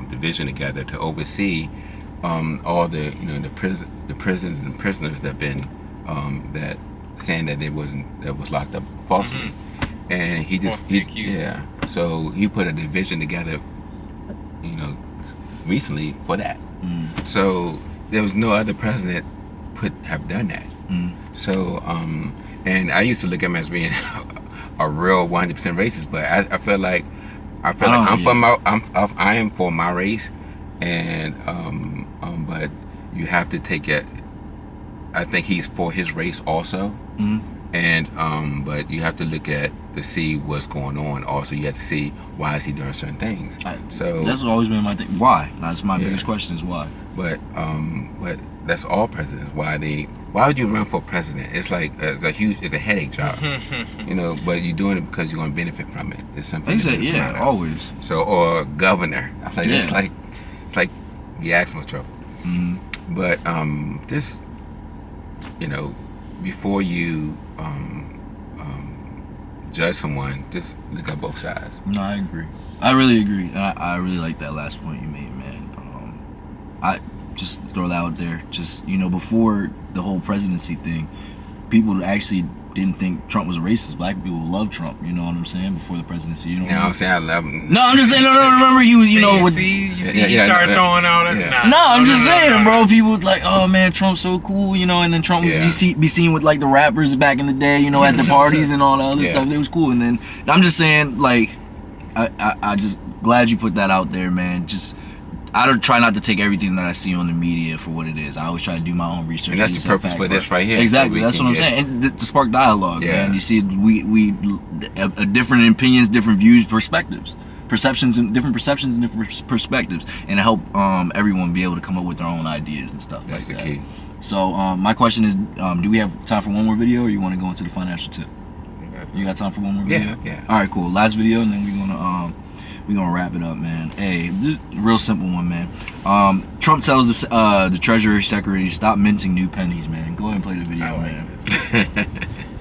division together to oversee all the the prisons and prisoners that been that saying that was locked up falsely, and so he put a division together, recently for that. So there was no other president have done that. So and I used to look at him as being a real 100% racist, but I feel like I am for my race, and but you have to take it. I think he's for his race also, and but you have to look at to see what's going on. Also, you have to see why is he doing certain things. So that's always been my thing. Why? That's my biggest question is why. But that's all presidents. Why would you run for president? It's like it's a headache job, But you're doing it because you're going to benefit from it. It's something. Exactly. Yeah, always. So or governor. I think it's like you ask for trouble. But just before you judge someone, just look at both sides. No, I agree. I really agree. I really like that last point you made, man. I just throw that out there. Just before the whole presidency thing, people actually didn't think Trump was a racist. Black people loved Trump. You know what I'm saying? Before the presidency, you know. Yeah, I'm saying I love him. No, I'm just saying. No. Remember, he was, you start throwing out. I'm just saying, bro. People like, oh man, Trump's so cool, and then Trump was be seen with like the rappers back in the day, at the parties and all the other stuff. It was cool. And then I'm just saying, like, I just glad you put that out there, man. Just. I don't try not to take everything that I see on the media for what it is. I always try to do my own research. And that's the purpose for this right here. Exactly, that's what I'm saying. And to spark dialogue, man. You see, we different opinions, different views, perspectives, different perceptions and different perspectives, and help everyone be able to come up with their own ideas and stuff that's like that. That's the key. So my question is, do we have time for one more video, or you want to go into the financial tip? You got time for one more video? Yeah. All right, cool. Last video, and then we're gonna wrap it up, man. Hey, this is a real simple one, man. Trump tells the Treasury Secretary to stop minting new pennies, man. Go ahead and play the video, man.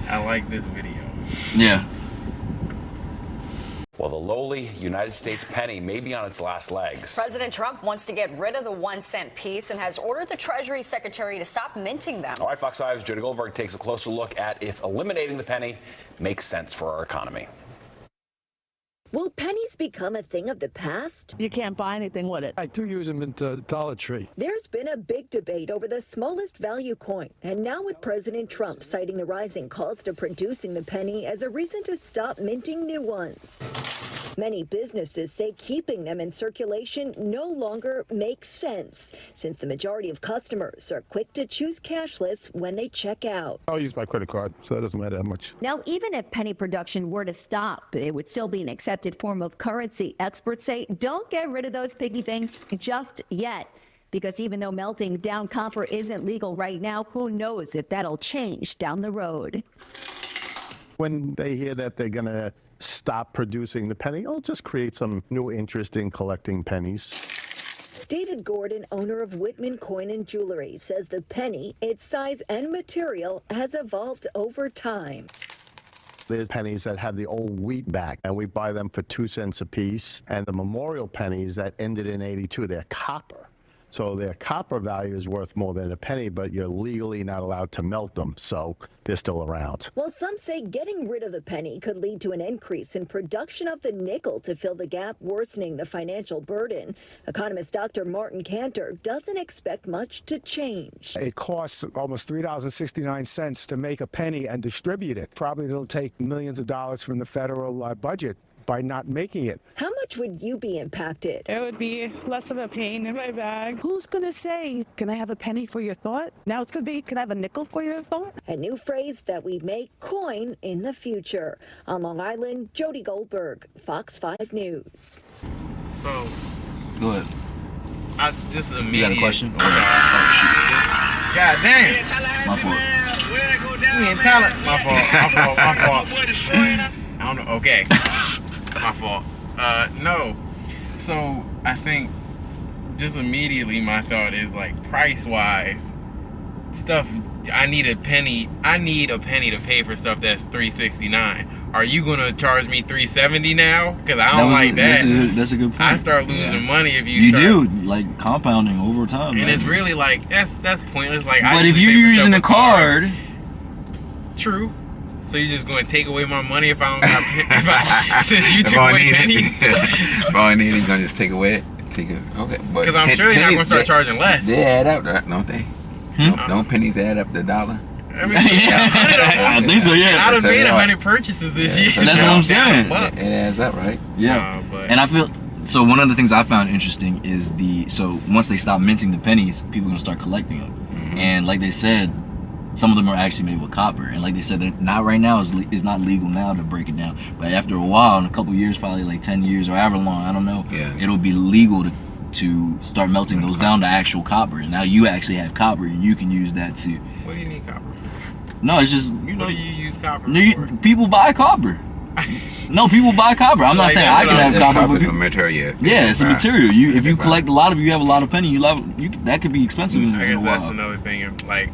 I like this video. Yeah. Well, the lowly United States penny may be on its last legs. President Trump wants to get rid of the 1-cent piece and has ordered the Treasury Secretary to stop minting them. All right, Fox 5's Jody Goldberg takes a closer look at if eliminating the penny makes sense for our economy. Will pennies become a thing of the past? You can't buy anything with it. I do use them in Dollar Tree. There's been a big debate over the smallest value coin, and now with President Trump citing the rising cost of producing the penny as a reason to stop minting new ones. Many businesses say keeping them in circulation no longer makes sense, since the majority of customers are quick to choose cashless when they check out. I'll use my credit card, so it doesn't matter that much. Now, even if penny production were to stop, it would still be an accepted form of currency. Experts say don't get rid of those piggy things just yet, because even though melting down copper isn't legal right now, who knows if that'll change down the road. When they hear that they're going to stop producing the penny, I'll just create some new interest in collecting pennies. David Gordon, owner of Whitman Coin and Jewelry, says the penny, its size and material, has evolved over time. There's pennies that have the old wheat back, and we buy them for 2 cents a piece. And the memorial pennies that ended in '82, they're copper. So their copper value is worth more than a penny, but you're legally not allowed to melt them, so they're still around. Well, some say getting rid of the penny could lead to an increase in production of the nickel to fill the gap, worsening the financial burden. Economist Dr. Martin Cantor doesn't expect much to change. It costs almost $3.69 to make a penny and distribute it. Probably it'll take millions of dollars from the federal budget by not making it. How much would you be impacted? It would be less of a pain in my bag. Who's gonna say, can I have a penny for your thought? Now it's gonna be, can I have a nickel for your thought? A new phrase that we may coin in the future. On Long Island, Jody Goldberg, Fox 5 News. So, go ahead. I just immediately. You got a question? God damn. My fault. We in talent. My fault. I don't know. Okay. My fault. No. So I think just immediately my thought is like price-wise, stuff. I need a penny to pay for stuff that's $3.69. Are you gonna charge me $3.70 now? Because I don't like that. That's a good point. I start losing money if you do like compounding over time. And it's really like that's pointless. Like, but if you're using a card, true. So you're just going to take away my money if I don't got since you took away pennies? If all I need, you're gonna just take away. Take it. Okay. Because I'm sure they're not gonna start charging less. They add up, don't they? Don't pennies add up to $1? I mean, I think so. Yeah. I've made 100 purchases this year. That's what I'm saying. It adds up, right? Yeah. And I feel so. One of the things I found interesting is once they stop minting the pennies, people are gonna start collecting them. And like they said, some of them are actually made with copper. And like they said, they're not right now is not legal now to break it down. But after a while, in a couple years, probably like 10 years or however long, I don't know. Yeah. It'll be legal to start melting those down to actual copper. And now you actually have copper, and you can use that too. What do you need copper for? No, it's just what do you use copper for? People buy copper. No, people buy copper. I'm not saying I can have copper, but people, material. Yeah, it's a material. If you collect a lot of you have a lot of penny. That could be expensive in I a guess while. that's another thing. Like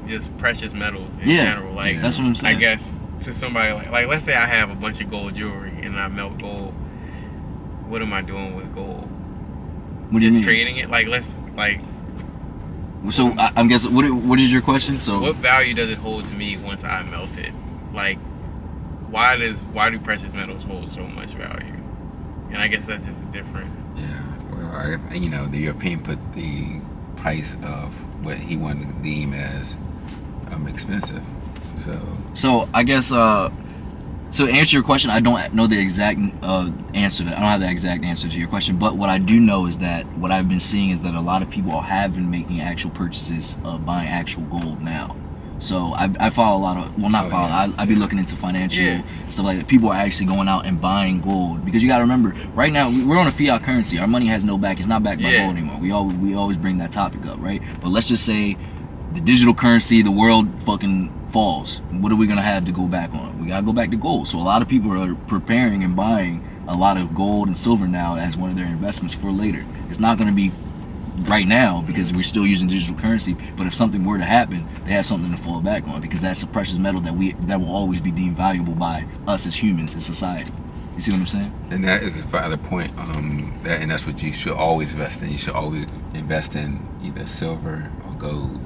just precious metals in general. Like that's what I'm saying. I guess to somebody like let's say I have a bunch of gold jewelry and I melt gold. What am I doing with gold? What do you mean? Trading it? So I'm guessing. What is your question? So what value does it hold to me once I melt it? Like, why do precious metals hold so much value? And I guess that's just a different. Yeah. Well, the European put the price of what he wanted to deem as expensive. So I guess to answer your question, I don't know the exact answer. I don't have the exact answer to your question, but what I do know is that what I've been seeing is that a lot of people have been making actual purchases of buying actual gold now. So I follow a lot of, I be looking into financial stuff like that. People are actually going out and buying gold because you got to remember, right now we're on a fiat currency. Our money has no back. It's not backed by gold anymore. We always bring that topic up, right? But let's just say the digital currency, the world fucking falls. What are we gonna have to go back on? We gotta go back to gold. So a lot of people are preparing and buying a lot of gold and silver now as one of their investments for later. It's not gonna be right now because we're still using digital currency, but if something were to happen, they have something to fall back on because that's a precious metal that will always be deemed valuable by us as humans in society. You see what I'm saying? And that is a valid point. And that's what you should always invest in. You should always invest in either silver or gold.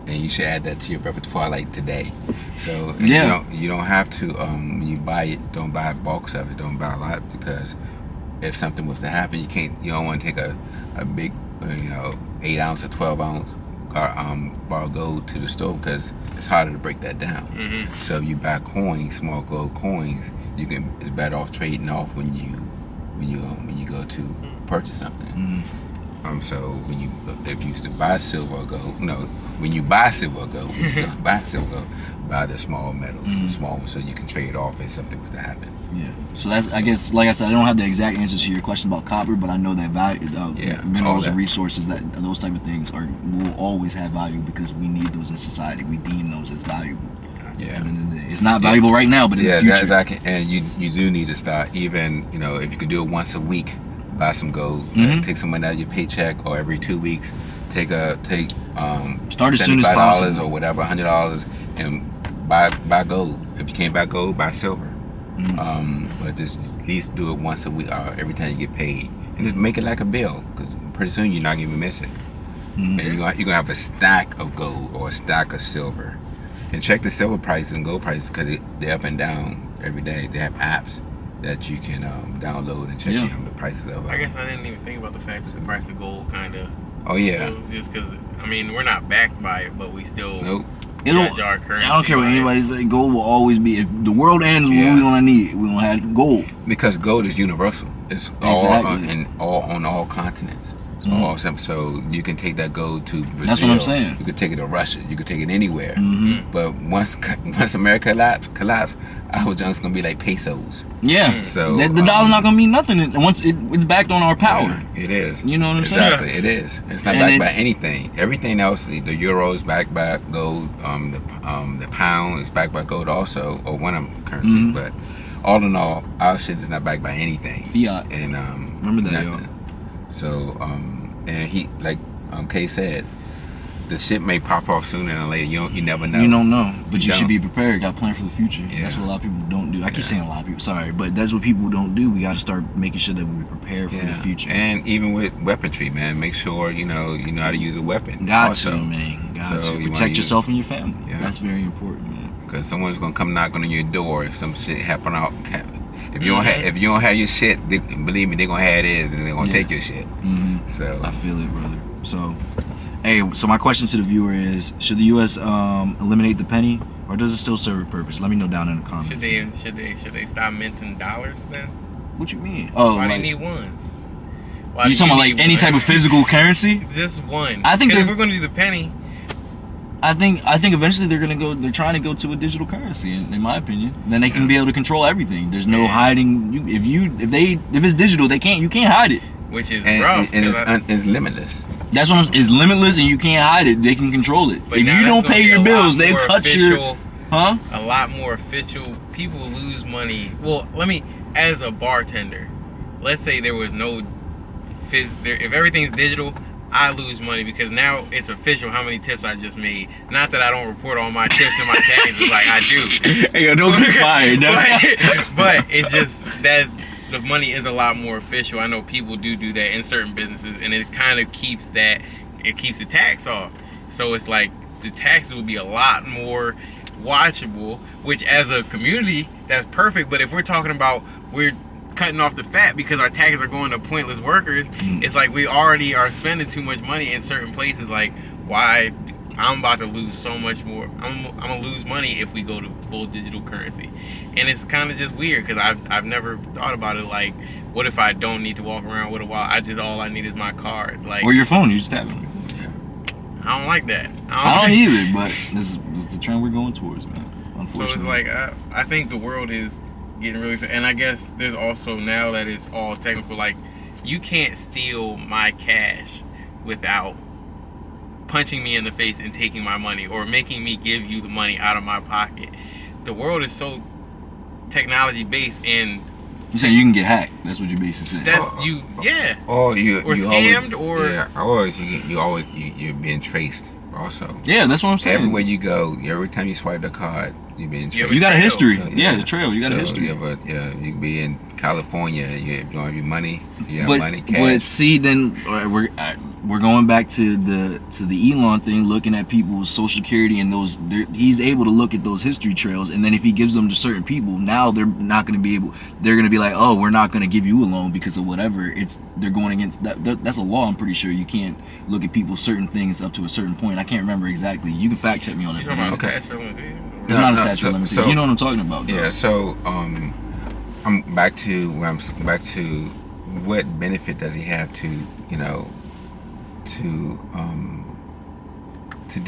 And you should add that to your repertoire like today. So you don't have to when you buy it, don't buy bulks of it, don't buy a lot, because if something was to happen, you don't want to take a big 8 ounce or 12 ounce bar of gold to the store because it's harder to break that down. So if you buy coins, small gold coins, it's better off trading off when you go to purchase something. So if you used to buy silver or gold, when you buy silver or gold, buy the small metal, the small one, so you can trade off if something was to happen. Yeah. So that's, I guess, like I said, I don't have the exact answer to your question about copper, but I know that value, minerals and resources, that those type of things will always have value because we need those in society. We deem those as valuable. Yeah. It's not valuable right now, but in the future. Exactly. And you do need to start, even if you could do it once a week. Buy some gold. Take some money out of your paycheck, or every 2 weeks, start as soon as possible, or whatever, $100, and buy gold. If you can't buy gold, buy silver. But just at least do it once a week, or every time you get paid, and just make it like a bill, because pretty soon you're not gonna miss it. And you're gonna have a stack of gold or a stack of silver, and check the silver prices and gold prices because they're up and down every day. They have apps that you can download and check the prices of. I guess I didn't even think about the fact that the price of gold kind of. Oh yeah. Just because we're not backed by it, but we still. Nope. Judge our currency. I don't care what anybody says. Gold will always be. If the world ends, what we gonna need? We gonna have gold. Because gold is universal. It's all on all continents. or something. So you can take that gold to Brazil. That's what I'm saying. You could take it to Russia. You could take it anywhere. But once America collapsed, our junk's gonna be like pesos. Yeah. So the dollar's not gonna mean nothing once it's backed on our power. It is. You know what I'm exactly. saying? It is. It's not backed by anything. Everything else, the euro is backed by gold. The pound is backed by gold also, or one of them currency. But all in all, our shit is not backed by anything. Fiat. And remember that, nothing. yo. So and he, like Kay said, the shit may pop off sooner than later. You never know. You don't know, but you don't. should be prepared. Got to plan for the future. Yeah. That's what a lot of people don't do. I keep saying a lot of people, sorry, but that's what people don't do. We got to start making sure that we prepare for the future. And even with weaponry, man, make sure you know how to use a weapon. Got also. to, man. Got So to you protect wanna yourself and your family. Yeah. That's very important, man. Because someone's gonna come knocking on your door if some shit happen out. If you don't have your shit, believe me, they're gonna have theirs and they're gonna take your shit. So I feel it, brother. So, hey, so my question to the viewer is: should the U.S. Eliminate the penny, or does it still serve a purpose? Let me know down in the comments. Should they stop minting dollars then? What you mean? Oh, why like, do you need ones? You talking about like any type of physical currency? Just one. I think if we're gonna do the penny, I think eventually they're trying to go to a digital currency, in my opinion. Then they can be able to control everything. There's no hiding. If it's digital, you can't hide it. Which is rough. And it's limitless. That's what it's limitless, and you can't hide it. They can control it. But if you don't pay your bills, they cut your. A lot more official. People lose money. Well, as a bartender, let's say there was no. If everything's digital, I lose money because now it's official how many tips I just made. Not that I don't report all my tips and my taxes like I do. Hey, yo, don't get fired. but it's just the money is a lot more official. I know people do that in certain businesses, and it kind of keeps the tax off. So it's like the taxes will be a lot more watchable, which as a community, that's perfect. But if we're talking about we're cutting off the fat because our taxes are going to pointless workers, it's like we already are spending too much money in certain places. Like, why? I'm about to lose so much more. I'm gonna lose money if we go to full digital currency, and it's kind of just weird because I've never thought about it. Like, what if I don't need to walk around with a wallet? All I need is my cards, like, or your phone. You just tap it. I don't like that. I don't either, but this is the trend we're going towards, man. Unfortunately. So it's like I think the world is getting really, and I guess there's also now that it's all technical. Like, you can't steal my cash without punching me in the face and taking my money, or making me give you the money out of my pocket. The world is so technology based, and you saying you can get hacked. That's what you're basically saying. That's Or you scammed, always, or you're being traced also. Yeah, that's what I'm saying. Everywhere you go, every time you swipe the card, you're being traced. You got a history. So, the trail. You got a history. You can be in California. You have your money. You have money, cash. But see, then we're going back to the Elon thing, looking at people's social security and those. He's able to look at those history trails, and then if he gives them to certain people, now they're not going to be able. They're going to be like, oh, we're not going to give you a loan because of whatever. They're going against that. That's a law. I'm pretty sure you can't look at people's certain things up to a certain point. I can't remember exactly. You can fact check me on it. Okay. It's not a statute of limitations. So, you know what I'm talking about, though. Yeah. So I'm back to what benefit does he have to do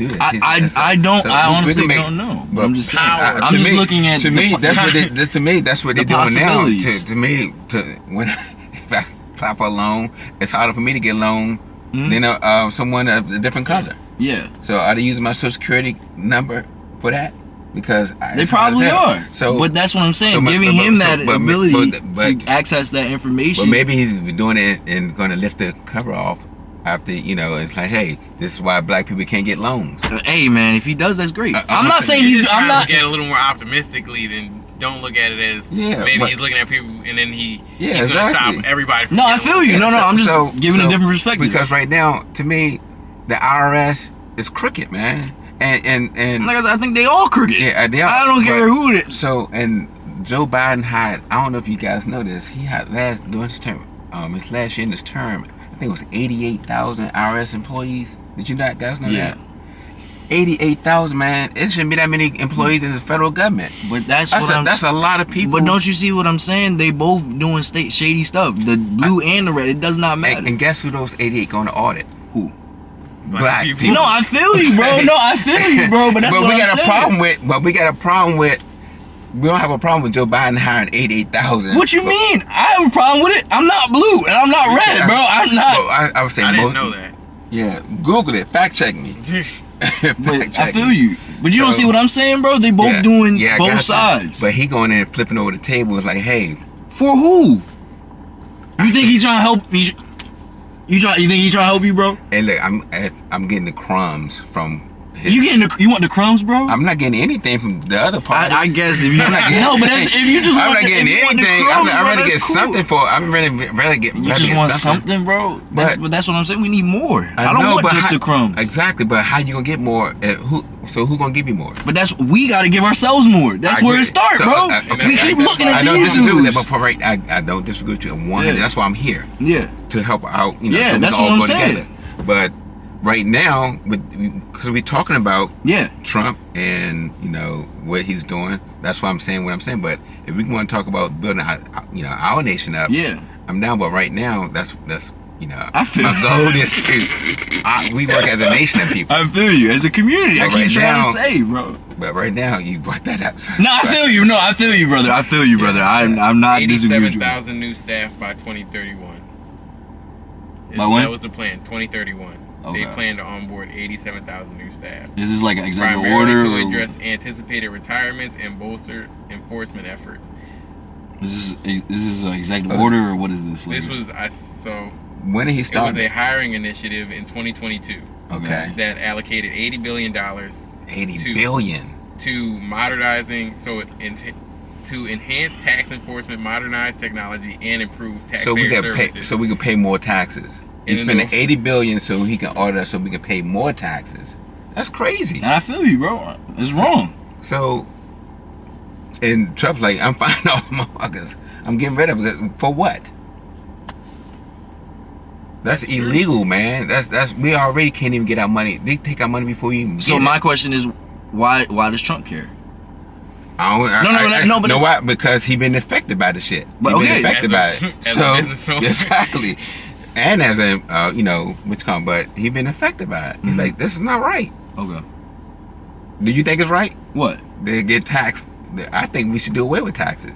this? I honestly don't know. But I'm just saying. I'm just looking at to me that's what they're doing now. To me, when if I apply for a loan, it's harder for me to get a loan than someone of a different color. Yeah. So are they using my social security number for that? Because they probably are. So, but that's what I'm saying. Giving him that ability to access that information. But maybe he's doing it and going to lift the cover off after, it's like, hey, this is why black people can't get loans. Hey, man, if he does, that's great. I'm not saying he's. I'm not. Look at it a little more optimistically than. Don't look at it as maybe he's looking at people and then he's going to stop everybody. No, I feel you. No, I'm just giving a different perspective. Because right now, to me, the IRS is crooked, man. And like I think they all crooked. Yeah, they are. I don't care who it is. So, and Joe Biden had, I don't know if you guys know this, he had during his term, his last year in his term, I think it was 88,000 IRS employees. Did you not guys know that? 88,000, man. It shouldn't be that many employees in the federal government. But that's a lot of people. But don't you see what I'm saying? They both doing state shady stuff. The blue and the red. It does not matter. And guess who those 88 going to audit? Who? Black people. No, I feel you, bro. No, I feel you, bro. But that's what I'm saying. But we got a problem with. We don't have a problem with Joe Biden hiring 88,000. What you mean? I have a problem with it. I'm not blue and I'm not red, bro. I'm not. I was saying. I didn't know that. Yeah, Google it. Fact check me. But I feel you. But you don't see what I'm saying, bro? They both doing both sides. But he going in and flipping over the table. It's like, hey, for who? You think he's trying to help? You think he's trying to help you, bro? Hey, look, I'm getting the crumbs from. You want the crumbs, bro? I'm not getting anything from the other part. I guess if you I'm not getting if you just I'm want not getting anything. I'm ready to get something for. I'm ready to get. You just want something, bro. But that's what I'm saying. We need more. I don't want just the crumbs. Exactly, but how you gonna get more? Who gonna give you more? But we gotta give ourselves more. That's where it starts, bro. We keep looking at these. I don't disagree with that, but for right, I don't disagree with you. That's why I'm here. Yeah. To help out. You know, yeah, so that's what I'm saying. But right now, because we're talking about Trump and what he's doing, that's why I'm saying what I'm saying. But if we want to talk about building our nation up, I'm down. But right now, that's I feel my goal is to we work as a nation of people. I feel you as a community. I keep trying to say, bro. But right now, you brought that up. So no, I feel you. No, I feel you, brother. I feel you, brother. I'm not disagreeing with you. 87,000 new staff by 2031. By when? That was the plan. 2031. Okay. They plan to onboard 87,000 new staff. Is this like an executive primarily order? to address anticipated retirements and bolster enforcement efforts. Is this an executive order or what is this? This was when did he start? It was a hiring initiative in 2022. Okay. That allocated $80 billion. $80 billion to modernizing to enhance tax enforcement, modernize technology, and improve taxpayer services. So we can pay more taxes. He's spending $80 billion so he can audit us so we can pay more taxes. That's crazy. And I feel you, bro. It's wrong. So, and Trump's like, I'm fining all my motherfuckers. I'm getting rid of it. For what? That's illegal, man. That's we already can't even get our money. They take our money before you even get it. My question is, why does Trump care? No, why? Because he been affected by the shit. He been affected by it. Exactly. And as a, but he been affected by it. He's like, this is not right. Okay. Do you think it's right? What? They get taxed. I think we should do away with taxes.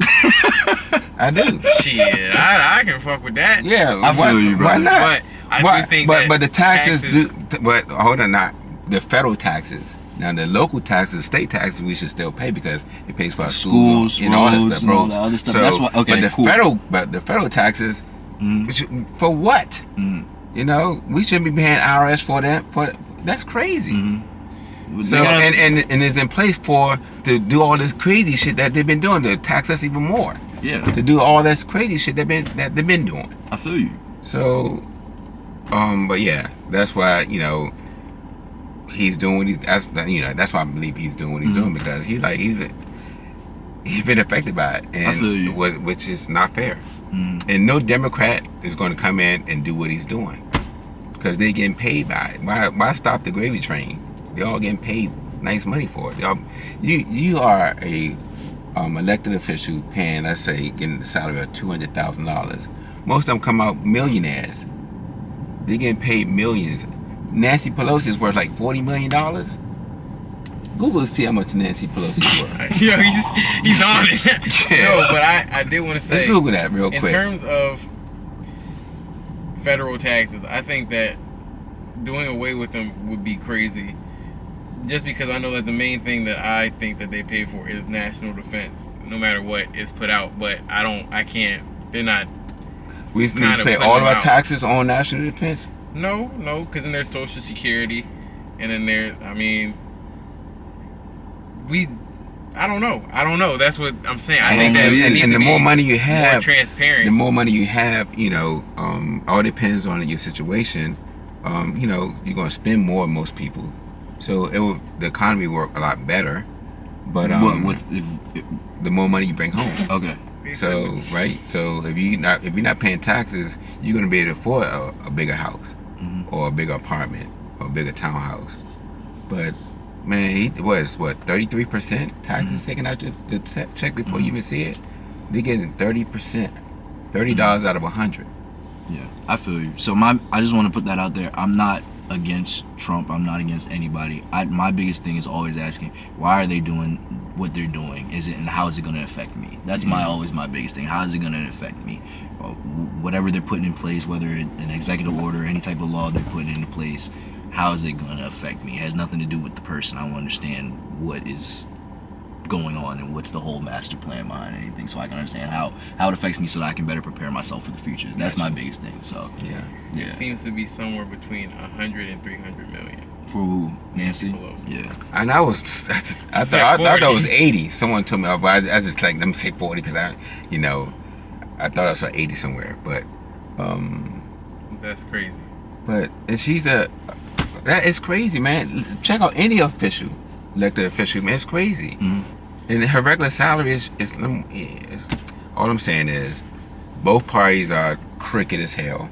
I do. Shit, I can fuck with that. Yeah, I feel you, bro. Why not? But I do think but the taxes but hold on, not the federal taxes. Now the local taxes, the state taxes, we should still pay because it pays for our schools and all that stuff, bro. And all that other stuff. That's why. Okay, but the federal taxes, for what? We shouldn't be paying IRS for that. That's crazy. So and it's in place to do all this crazy shit that they've been doing to tax us even more. Yeah. To do all this crazy shit that they've been doing. I feel you. So, but yeah, that's why he's doing what that's why I believe he's doing what he's doing because he's been affected by it and I feel you. Which is not fair. And no Democrat is going to come in and do what he's doing because they're getting paid by it. Why stop the gravy train? They're all getting paid nice money for it. You are a elected official paying, let's say, getting the salary of $200,000. Most of them come out millionaires. They're getting paid millions. Nancy Pelosi is worth like $40 million. Google to see how much Nancy Pelosi is worth. Yo, he's on it. Yeah. No, but I did want to say. Let's Google that real quick. In terms of federal taxes, I think that doing away with them would be crazy. Just because I know that the main thing that I think that they pay for is national defense, no matter what is put out. But I can't. They're not. We need to pay all of our taxes on national defense. No, because then there's Social Security, and then I don't know. That's what I'm saying. I think that it needs and to the be more money you have, more transparent. The more money you have, all depends on your situation. You're gonna spend more than most people. So the economy work a lot better, but the more money you bring home. Okay. So so if you're not paying taxes, you're gonna be able to afford a bigger house, or a bigger apartment, or a bigger townhouse. But Man, he was what 33% taxes taken out the check before you even see it. They're getting 30%, $30 out of 100. Yeah, I feel you. So I just want to put that out there. I'm not against Trump. I'm not against anybody. My biggest thing is always asking, why are they doing what they're doing? And how is it going to affect me? That's always my biggest thing. How is it going to affect me? Whatever they're putting in place, whether it's an executive order, any type of law they're putting into place, how is it going to affect me? It has nothing to do with the person. I want to understand what is going on and what's the whole master plan behind anything, so I can understand how it affects me, so that I can better prepare myself for the future. That's my biggest thing. So it seems to be somewhere between 100 and 300 million. For who? Nancy Pelosi. Yeah. And I thought it was 80. Someone told me, but I just like, let me say 40 because I thought I saw 80 somewhere, but that's crazy. But that is crazy, man. Check out any elected official, man. It's crazy. And her regular salary is all I'm saying is both parties are crooked as hell,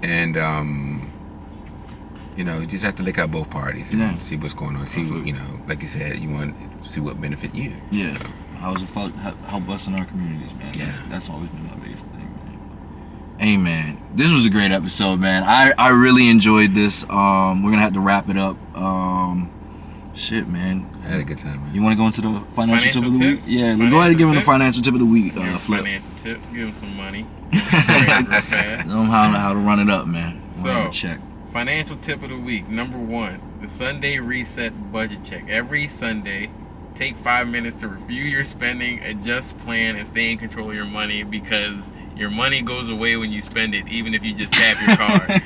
and you just have to look at both parties and see what's going on. See what, like you said, you want to see what benefit you. Yeah. How's it help us in our communities, man? Yeah. That's always been my biggest thing, man. Hey, man, this was a great episode, man. I really enjoyed this. We're gonna have to wrap it up. Shit, man. I had a good time, man. You want to go into the financial tip of the tips? week? Yeah, go ahead and give him the financial tip of the week, Flip. Financial tips. Give him some money. Real fast. Know how to run it up, man. So, check. Financial tip of the week. Number 1, the Sunday reset budget check. Every Sunday, take 5 minutes to review your spending, adjust plan, and stay in control of your money, because your money goes away when you spend it, even if you just tap your card.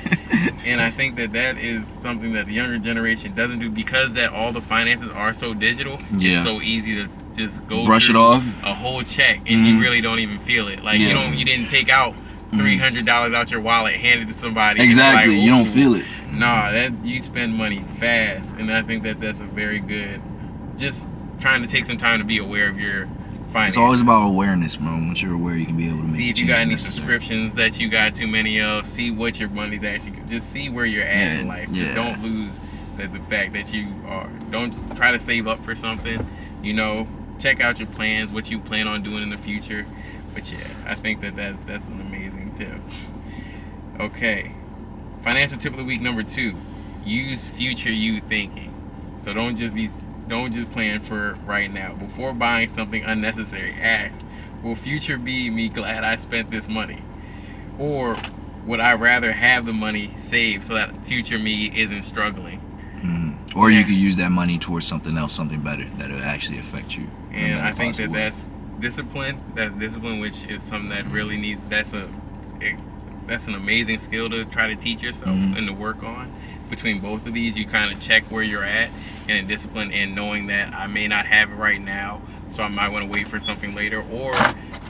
And I think that is something that the younger generation doesn't do, because that all the finances are so digital. It's so easy to just go brush it off, a whole check, and you really don't even feel it. Like you didn't take out $300 out your wallet, hand it to somebody. Exactly, like, you don't feel it. Nah, that you spend money fast, and I think that's a very good. Just trying to take some time to be aware of your finances. It's always about awareness, bro. Once you're aware, you can be able to make see if you got any subscriptions that you got too many of. See what your money's actually. Just see where you're at in life. Just don't lose the fact that you are. Don't try to save up for something. Check out your plans, what you plan on doing in the future. But yeah, I think that's an amazing tip. Okay, financial tip of the week number 2: use future you thinking. So don't just plan for right now. Before buying something unnecessary, ask, will future me glad I spent this money? Or would I rather have the money saved so that future me isn't struggling? Or you could use that money towards something else, something better that will actually affect you. And I think that's discipline. That's discipline, which is something that really needs. That's an amazing skill to try to teach yourself and to work on. Between both of these, you kind of check where you're at, and discipline, and knowing that I may not have it right now, so I might want to wait for something later. Or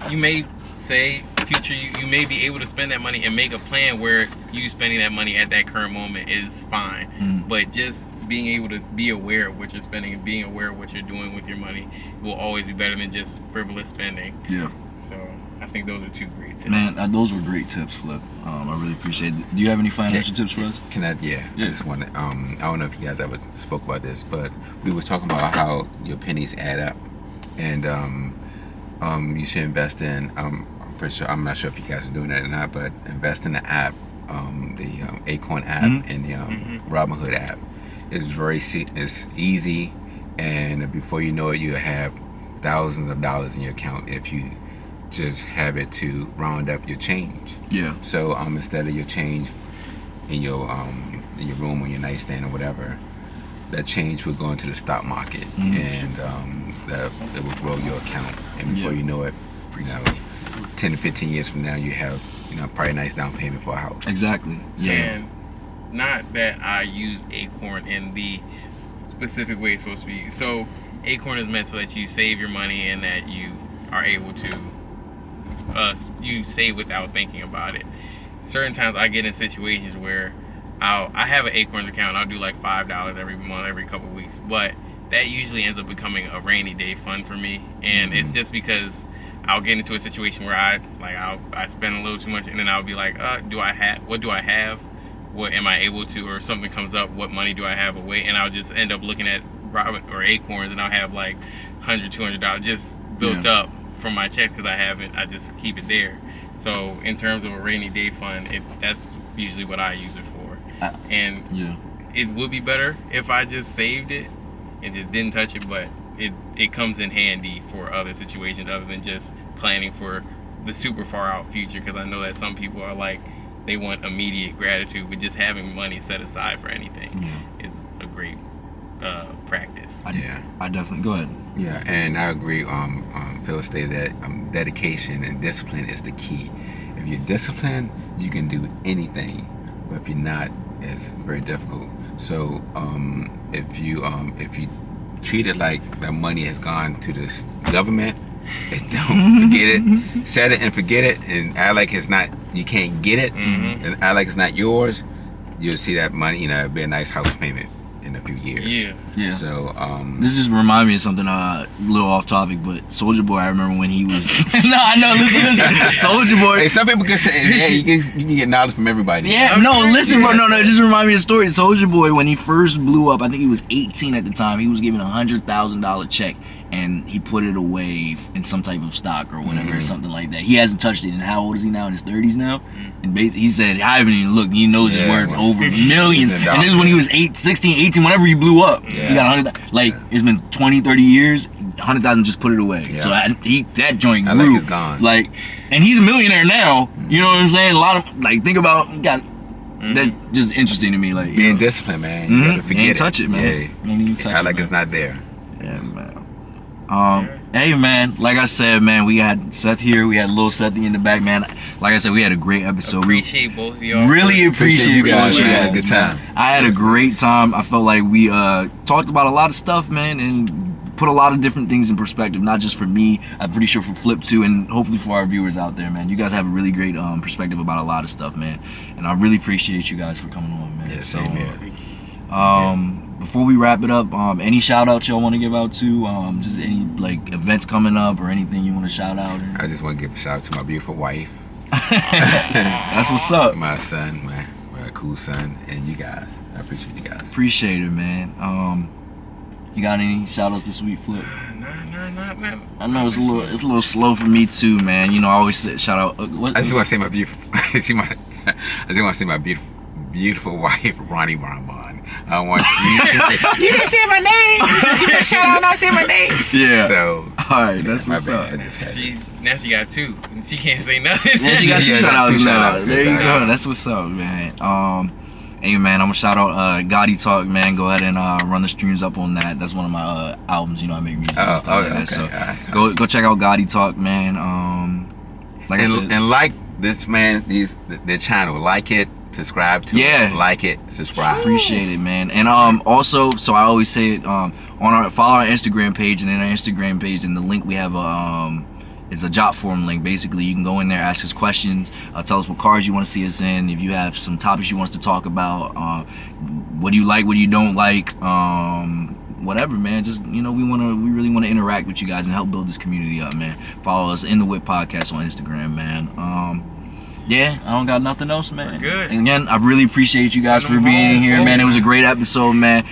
you may say future you may be able to spend that money and make a plan where you spending that money at that current moment is fine. But just being able to be aware of what you're spending and being aware of what you're doing with your money will always be better than just frivolous spending. Yeah. So I think those are 2 great tips. Man, those were great tips, Flip. I really appreciate it. Do you have any financial tips for us? I just want to, I don't know if you guys ever spoke about this, but we were talking about how your pennies add up, and you should invest in, I'm not sure if you guys are doing that or not, but invest in the app, the Acorn app and the Robinhood app. It's it's easy, and before you know it, you have thousands of dollars in your account if you just have it to round up your change. Yeah. So instead of your change in your room on your nightstand or whatever, that change will go into the stock market, and that will grow your account. And before you know it, 10 to 15 years from now, you have probably a nice down payment for a house. Exactly. Yeah. And not that I use Acorn in the specific way it's supposed to be used. So Acorn is meant so that you save your money and that you are able to you save without thinking about it. Certain times I get in situations where I have an Acorn account. I'll do like $5 every month, every couple of weeks, but that usually ends up becoming a rainy day fund for me. And it's just because I'll get into a situation where I spend a little too much, and then I'll be like, what do I have? What am I able to, or something comes up, what money do I have away? And I'll just end up looking at Robin or Acorns, and I'll have like $100, $200 just built up from my checks because I just keep it there. So in terms of a rainy day fund, that's usually what I use it for. And it would be better if I just saved it and just didn't touch it, but it comes in handy for other situations other than just planning for the super far out future, because I know that some people are like, they want immediate gratitude, but just having money set aside for anything is a great practice. I definitely, go ahead. Yeah, and I agree. Phil stated that dedication and discipline is the key. If you're disciplined, you can do anything, but if you're not, it's very difficult. So if you treat it like that money has gone to this government, and don't forget it, set it and forget it, and act like it's not, you can't get it, and act like it's not yours, you'll see that money, it'll be a nice house payment in a few years. Yeah. So this just reminds me of something a little off topic, but Soulja Boy, I remember when he was no, I know, listen, Soulja Boy. Hey, some people can say, yeah, you can get knowledge from everybody. Yeah, no, listen, bro, no, it just reminded me of a story. Soulja Boy, when he first blew up, I think he was 18 at the time, he was given $100,000 check, and he put it away in some type of stock or whatever, or something like that. He hasn't touched it. And how old is he now? In his 30s now? And basically, he said, I haven't even looked. He knows it's worth over millions. And this is when he was 16, 18, whenever he blew up. He got 100,000. Like, it's been 20, 30 years, 100,000 just put it away. So that joint grew. Like it's gone. Like, and he's a millionaire now. You know what I'm saying? A lot of, like, think about, that just interesting to me. Like, being disciplined, man. You gotta forget ain't touch it, man. Act like it's not there. Yeah, man. Hey man, like I said, man, we had Seth here, we had Lil Seth in the back, man. Like I said, we had a great episode. Appreciate both of y'all. Really appreciate you guys. We had a good time. I had a great time. I felt like we talked about a lot of stuff, man, and put a lot of different things in perspective, not just for me, I'm pretty sure for Flip too, and hopefully for our viewers out there, man. You guys have a really great perspective about a lot of stuff, man. And I really appreciate you guys for coming on, man. Yeah, same here. Before we wrap it up, any shout outs y'all want to give out to? Just any like events coming up or anything you want to shout out? I just want to give a shout out to my beautiful wife. That's what's up. My son, my cool son, and you guys. I appreciate you guys. Appreciate it, man. You got any shout outs this week, Flip? Nah. I know it's a little slow for me too, man. I always say shout out. I just want to say my beautiful. I just want to say my beautiful wife, Ronnie Bonbon. I want you. You didn't say my name. You didn't shout out, not say my name. Yeah. So, all right, that's what's up. Now she got two, and she can't say nothing. Yeah, she got two shout outs now. There you go. That's what's up, man. Hey man, I'm gonna shout out Gotti Talk, man. Go ahead and run the streams up on that. That's one of my albums. I make music and stuff like that. So go check out Gotti Talk, man. Like I said, and like this man, their channel, like it. Subscribe to it, like it, subscribe. Appreciate it, man. And also, so I always say it, follow our Instagram page, and then our Instagram page and the link we have it's a job form link. Basically, you can go in there, ask us questions, tell us what cars you want to see us in, if you have some topics you want us to talk about, what do you like, what do you don't like, whatever, man. Just we really want to interact with you guys and help build this community up, man. Follow us in the Whip Podcast on Instagram, man. Yeah, I don't got nothing else, man. We're good. And again, I really appreciate you guys for being here, man. It was a great episode, man.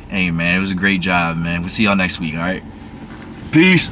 Hey, man, it was a great job, man. We'll see y'all next week, all right? Peace.